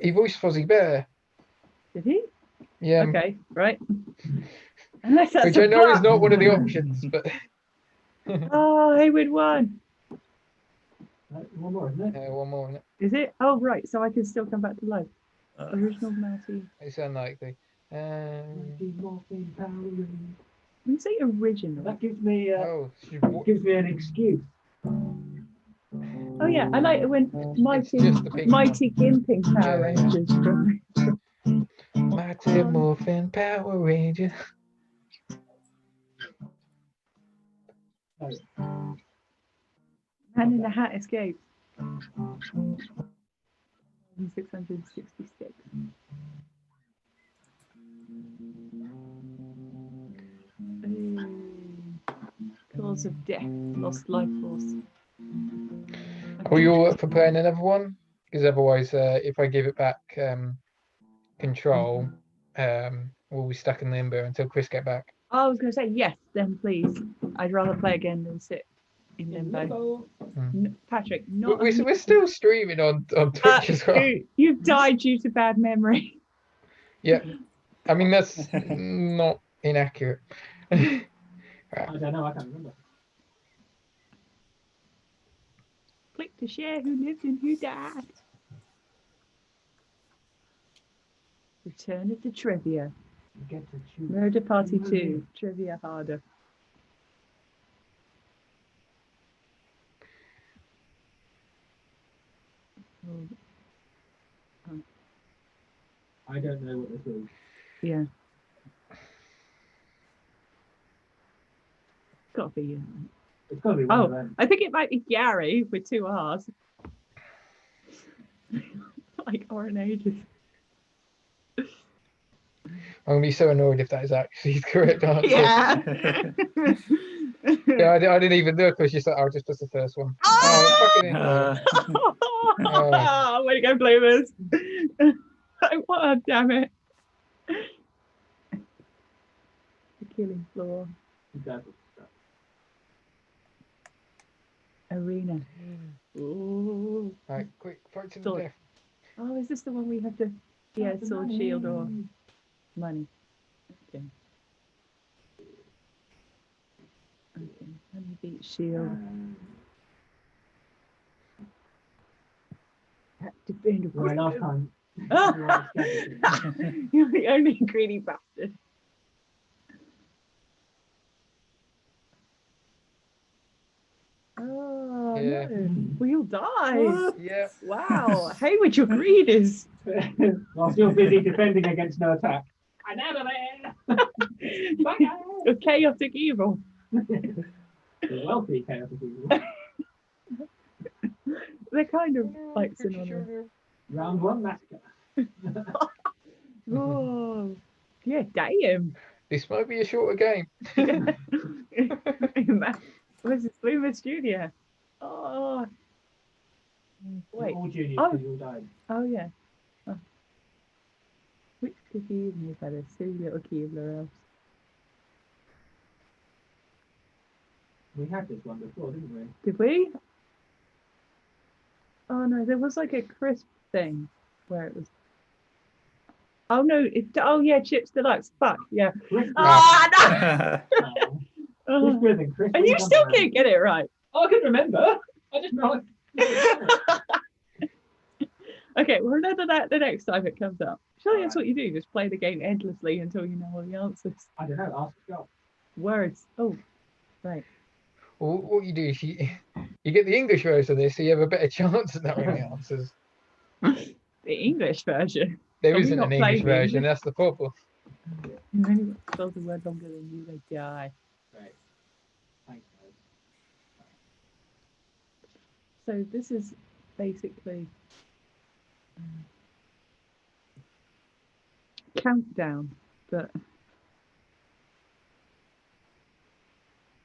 He voiced Fozzie Bear. Did he? Yeah. Okay, right. Unless that's Which a I know is bluff. not one of the options, but. Oh, Haywood won. One more, isn't it? One more, isn't it? Is it? Oh, right. So I can still come back to life. Original Mousy. It's unlikely. Morphine Power Rangers. When you say original. That gives me Oh, gives me an excuse. Oh yeah, I like it when Mighty Gimping Power Rangers. Mighty Morphin Power Rangers. Man in the Hat escaped. 666. Cause of death, lost life force. Are you all up for playing another one? Because otherwise, if I give it back control, we'll be stuck in limbo until Chris get back. I was going to say yes, then please. I'd rather play again than sit in limbo. Patrick, not. We're still streaming on Twitch as well. You've died due to bad memory. Yeah, I mean that's not inaccurate. I don't know. I can't remember. Click to share who lived and who died. Return of the Trivia. You get to choose. Murder Party 2. Trivia harder. I don't know what this is. Yeah. Gotta be. It's got to be one of them. I think it might be Gary with 2 R's. Like Orange Ages. I'm gonna be so annoyed if that is actually the correct answer. Yeah. Yeah, I didn't even look. I was just like, I'll just press the first one. Oh, way to go, Bloomers. What? Damn it. The killing floor. Arena. Ooh. Right, quick, fight to the death. Oh, is this the one we have to? Yeah, sword, shield, or money. Okay. Okay, money beat shield. Defend Right, last time. You're the only greedy bastard. Oh, Yeah. no. We all died. Yeah. Wow. Hey, with your greed is. Whilst you're busy defending against no attack. I'm out of there. You're chaotic evil. The wealthy chaotic evil. They're kind of like synonymous. Round 1 massacre. Oh, yeah, damn. This might be a shorter game. Where's this Bloomer Studio? Oh, wait. All juniors Oh. because you all died. Oh, yeah. Oh. Which cookie is better? Silly little Keebler elves. We had this one before, didn't we? Did we? Oh no, there was like a crisp thing where it was. Oh no! Oh yeah, Chips Deluxe. Fuck yeah! Oh no! Oh. And you still can't get it right. Oh, I can remember. I just know. Okay, we'll remember that the next time it comes up. Surely that's what you do, just play the game endlessly until you know all the answers. I don't know. Ask Scott. Words. Oh, right. Well, what you do is you get the English version of this, so you have a better chance of knowing the answers. The English version. There Can we isn't not an play English the version. English? That's the problem. If anyone spells the word longer than you, they die. Right. Thanks, guys. So this is basically countdown, but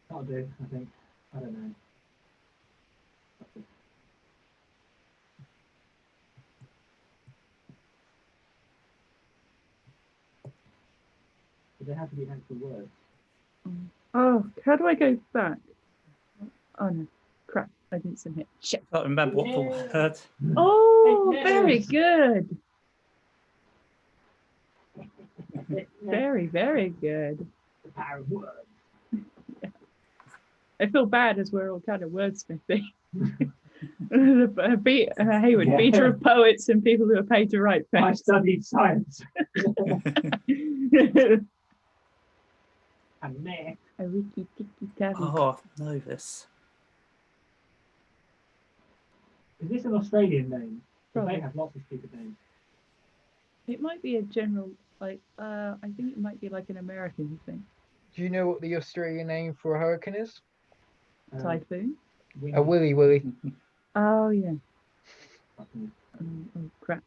That'll do, I think. I don't know. But they have to be actual words. oh, how do I go back? Oh no, crap! I didn't submit. Shit. I can't remember what the word. Oh, very good. Very, very good. The power of words. I feel bad as we're all kind of wordsmithing. Hayward, Yeah. feature of poets and people who are paid to write I things. studied science. And meh. A wiki tiki tabi. Oh, I know this. Is this an Australian name? 'Cause Probably. they have lots of stupid names. It might be a general, like, I think it might be like an American thing. Do you know what the Australian name for a hurricane is? Typhoon? A willy willy. Oh, yeah. Oh, crap.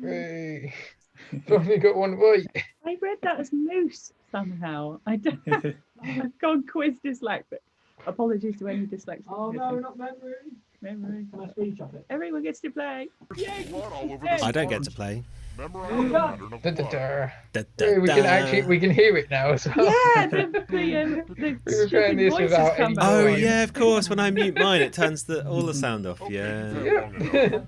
Hey, finally got one right. I read that as moose somehow. I don't. I've gone quiz dyslexic. Apologies to any dyslexic. Oh no, not memory. Memory. Can I screenshot it? Everyone gets to play. Yay! I don't get to play. Da-da-da. Da, We can actually we can hear it now as well. Yeah, the We were playing stupid this voices without come any back. Oh noise. yeah, of course. When I mute mine, it turns all the sound off. Yeah.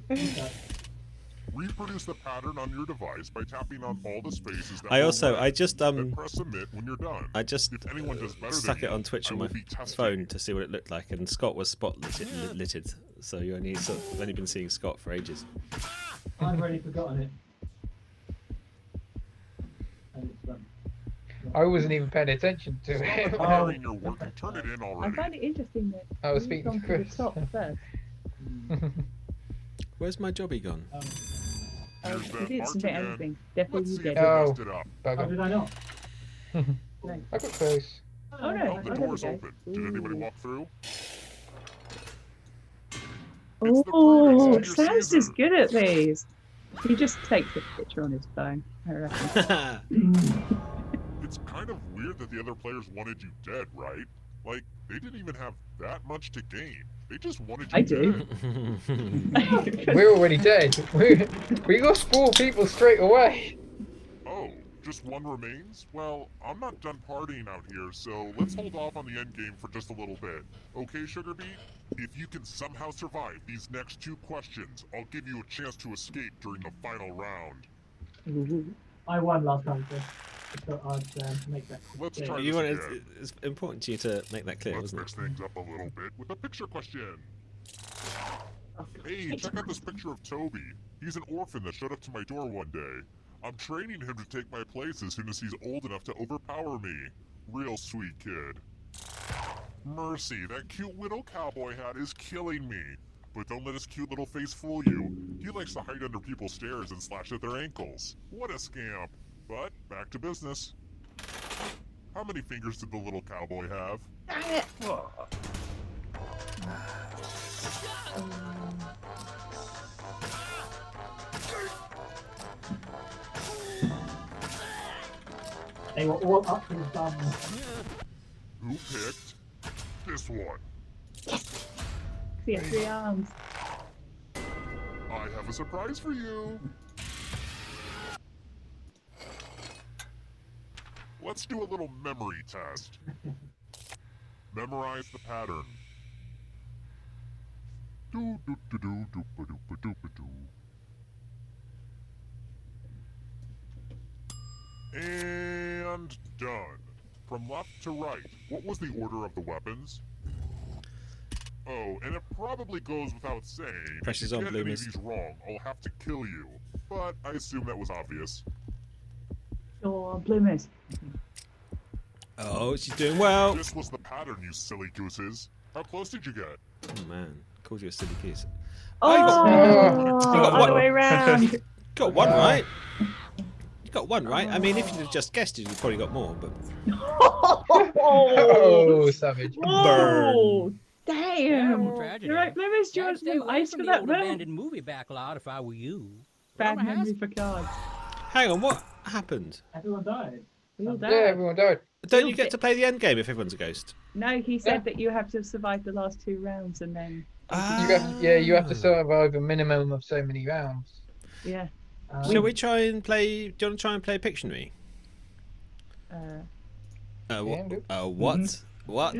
Reproduce the pattern on your device by tapping on all the spaces that I were also, red. I just Then press submit when you're done. I just If anyone does better stuck than it you, on Twitch I on will my be testing. phone to see what it looked like, and Scott was littered. So you only only been seeing Scott for ages. I've already forgotten it. And it's done. I wasn't even paying attention to it. Oh, in your work and turn it in I already. find it interesting that I was you've speaking gone to for the Chris. top first. Where's my jobby gone? Oh, Here's you that didn't march submit again. anything. Definitely Let's you see if did. you Oh. messed it up. How Bugger. did I not? I got close. Oh no! Oh, the oh, door's there we go. open. Did anybody walk through? Oh, previous senior Sam's season. just good at these. He just takes a picture on his phone, I reckon. It's kind of weird that the other players wanted you dead, right? Like, they didn't even have that much to gain. They just wanted you I do. dead. We're already dead. We lost 4 people straight away. Oh, just one remains? Well, I'm not done partying out here, so let's hold off on the end game for just a little bit. Okay, Sugar Beet? If you can somehow survive these next 2 questions, I'll give you a chance to escape during the final round. I won last time, so I'd make that Let's clear. try You this want again. it's important to you to make that clear, Let's wasn't mix it? things up a little bit with a picture question. Hey, check out this picture of Toby. He's an orphan that showed up to my door one day. I'm training him to take my place as soon as he's old enough to overpower me. Real sweet kid. Mercy, that cute little cowboy hat is killing me. But don't let his cute little face fool you. He likes to hide under people's stairs and slash at their ankles. What a scamp. But, back to business. How many fingers did the little cowboy have? They were all up to the thumb. Who picked this one? See, 3 arms. I have a surprise for you. Let's do a little memory test. Memorize the pattern. Do do do do do ba do ba do ba do. And done. From left to right, what was the order of the weapons? Oh, and it probably goes without saying. Pressure's if on, you get any of Bloomers. these wrong, I'll have to kill you. But I assume that was obvious. Oh, bloomers. Oh, she's doing well. This was the pattern, you silly gooses. How close did you get? Oh man, called you a silly goose. Oh, you got other way around. Got one right. You got one right. I mean, if you'd have just guessed it, you'd probably got more. But Oh, savage. Whoa, damn. Tragedy. You're right, bloomers. Do you want some ice for that, Bill? abandoned movie backlot if I were you. Bad memory for cards. hang on, what happened? Everyone died. We all Yeah, died. everyone died. Don't you get to play the end game if everyone's a ghost? No, he said that you have to survive the last 2 rounds and then. You have to survive a minimum of so many rounds. Yeah. Shall we try and play? Do you want to try and play Pictionary? What? What?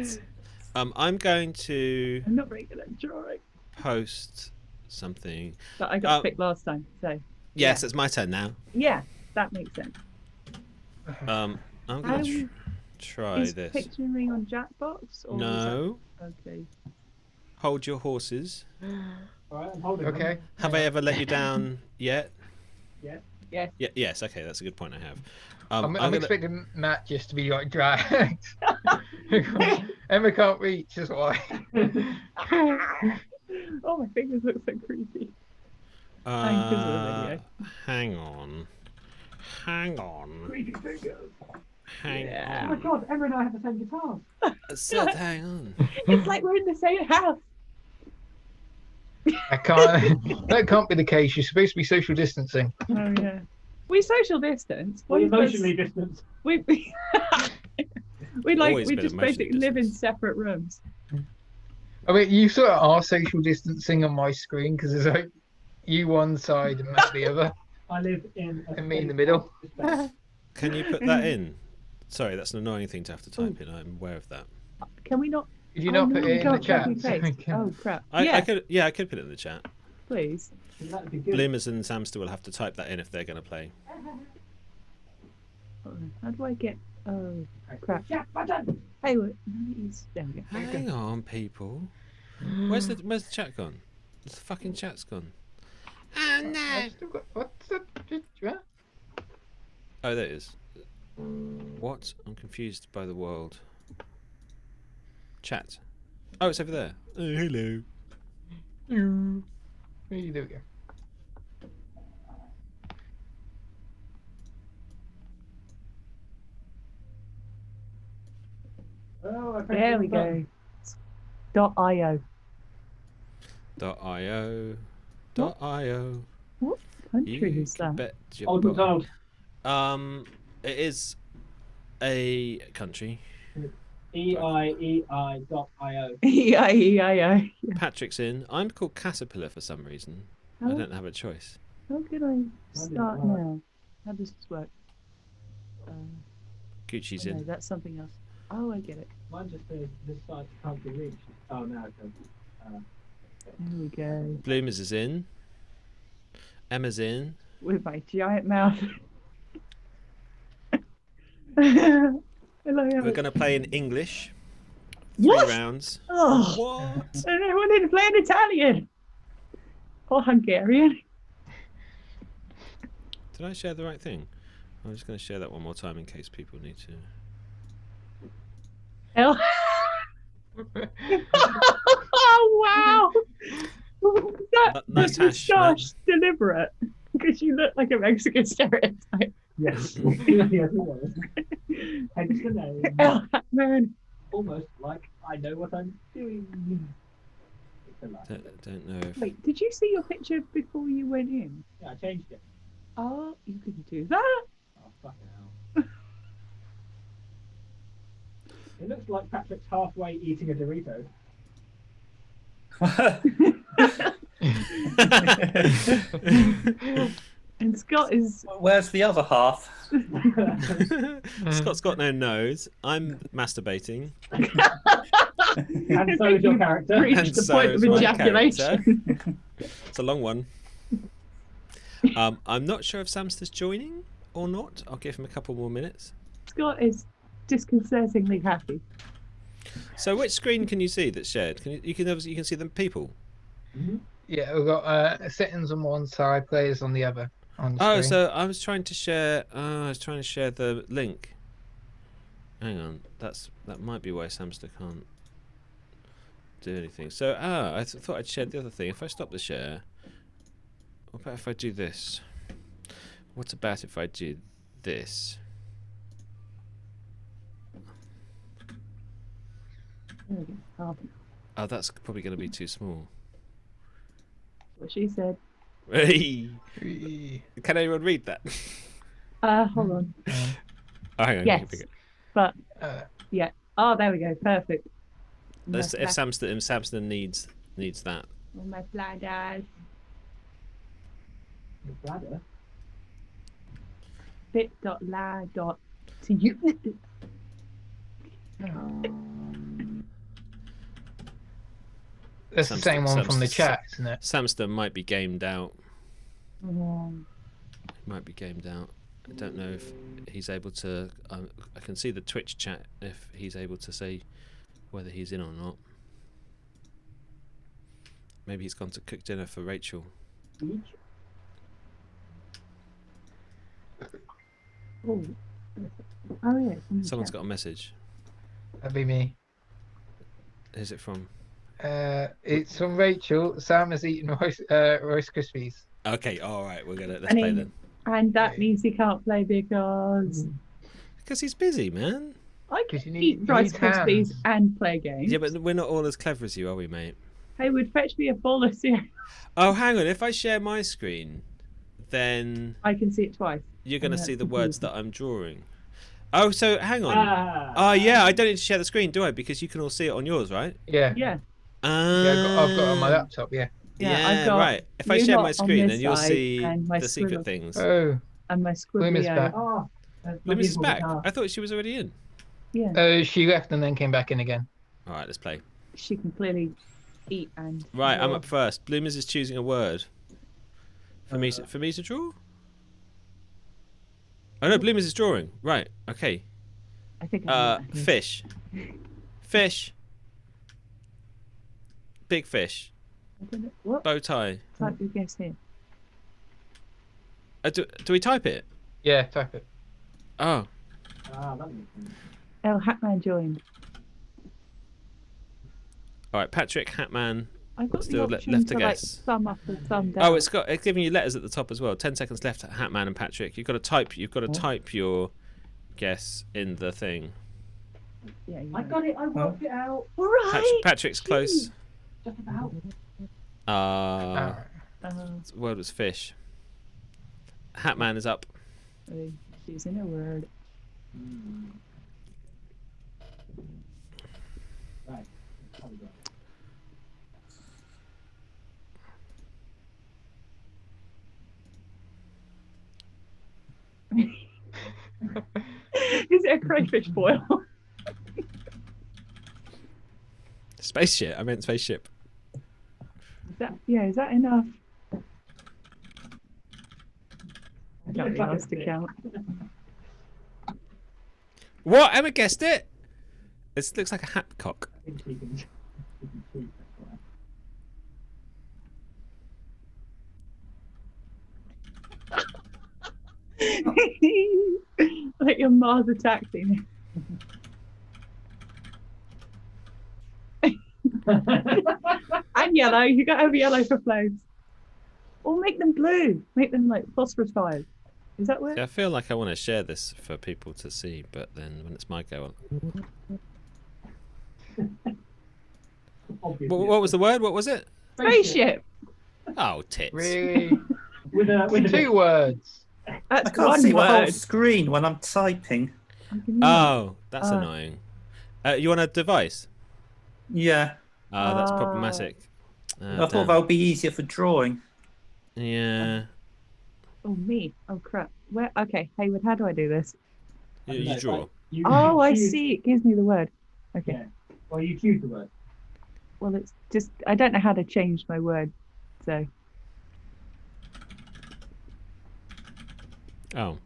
I'm going to I'm not very good at drawing. post something. But I got picked last time, so. Yes, it's my turn now. Yeah, that makes sense. I'm going to try Is this. Pictionary on Jackbox? Or No. Okay. Hold your horses. Alright, I'm holding Okay. them. Have I ever let you down yet? Yeah. Yes. Yeah. Yes. Okay, that's a good point. I have. I'm gonna- expecting Matt just to be like dragged. Emma can't reach, is why. Oh, my fingers look so creepy. Hang on. Hang on. Creepy fingers. Hang Oh my on. god, Emma and I have the same guitar. I said, hang on. It's like we're in the same house. That can't be the case. You're supposed to be social distancing. Oh yeah. We social distance. We emotionally distanced. We Always we been just emotionally basically live in separate rooms. I mean, you sort of are social distancing on my screen because there's like you one side and Matt the other, I live in a and me in the middle. Can you put that in? Sorry, that's an annoying thing to have to type in. I'm aware of that. Can we not? Did you not put no, it we in the can't chat? copy paste. Oh crap. I could. Yeah, I could put it in the chat. Please. That'd be good. Bloomers and Samster will have to type that in if they're going to play. How do I get? Oh crap. Yeah, button. Hey, wait, no, it's there we go. Hang on, people. Where's the chat gone? The fucking chat's gone. Oh no! What's that? Oh, there it is. What? I'm confused by the world. Chat. Oh, it's over there. Oh, hello. There we go. Oh, I There we go. .io. .io. .io. What country You is can that? bet your Old bottom. McDonald. It is a country. EIEI.io. EIEIO. Patrick's in. I'm called Caterpillar for some reason. I Oh. don't have a choice. How can I start work? now? How does this work? Gucci's No, in. that's something else. Oh, I get it. Mine just says this site can't be reached. Oh, no, it doesn't. There we go. Bloomers is in. Emma's in. With my giant mouth. Hello, We're going to play in English. 3 What? rounds. Oh, What? and I wanted to play in Italian or Hungarian. Did I share the right thing? I'm just going to share that one more time in case people need to. Oh, wow! That Nice was hash, Josh deliberate because you look like a Mexican stereotype. Yes. Yes, it was. Hence the name. Oh, man. Almost like I know what I'm doing. It's a lie. Don't know if. Wait, did you see your picture before you went in? Yeah, I changed it. Oh, you can do that. Oh, fucking hell. It looks like Patrick's halfway eating a Dorito. And Scott is. Where's the other half? Scott's got no nose. I'm masturbating. And so is your character. Reached And the so point is of my ejaculation. It's a long one. I'm not sure if Samster's joining or not. I'll give him a couple more minutes. Scott is disconcertingly happy. So which screen can you see that's shared? You can obviously see the people. Yeah, we've got settings on one side, players on the other. On the screen. So I was trying to share. I was trying to share the link. Hang on, that might be why Samster can't do anything. So I thought I'd shared the other thing. If I stop the share, what about if I do this? What about if I do this? Oh, that's probably going to be too small. What she said. Hey. Can anyone read that? Hold on. Oh, hang on. Yes, but yeah. Oh, there we go. Perfect. If Samson needs that. Oh, my bladders. Your bladder? Bit.ly.to you. That's the same one from the chat, isn't it? Samster might be gamed out. Oh. Might be gamed out. I don't know if he's able to. I can see the Twitch chat if he's able to say whether he's in or not. Maybe he's gone to cook dinner for Rachel. Oh, yeah. Someone's got a message. That'd be me. Who's it from? It's from Rachel. Sam has eaten Rice Krispies. Okay, all right. Let's play then. And that means he can't play because he's busy, man. I can eat Rice Krispies and play games. Yeah, but we're not all as clever as you, are we, mate? Haywood, fetch me a bowl of cereal. Oh, hang on. If I share my screen, then I can see it twice. You're going to see the words that I'm drawing. Oh, so hang on. Oh, yeah. I don't need to share the screen, do I? Because you can all see it on yours, right? Yeah. Yeah. Yeah, I've got it on my laptop. Yeah. Yeah, I've got right. If I share my screen, then you'll see the secret things. Oh. And my Bloom is back. Bloom is back. I thought she was already in. Yeah. She left and then came back in again. All right, let's play. She can clearly eat and. Right, I'm up first. Bloomers is choosing a word. For me to draw. Oh no, Bloomers is drawing. Right. Okay. I think. Fish. Fish. Big fish. What? Bow tie. Type your guess here. Do we type it? Yeah, type it. Oh. El Hatman joined. All right, Patrick Hatman. I've got still the left option to to guess. thumb up or thumb down. Oh, it's giving you letters at the top as well. 10 seconds left. Hatman and Patrick. You've got to type. You've got to type your guess in the thing. Yeah, I got it. I worked it out. All right. Patrick's close. Just about. The word was fish. Hatman is up. She's in a word. Right. Is it a crayfish boil? Spaceship. I meant spaceship. Is that enough? I don't know else to count. What? Emma guessed it. This looks like a hatcock. Like your Mars attacking. And yellow. You got to have yellow for flames. Or make them blue. Make them like phosphorus fires. Is that work? Yeah, I feel like I want to share this for people to see, but then when it's my go on. What was the word? What was it? Spaceship. Oh, tits. Really? with two words. I can't see my whole screen when I'm typing. Oh, that's annoying. You want a device? Yeah. Oh, that's problematic. I thought that would be easier for drawing. Yeah. Oh, me. Oh, crap. Where? Okay, Haywood, how do I do this? You draw. I see. It gives me the word. Okay. Yeah. Well, you choose the word. Well, it's just, I don't know how to change my word, so. Oh.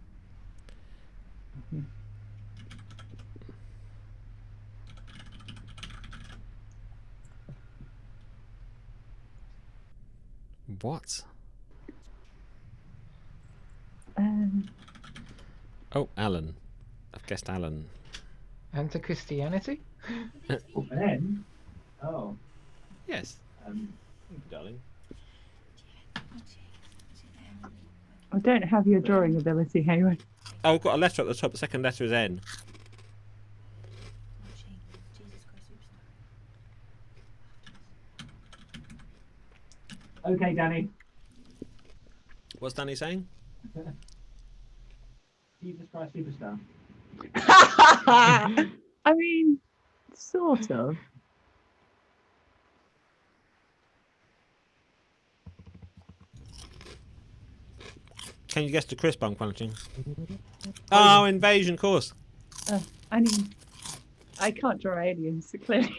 What? Oh, Alan. I've guessed Alan. Anti-Christianity? Ben? Oh. Yes. Darling. I don't have your drawing ability, Hayward. Oh, I've got a letter at the top. The second letter is N. Okay, Danny. What's Danny saying? Jesus Christ Superstar. I mean, sort of. Can you guess the crisp I'm crunching? Oh, invasion course. I mean, I can't draw aliens, so clearly.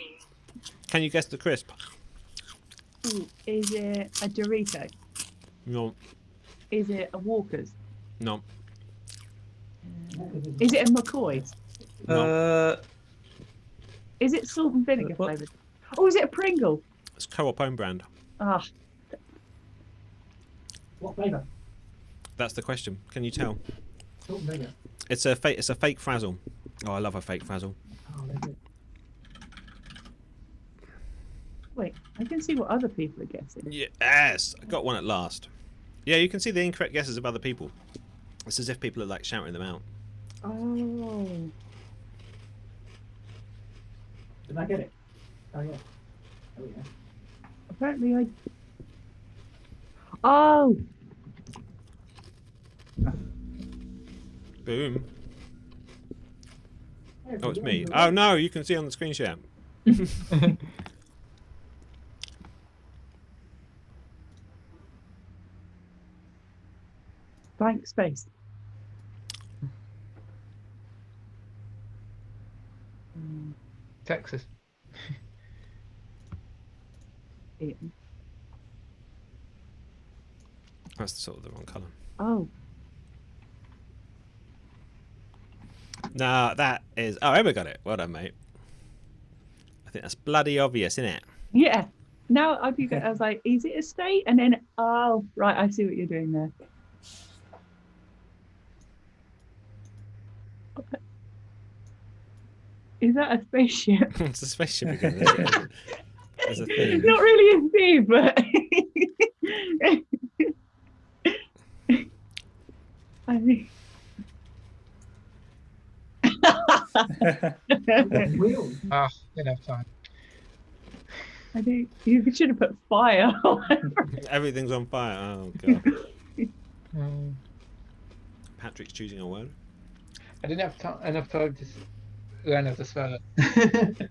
Can you guess the crisp? Ooh, is it a Dorito? No. Is it a Walker's? No. Is it a McCoy's? No. Is it salt and vinegar flavoured? Oh, is it a Pringle? It's Co-op own brand. Ah. What flavour? That's the question. Can you tell? Salt and vinegar. It's a fake Frazzle. Oh, I love a fake Frazzle. Oh, that's it. Wait, I can see what other people are guessing. Yes, I got one at last. Yeah, you can see the incorrect guesses of other people. It's as if people are like shouting them out. Oh. Did I get it? Oh, yeah. Oh, yeah. Apparently I... Oh! Boom. Oh, it's me. Oh, no, you can see on the screen share. Blank space. Texas. Ian. That's sort of the wrong colour. Oh. No, that is... Oh, Emma got it. Well done, mate. I think that's bloody obvious, isn't it? Yeah. Now I was like, is it a state? And then, oh, right, I see what you're doing there. Is that a spaceship? It's a spaceship again. There's a theme. Not really a theme, but I think. Ah, enough time. I think you should have put fire. Everything's on fire. Oh god. Patrick's choosing a word. I didn't have enough time to learn how to spell it.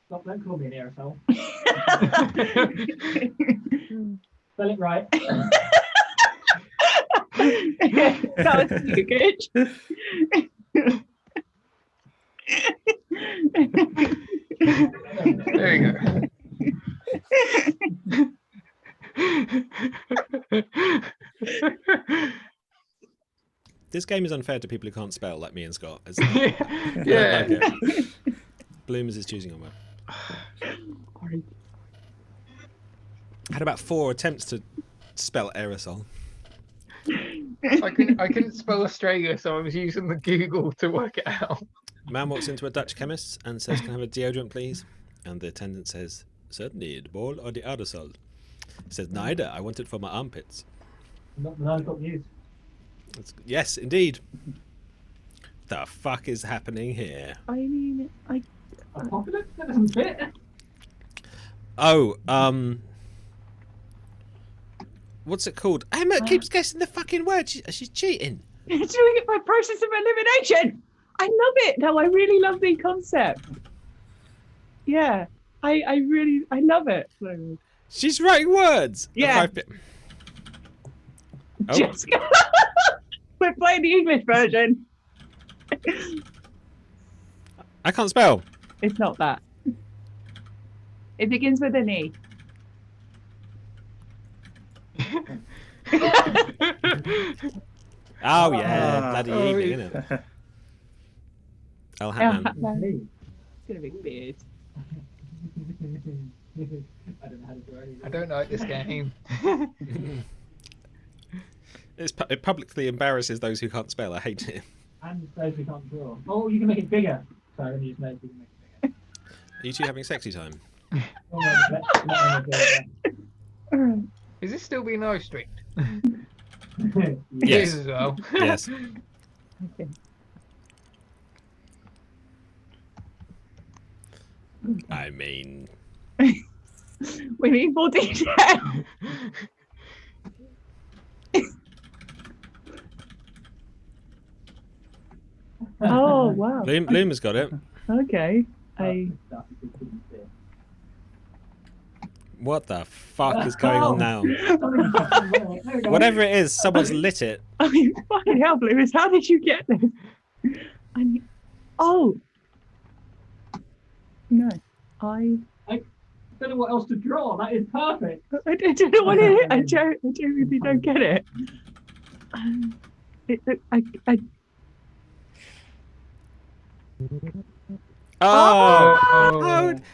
Stop, don't call me an aerosol. Spell it right. That was too good. There you go. This game is unfair to people who can't spell, like me and Scott. Yeah. Like Bloomers is choosing a word. I had about 4 attempts to spell aerosol. I couldn't spell Australia, so I was using the Google to work it out. Man walks into a Dutch chemist and says, "Can I have a deodorant, please?" And the attendant says, "Certainly, the ball or the aerosol?" He says, "Neither. I want it for my armpits." Not the I've got news. Yes, indeed. The fuck is happening here? I mean, Apocalypse? That doesn't fit. Oh, what's it called? Emma keeps guessing the fucking word. She's cheating. Doing it by process of elimination. I love it. No, I really love the concept. Yeah, I really love it. She's writing words. Yeah. Oh. Jessica. We're playing the English version. I can't spell. It's not that. It begins with an E. Oh yeah, bloody evening, isn't it? El Hatman. It's gonna be weird. I don't like this game. It publicly embarrasses those who can't spell. I hate it. And those who can't draw. Oh, you can make it bigger. So when you just make it bigger. Are you two having sexy time? Is this still being live streamed? Yes. It is as well. Yes. Okay. I mean, We need more detail. Oh wow. Loom has got it. Okay. What the fuck is going on now? Whatever it is, someone's lit it. I mean, fucking hell, Blumis, how did you get this? Oh. No. I don't know what else to draw. That is perfect. I don't know what it is. I genuinely don't get it.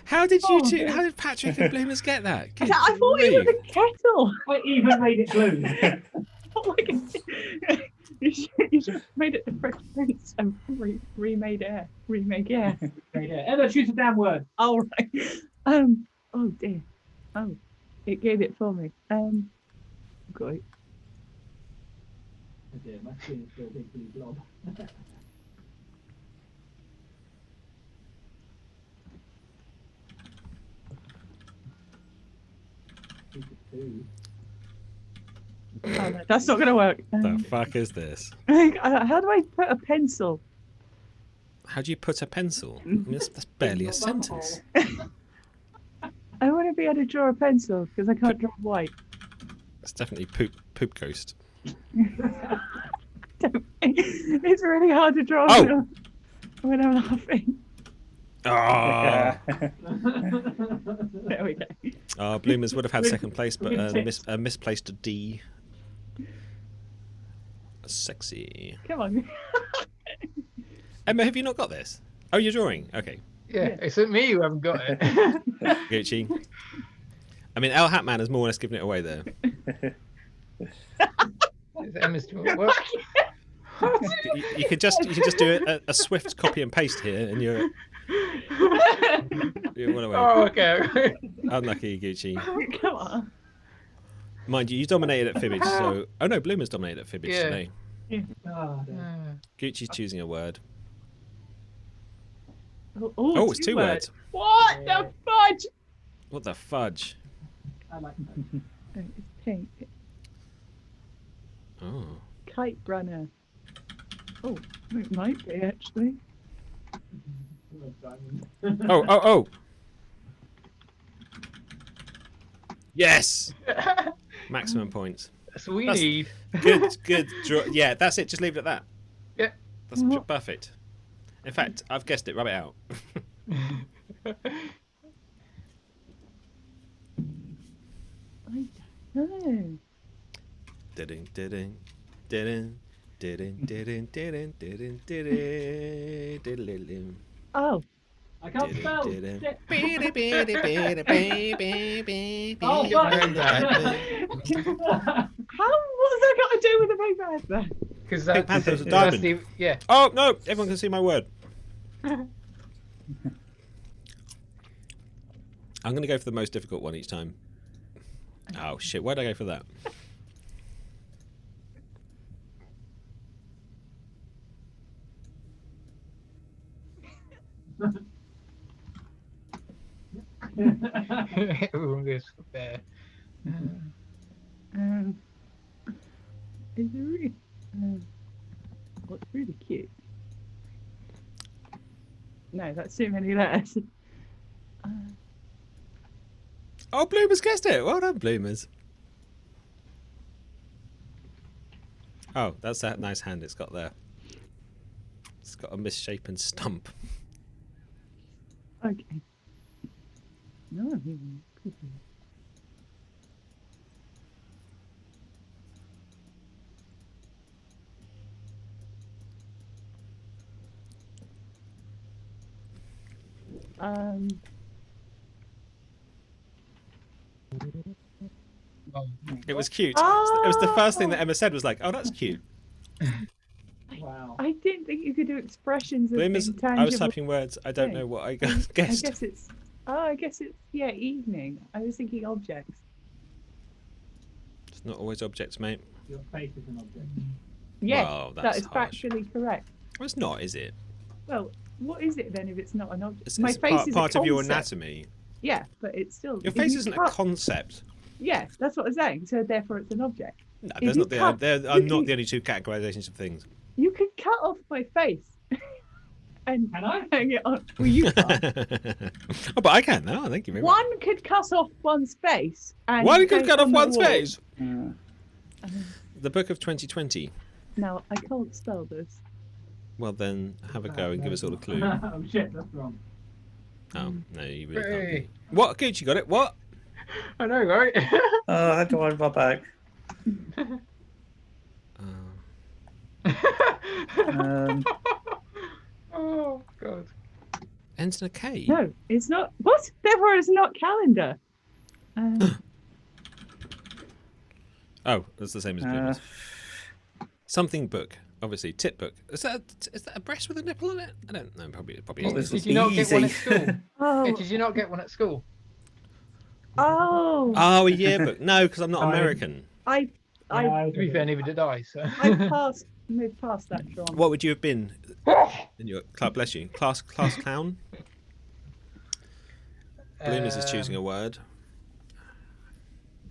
How did you two? How did Patrick and Bloomers get that? Good I thought it was a kettle. I even made it blue. Oh my God. You just made it the Fresh Prince and remade air. Remake air. Emma, choose a damn word. All right. Oh dear. Oh, it gave it for me. Great. Oh dear, my skin is still a big blue blob. Oh, no, that's not going to work. The fuck is this? How do I put a pencil? How do you put a pencil? I mean, that's barely a sentence. I want to be able to draw a pencil because I can't draw white. It's definitely poop ghost. It's really hard to draw when I'm laughing. Oh. There we go. Oh, Bloomers would have had second place, but a misplaced D. Sexy. Come on. Emma, have you not got this? Oh, you're drawing. Okay. Yeah, it's me who haven't got it. Gucci. I mean, El Hatman has more or less given it away there. Emma's what? You could just do a swift copy and paste here, and you're well away. Oh, okay. Unlucky, Gucci. Come on. Mind you dominated at Fibbage, so no, Bloomer's dominated at Fibbage today. Gucci's choosing a word. Oh, it's two words. What the fudge? What the fudge? I like that. It's pink. Oh. Kite runner. Oh, it might be actually. Oh. Yes. Maximum points. That's what we need. Good. Yeah, that's it. Just leave it at that. Yeah. That's perfect. In fact, I've guessed it. Rub it out. I don't know. Oh. I can't spell. Oh, what's that got to do with the Big Panther? Because Pink Panther's a diamond. Yeah. Oh no! Everyone can see my word. I'm going to go for the most difficult one each time. Oh shit! Why'd I go for that? Everyone goes for bear. Is it really? What's really cute? No, that's too many letters. Oh, Bloomers guessed it. Well done, Bloomers. Oh, that's that nice hand it's got there. It's got a misshapen stump. Okay. No, could be. It was cute. It was the first thing that Emma said was like, "Oh, that's cute." Wow. I didn't think you could do expressions of I intangible. was typing words. I don't know what I guessed. I guess it's. Oh, I guess it's evening. I was thinking objects. It's not always objects, mate. Your face is an object. Yes, Well, that that's is harsh. factually correct. Well, it's not, is it? Well, what is it then if it's not an object? It's, My it's face is part a of your concept. anatomy. Yeah, but it's still. Your if face you isn't a cut- concept. Yeah, that's what I'm saying. So therefore, it's an object. No, If there's you not the. cut- There are you not can- the only two categorizations of things. You could cut off my face. And hang it on. Well, you can't. Oh, but I can now. Thank you very much. One could cut off one's face. And One could paint cut off on the one's wall. face. The Book of 2020. No, I can't spell this. Well, then have a go and give us all a clue. Oh shit, that's wrong. Oh no, you really Hey. can't. What? Good, you got it. What? I know, right? How do I rub back? Oh god. Ends in a K. No, it's not. What? Therefore, it's not calendar. Oh, that's the same as Bloomers. Something book, obviously. Tit book. Is that a breast with a nipple on it? I don't know. Probably is. Did you not get one at school? Oh. Yeah, did you not get one at school? Oh. Oh, a yearbook. No, because I'm not American. I To be fair, neither did I. So. moved past that, Sean. What would you have been in your club? Bless you. Class clown. Bloomers is choosing a word.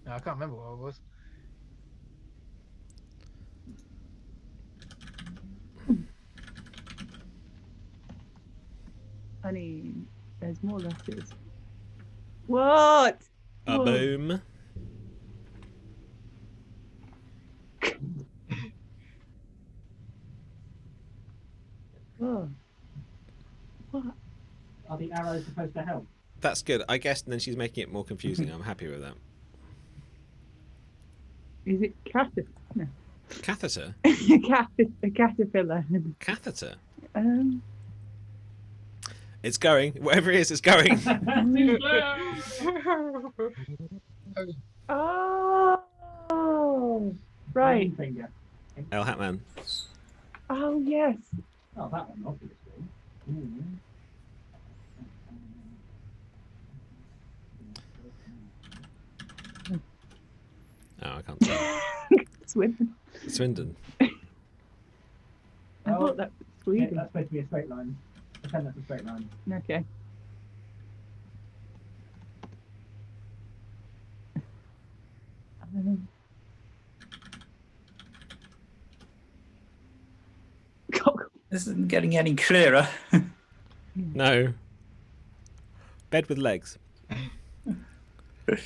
No, I can't remember what I was. I mean, there's more letters. What? A Whoa. boom. Whoa. What? Are the arrows supposed to help? That's good. I guess, and then she's making it more confusing. I'm happy with that. Is it caterpillar? No. Catheter. A caterpillar. Catheter. It's going. Whatever it is, it's going. Oh, right. Finger. El Hatman. Oh, yes. Oh, that one, obviously. Oh, I can't tell. Swindon. Swindon. I thought that was Yeah, Sweden. that's supposed to be a straight line. Pretend that's a straight line. Okay. This isn't getting any clearer. No. Bed with legs.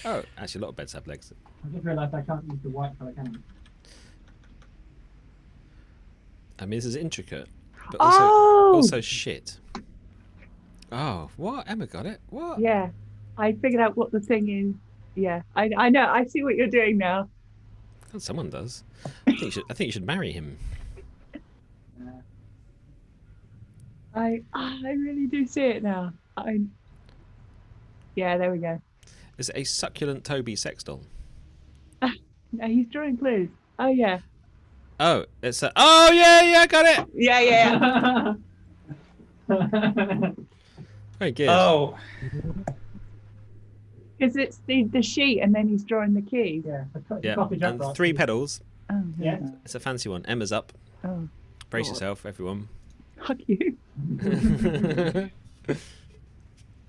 Oh, actually, a lot of beds have legs. I just realised I can't use the white colour can. I mean, this is intricate, but Oh! also shit. Oh, what? Emma got it. What? Yeah, I figured out what the thing is. Yeah, I know. I see what you're doing now. Oh, someone does. I think you should marry him. I really do see it now. Yeah, there we go. Is it a succulent Toby sex doll? No, he's drawing clues. Oh yeah. Oh, it's a. Oh yeah, I got it. Yeah. Very good. Oh. Because it's the sheet, and then he's drawing the key. Yeah. Yeah, and 3 pedals. Oh Yeah. It's a fancy one. Emma's up. Oh. Brace God. yourself, everyone. Fuck you. The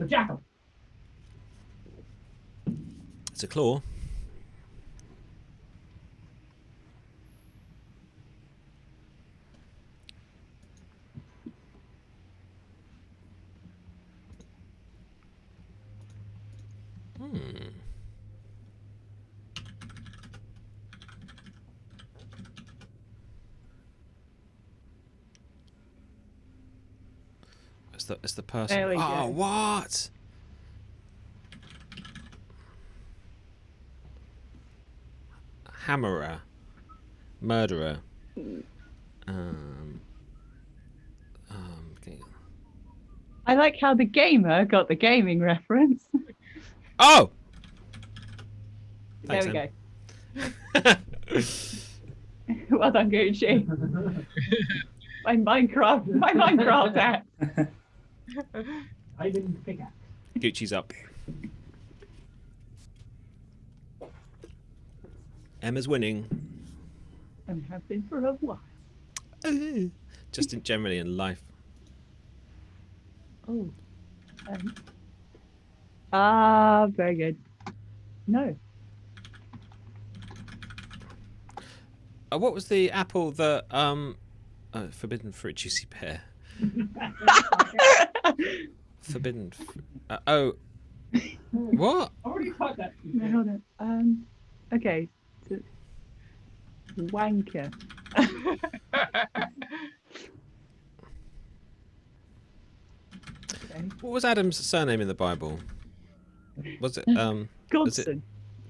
jackal. It's a claw. it's the person. There we Oh, go. what? Hammerer, murderer. Okay. I like how the gamer got the gaming reference. Oh. There Thanks, we go. Well done, Gucci. my Minecraft app. I didn't pick up. Gucci's up. Emma's winning. And have been for a while. Just generally in life. Oh. Very good. No. What was the apple that forbidden fruit, juicy pear? Forbidden. What? I already typed that. No, hold on. Okay. So, wanker. Okay. What was Adam's surname in the Bible? Was it was it Godson.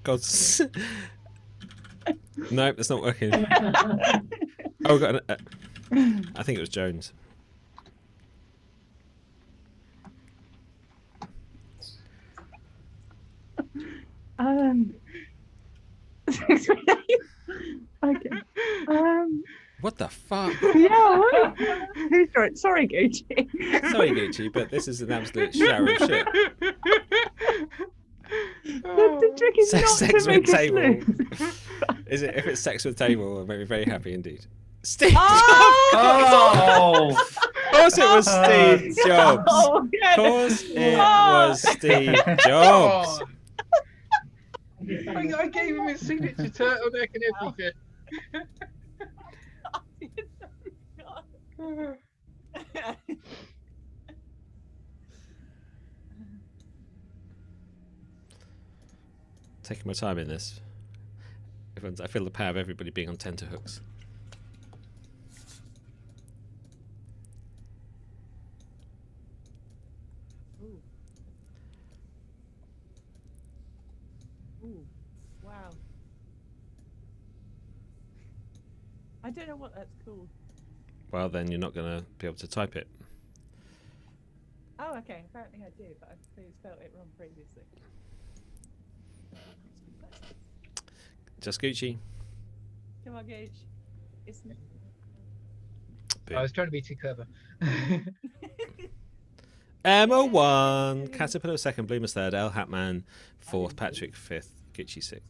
Godson? No, that's not working. Oh, got I think it was Jones. Okay. What the fuck? Yeah. What? Sorry, Gucci. Sorry, Gucci, but this is an absolute shower of shit. The trick is not Sex to make with a table. slip. Is it? If it's sex with table, I'm very, very happy indeed. Steve Oh! Jobs. Of course it was Steve Jobs. Oh, yeah. Of course it was Steve Jobs. I gave him his signature turtleneck and everything. Taking my time in this. I feel the power of everybody being on tenterhooks. Ooh, wow. I don't know what that's called. Well, then you're not going to be able to type it. Oh, okay. Apparently I do, but I spelled it wrong previously. Just Gucci. Come on, Gage. It's I was trying to be too clever. Emma 1, Caterpillar 2nd, Bloomer's 3rd, El Hatman 4th, Patrick 5th, Gucci 6th.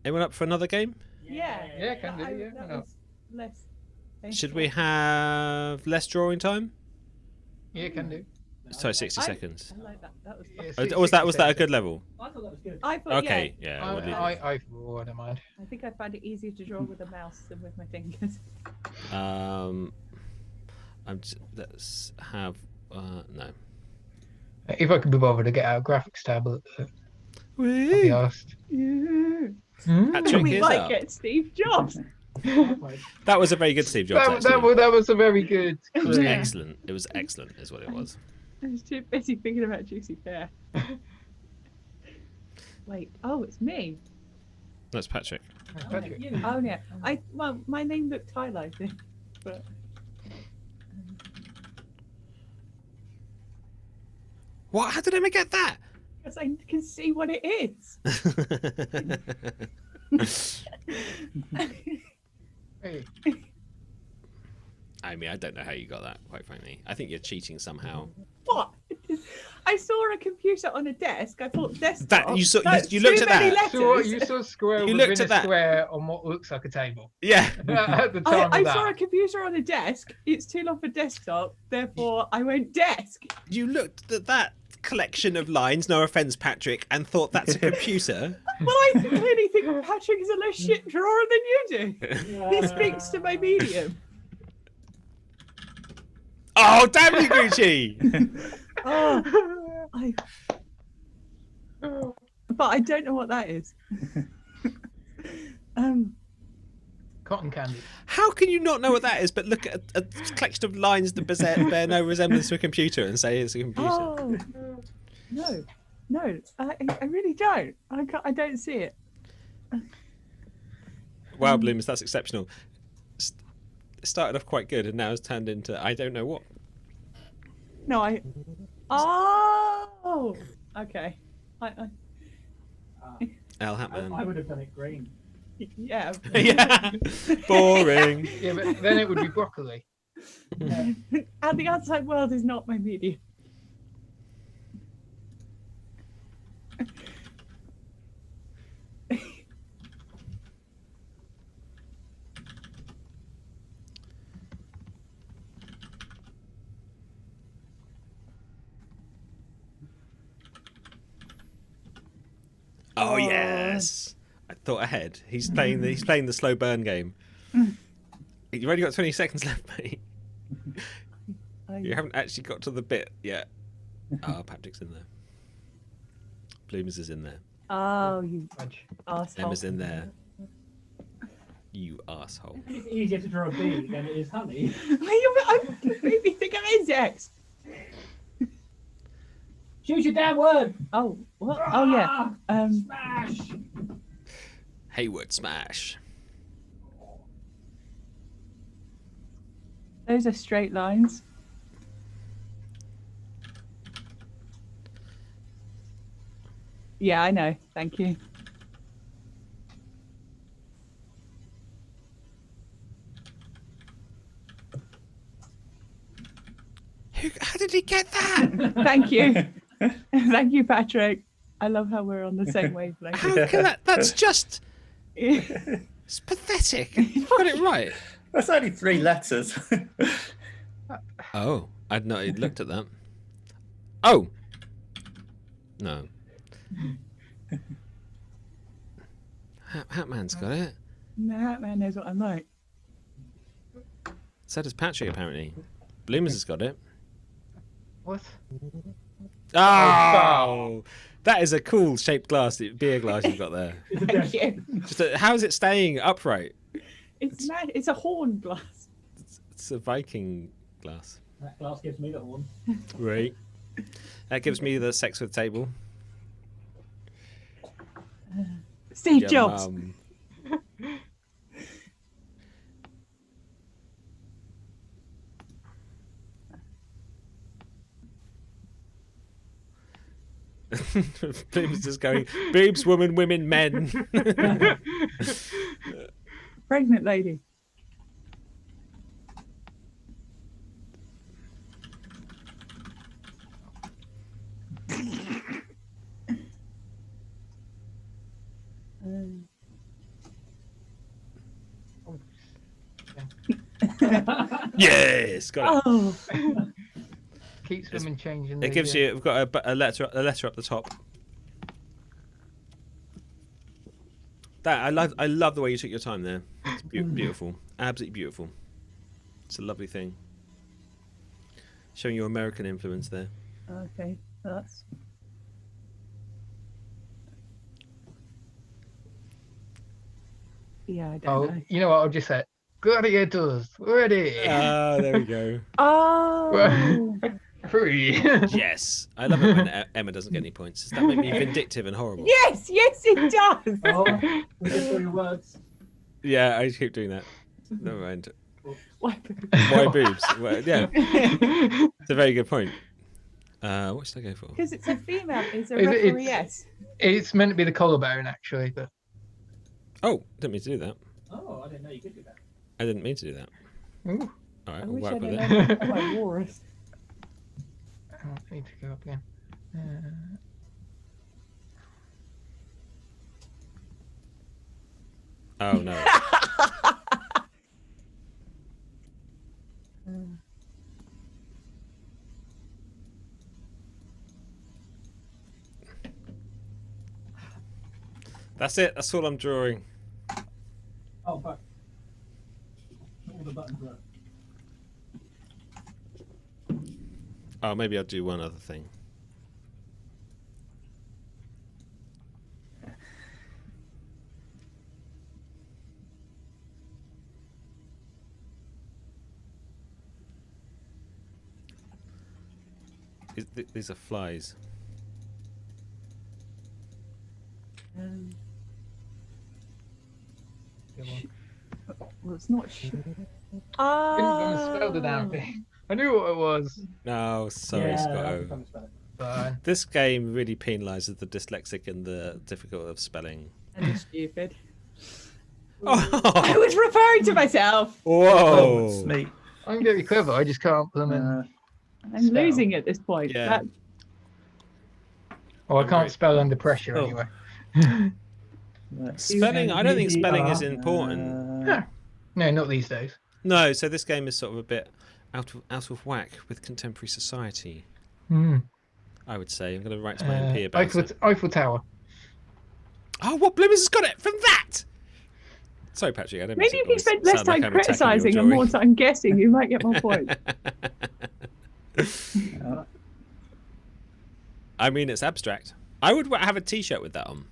Anyone up for another game? Yeah. Yeah, can do. Yeah, that why not? was less. Should we have less drawing time? Yeah, can do. Sorry, 60 seconds. I like that. That was Yeah, fun. Was that a good level? I thought that was good. I thought, Okay, yeah. I we'll leave it. I don't mind. I think I find it easier to draw with a mouse than with my fingers. Let's have no. If I could be bothered to get out a graphics tablet, I'll be asked. Patrick, We here's might up. get Steve Jobs. That was a very good Steve Jobs. That was a very good. It was clue. excellent. It was excellent, is what it was. I was too busy thinking about Juicy Pear. Wait, oh, it's me. That's Patrick. Patrick. Oh yeah, well, my name looked highlighted, but What? How did Emma get that? because I can see what it is. Hey. I mean, I don't know how you got that, quite frankly. I think you're cheating somehow. What? I saw a computer on a desk. I thought desktop. That you saw. That's You looked too at many that. So what, letters. you saw a square You within looked a at that. square on what looks like a table. Yeah. At the time I of saw a that. computer on a desk. It's too long for desktop. Therefore, I went desk. You looked at that collection of lines, no offence, Patrick, and thought that's a computer. Well, I clearly think Patrick is a less shit drawer than you do. He speaks to my medium. Oh, damn you, Gucci! But I don't know what that is. Cotton candy. How can you not know what that is? But look at a collection of lines that bear no resemblance to a computer and say it's a computer. Oh no, I really don't. I don't see it. Wow, Bloomers, that's exceptional. It started off quite good and now it's turned into I don't know what. No, Oh, okay. Al Hatman. I would have done it green. Yeah. Yeah. Boring. Yeah, but then it would be broccoli. And the outside world is not my medium. Oh yes, I thought ahead. He's playing the slow burn game. You've only got 20 seconds left, mate. You haven't actually got to the bit yet. Oh, Patrick's in there. Bloomers is in there. Oh, you asshole. Emma's in there. You asshole. It's easier to draw a bee than it is honey. I completely think it is X. Choose your damn word. Oh, what? Oh yeah. Smash. Hayward smash. Those are straight lines. Yeah, I know. Thank you. How did he get that? Thank you. Thank you, Patrick. I love how we're on the same wavelength. How can that's just... It's pathetic. You've got it right. That's only 3 letters. Oh, I'd not looked at that. Oh! No. Hatman's got it. No, Hatman knows what I'm like. So does Patrick, apparently. Bloomers has got it. What? Oh! That is a cool shaped glass, beer glass you've got there. Thank you. How is it staying upright? It's a horn glass. It's a Viking glass. That glass gives me the horn. Right. That gives me the sex with table. Steve Jobs. Bloom's just going, boobs, woman, women, men. Pregnant lady. Yes, got it. Oh. Keeps women changing. It gives you. We've got a letter up the top. That I love the way you took your time there. It's beautiful, absolutely beautiful. It's a lovely thing. Showing your American influence there. Okay, that's. Yeah, I don't know. You know what? I'll just say, gladiators, ready. Ah, there we go. Oh. 3. Yes, I love it when Emma doesn't get any points. Does that make me vindictive and horrible? Yes, it does. Oh, we just saw your words. Yeah, I keep doing that. Never mind. Why boobs? Well, yeah, it's a very good point. What should I go for? Because it's a female. It's a referee. Yes. It's meant to be the collarbone, actually, but. Oh, didn't mean to do that. Oh, I didn't know you could do that. I didn't mean to do that. Ooh. All right, I we'll wish work I'd with known it. that by Walrus. I need to go up again. Oh no. That's it. That's all I'm drawing. Oh, fuck. All the buttons are. Oh, maybe I'll do one other thing. These are flies. Well, it's not. Didn't spell the damn thing. I knew what it was. No, sorry, Scotto. Fine. This game really penalises the dyslexic and the difficult of spelling. And it's stupid. Oh. I was referring to myself. Whoa! It's me. I'm very clever. I just can't put them in. I'm losing at this point. Yeah. Oh, I can't spell under pressure anyway. Spelling? I don't think spelling is important. No, not these days. No, so this game is sort of a bit out of whack with contemporary society. I would say. I'm going to write to my MP about it. Eiffel Tower. Oh, what bloomers has got it from that? Sorry, Patrick. I don't. Maybe if you spend less time criticising and more time guessing, you might get more points. I mean, it's abstract. I would have a T-shirt with that on.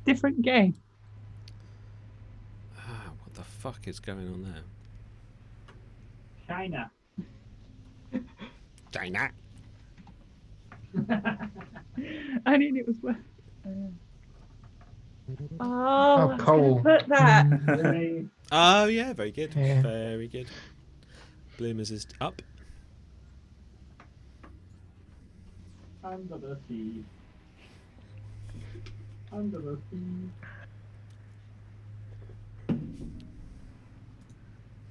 Different game. What the fuck is going on there? China. China. I knew it was worth. Oh, cool. Put that. Oh yeah, very good. Yeah. Very good. Bloomers is up. Under the sea. Under the sea.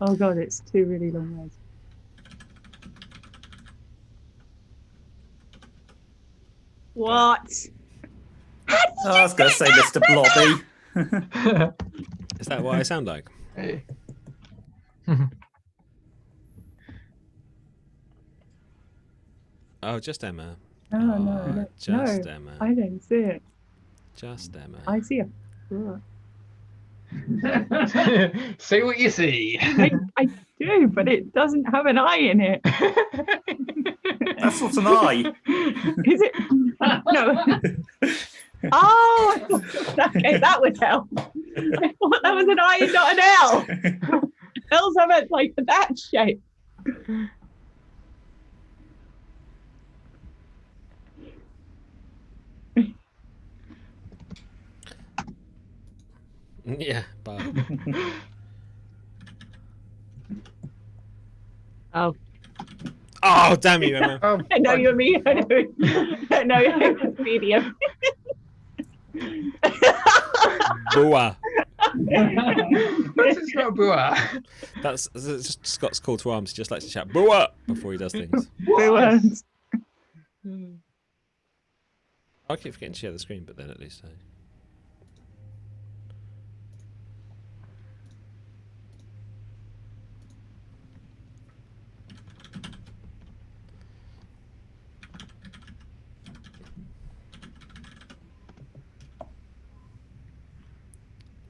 Oh god, it's two really long words. What? I was going to say Mr. Blobby. Is that what I sound like? Hey. Oh, just Emma. No, Just no, Emma. I don't see it. Just Emma. I see it. See what you see. I do, but it doesn't have an eye in it. That's not an eye. Is it? No. Oh, okay, that would help. I thought that was an I and not an L. L's are meant like that shape. Yeah, but Oh. Oh, damn you, Emma. I know you're me. I know you're medium. Booah. It's not booah. That's just Scott's call to arms. He just likes to shout booah before he does things. Booah. I keep forgetting to share the screen, but then at least I...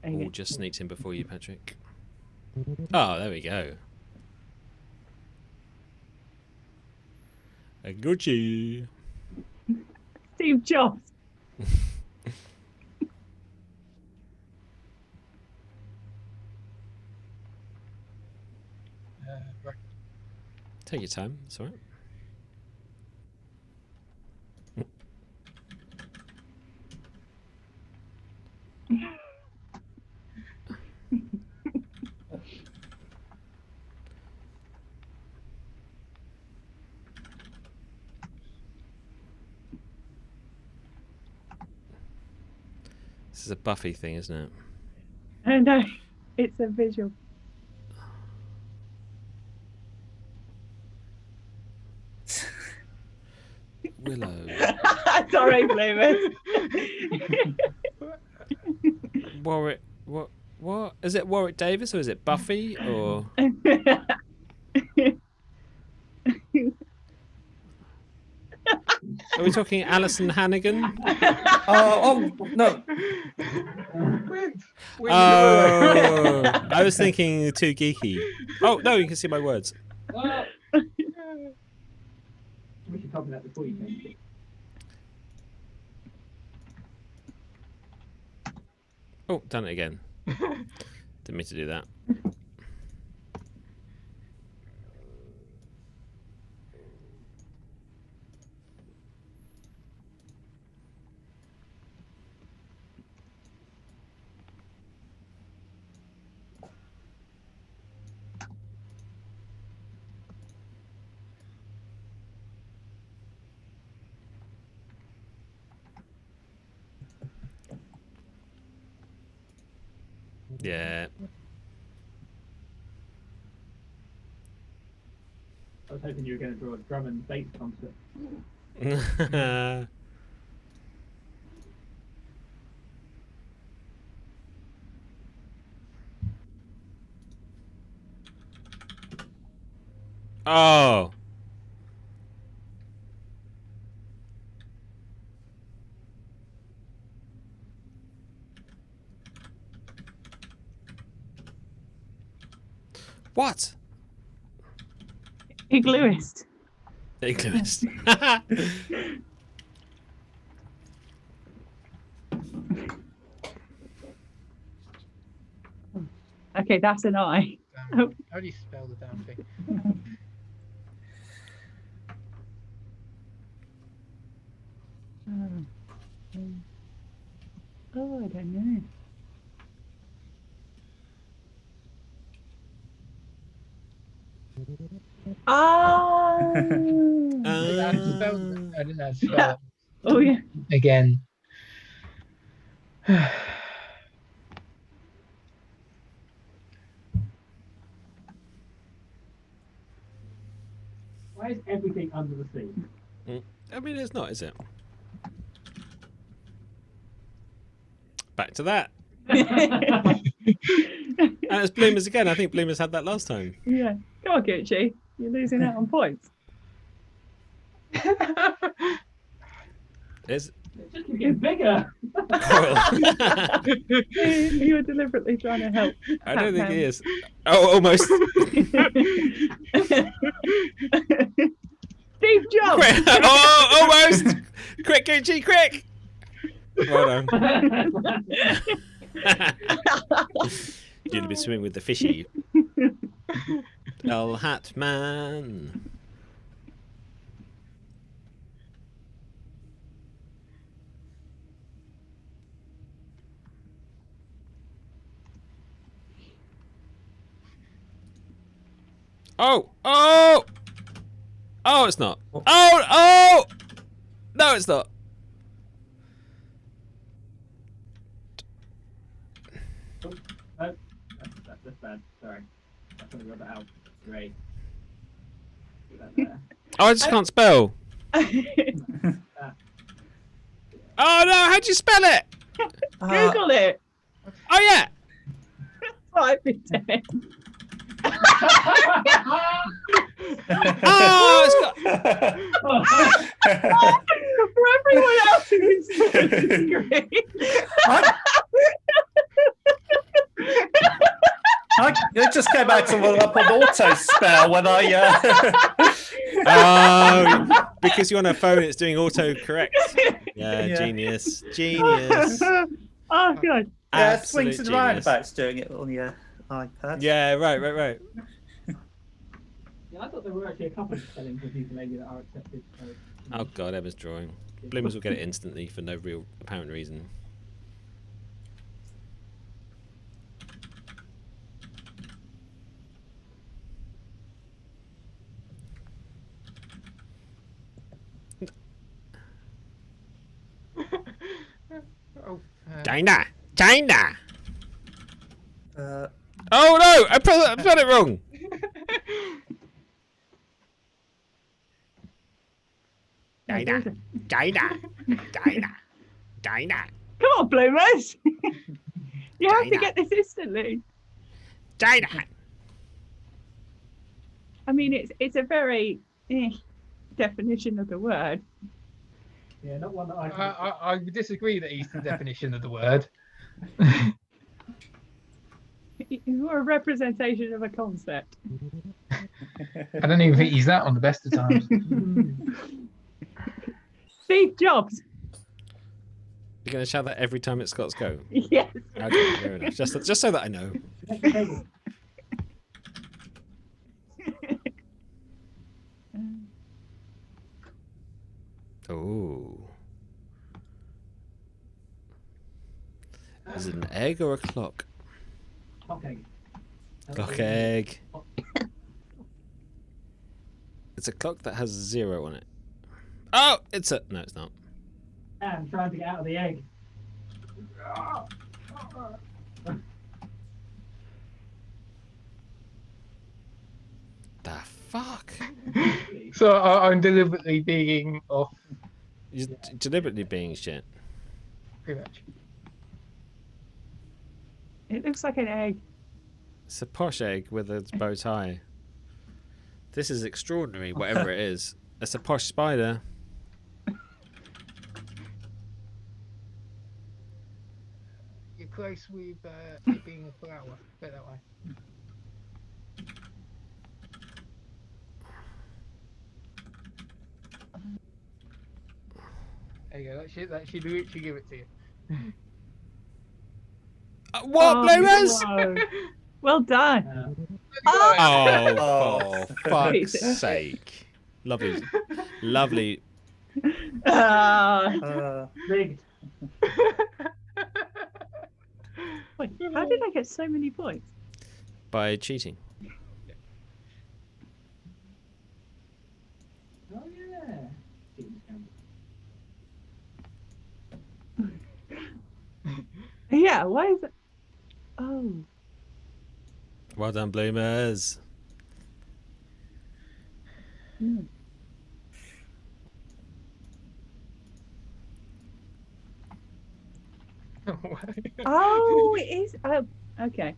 Oh, just sneaked in before you, Patrick. Oh, there we go. A Gucci. Steve Jobs. Right. Take your time. It's all right. This is a Buffy thing, isn't it? No, it's a visual. Willow. Sorry, Bloomers. Warwick. What? Is it Warwick Davis or is it Buffy or? Are we talking Alison Hannigan? Oh no. Oh, I was thinking too geeky. Oh no, you can see my words. We should cover that before you change it. Oh, done it again. Didn't mean to do that. Yeah. I was hoping you were going to draw a drum and bass concert. Oh. What? Iglooist. Iglooist. Okay, that's an I. How do you spell the damn thing? Oh, I don't know. Oh. I didn't know how to spell it. Oh yeah. Again. Why is everything under the sea? I mean, it's not, is it? Back to that. And it's Bloomers again. I think Bloomers had that last time. Yeah. Come on, Gucci. You're losing out on points. It's just getting bigger. You were deliberately trying to help. I don't think he is. Oh, almost. Steve Jobs. Quick. Oh, almost. Quick, Gucci, quick. Well done. You'd be swimming with the fishy. El Hat Man. Oh! Oh! Oh, it's not. Oh! Oh! No, it's not. Oh, that's bad. Sorry. I'm going to rub it out. Great. Put that there. Oh, I just can't spell. Oh no, how'd you spell it? Google it. Oh yeah. Type it in. Oh, it's got... For everyone else who's screen. It just came out to up on auto spell when I. Oh, because you're on a phone, it's doing auto correct. Yeah, genius, genius. Oh god. Yeah, swings and roundabouts doing it on your iPad. Yeah, right. Yeah, I thought there were actually a couple of spellings of ukulele that are accepted. So... Oh god, Emma's drawing. Bloomers will get it instantly for no real apparent reason. China! China! Oh no! I spelled it wrong! China! China! China! China! Come on, Bloomers! You have to get this instantly. China! I mean, it's a very definition of the word. Yeah, not one that I would disagree that he's the definition of the word. It's more a representation of a concept. I don't even think he's that on the best of times. Steve Jobs. You're going to shout that every time it's Scott's go? Yes. Okay, fair enough. Just so that I know. Oh. Is it an egg or a clock? Clock egg. Clock egg. It's a clock that has 0 on it. Oh, it's a... No, it's not. I'm trying to get out of the egg. The fuck? So I'm deliberately being off. You're deliberately being shit. Pretty much. It looks like an egg. It's a posh egg with a bow tie. This is extraordinary, whatever it is. It's a posh spider. You're close with it being a flower. Put it that way. There you go. That should literally give it to you. What, Bloomers? No. Well done. Oh, for fuck's sake. Lovely. Lovely. Rigged. Wait, how did I get so many points? By cheating. Oh yeah. Yeah, why is it? Oh. Well done, Bloomers. Hmm. Oh, it is. Oh, okay.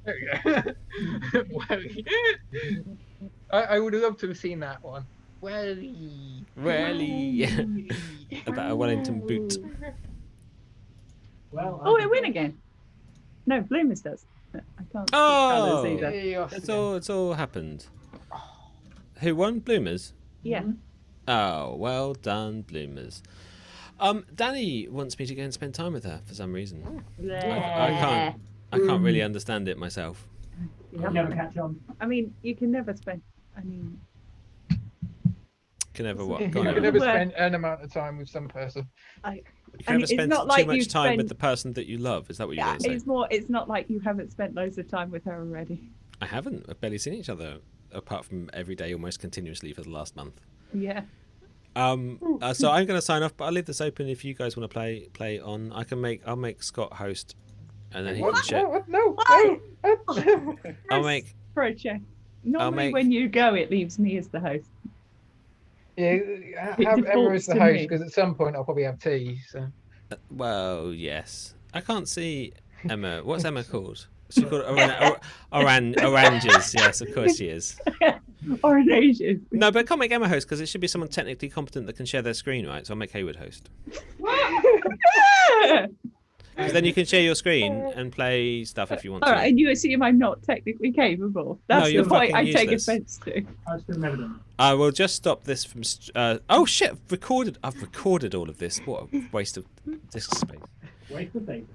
There we go. I would have loved to have seen that one. Welly. About a Wellington boot. Well, oh, it win again. No, Bloomers does. I can't. see Oh, colours either. it's all happened. Who won? Bloomers. Yeah. Oh, well done, Bloomers. Danny wants me to go and spend time with her for some reason. I can't really understand it myself. You never catch on. I mean, you can never spend. I mean, Can never what? You Go on, can Emma. never spend an amount of time with some person. You can never spend too much time with the person that you love. Is that what you're going to say? it's more. It's not like you haven't spent loads of time with her already. I haven't. I've barely seen each other apart from every day, almost continuously for the last month. Yeah. So I'm going to sign off, but I'll leave this open if you guys want to play on. I'll make Scott host, and then he can share. No. I'll make. For a check. Normally, when you go, it leaves me as the host. Yeah, have Emma as the to host me. because at some point I'll probably have tea. So. Well, yes. I can't see Emma. What's Emma called? She's called Oranges. Yes, of course she is. Oranges. No, but I can't make Emma host because it should be someone technically competent that can share their screen, right? So I'll make Hayward host. Because then you can share your screen and play stuff if you want All to. right, and you assume I'm not technically capable. That's you're the point fucking I take useless. offence to. I still never done. I will just stop this from. Oh shit! I've recorded all of this. What a waste of disk space. Waste of data.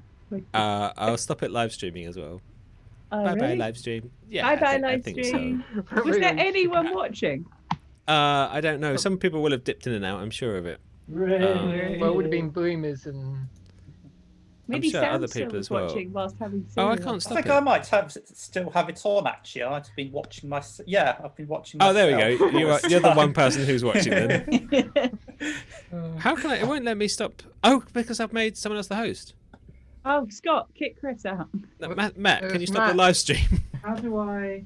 I'll stop it live streaming as well. Oh, Bye bye really? live stream. Yeah. Bye bye I live think stream. so. Was there anyone watching? I don't know. Some people will have dipped in and out. I'm sure of it. Well, it would have been Bloomers and. Maybe sure other Sam people was as well. watching whilst having. Oh, I cereal. can't I stop think it. I might still have it on. Actually, I've been watching my. Yeah, I've been watching. Oh, there we myself go. all You're this the time. one person who's watching then. How can I? It won't let me stop. Oh, because I've made someone else the host. Oh, Scott, kick Chris out. No, Matt, can you stop Matt. the live stream? How do I?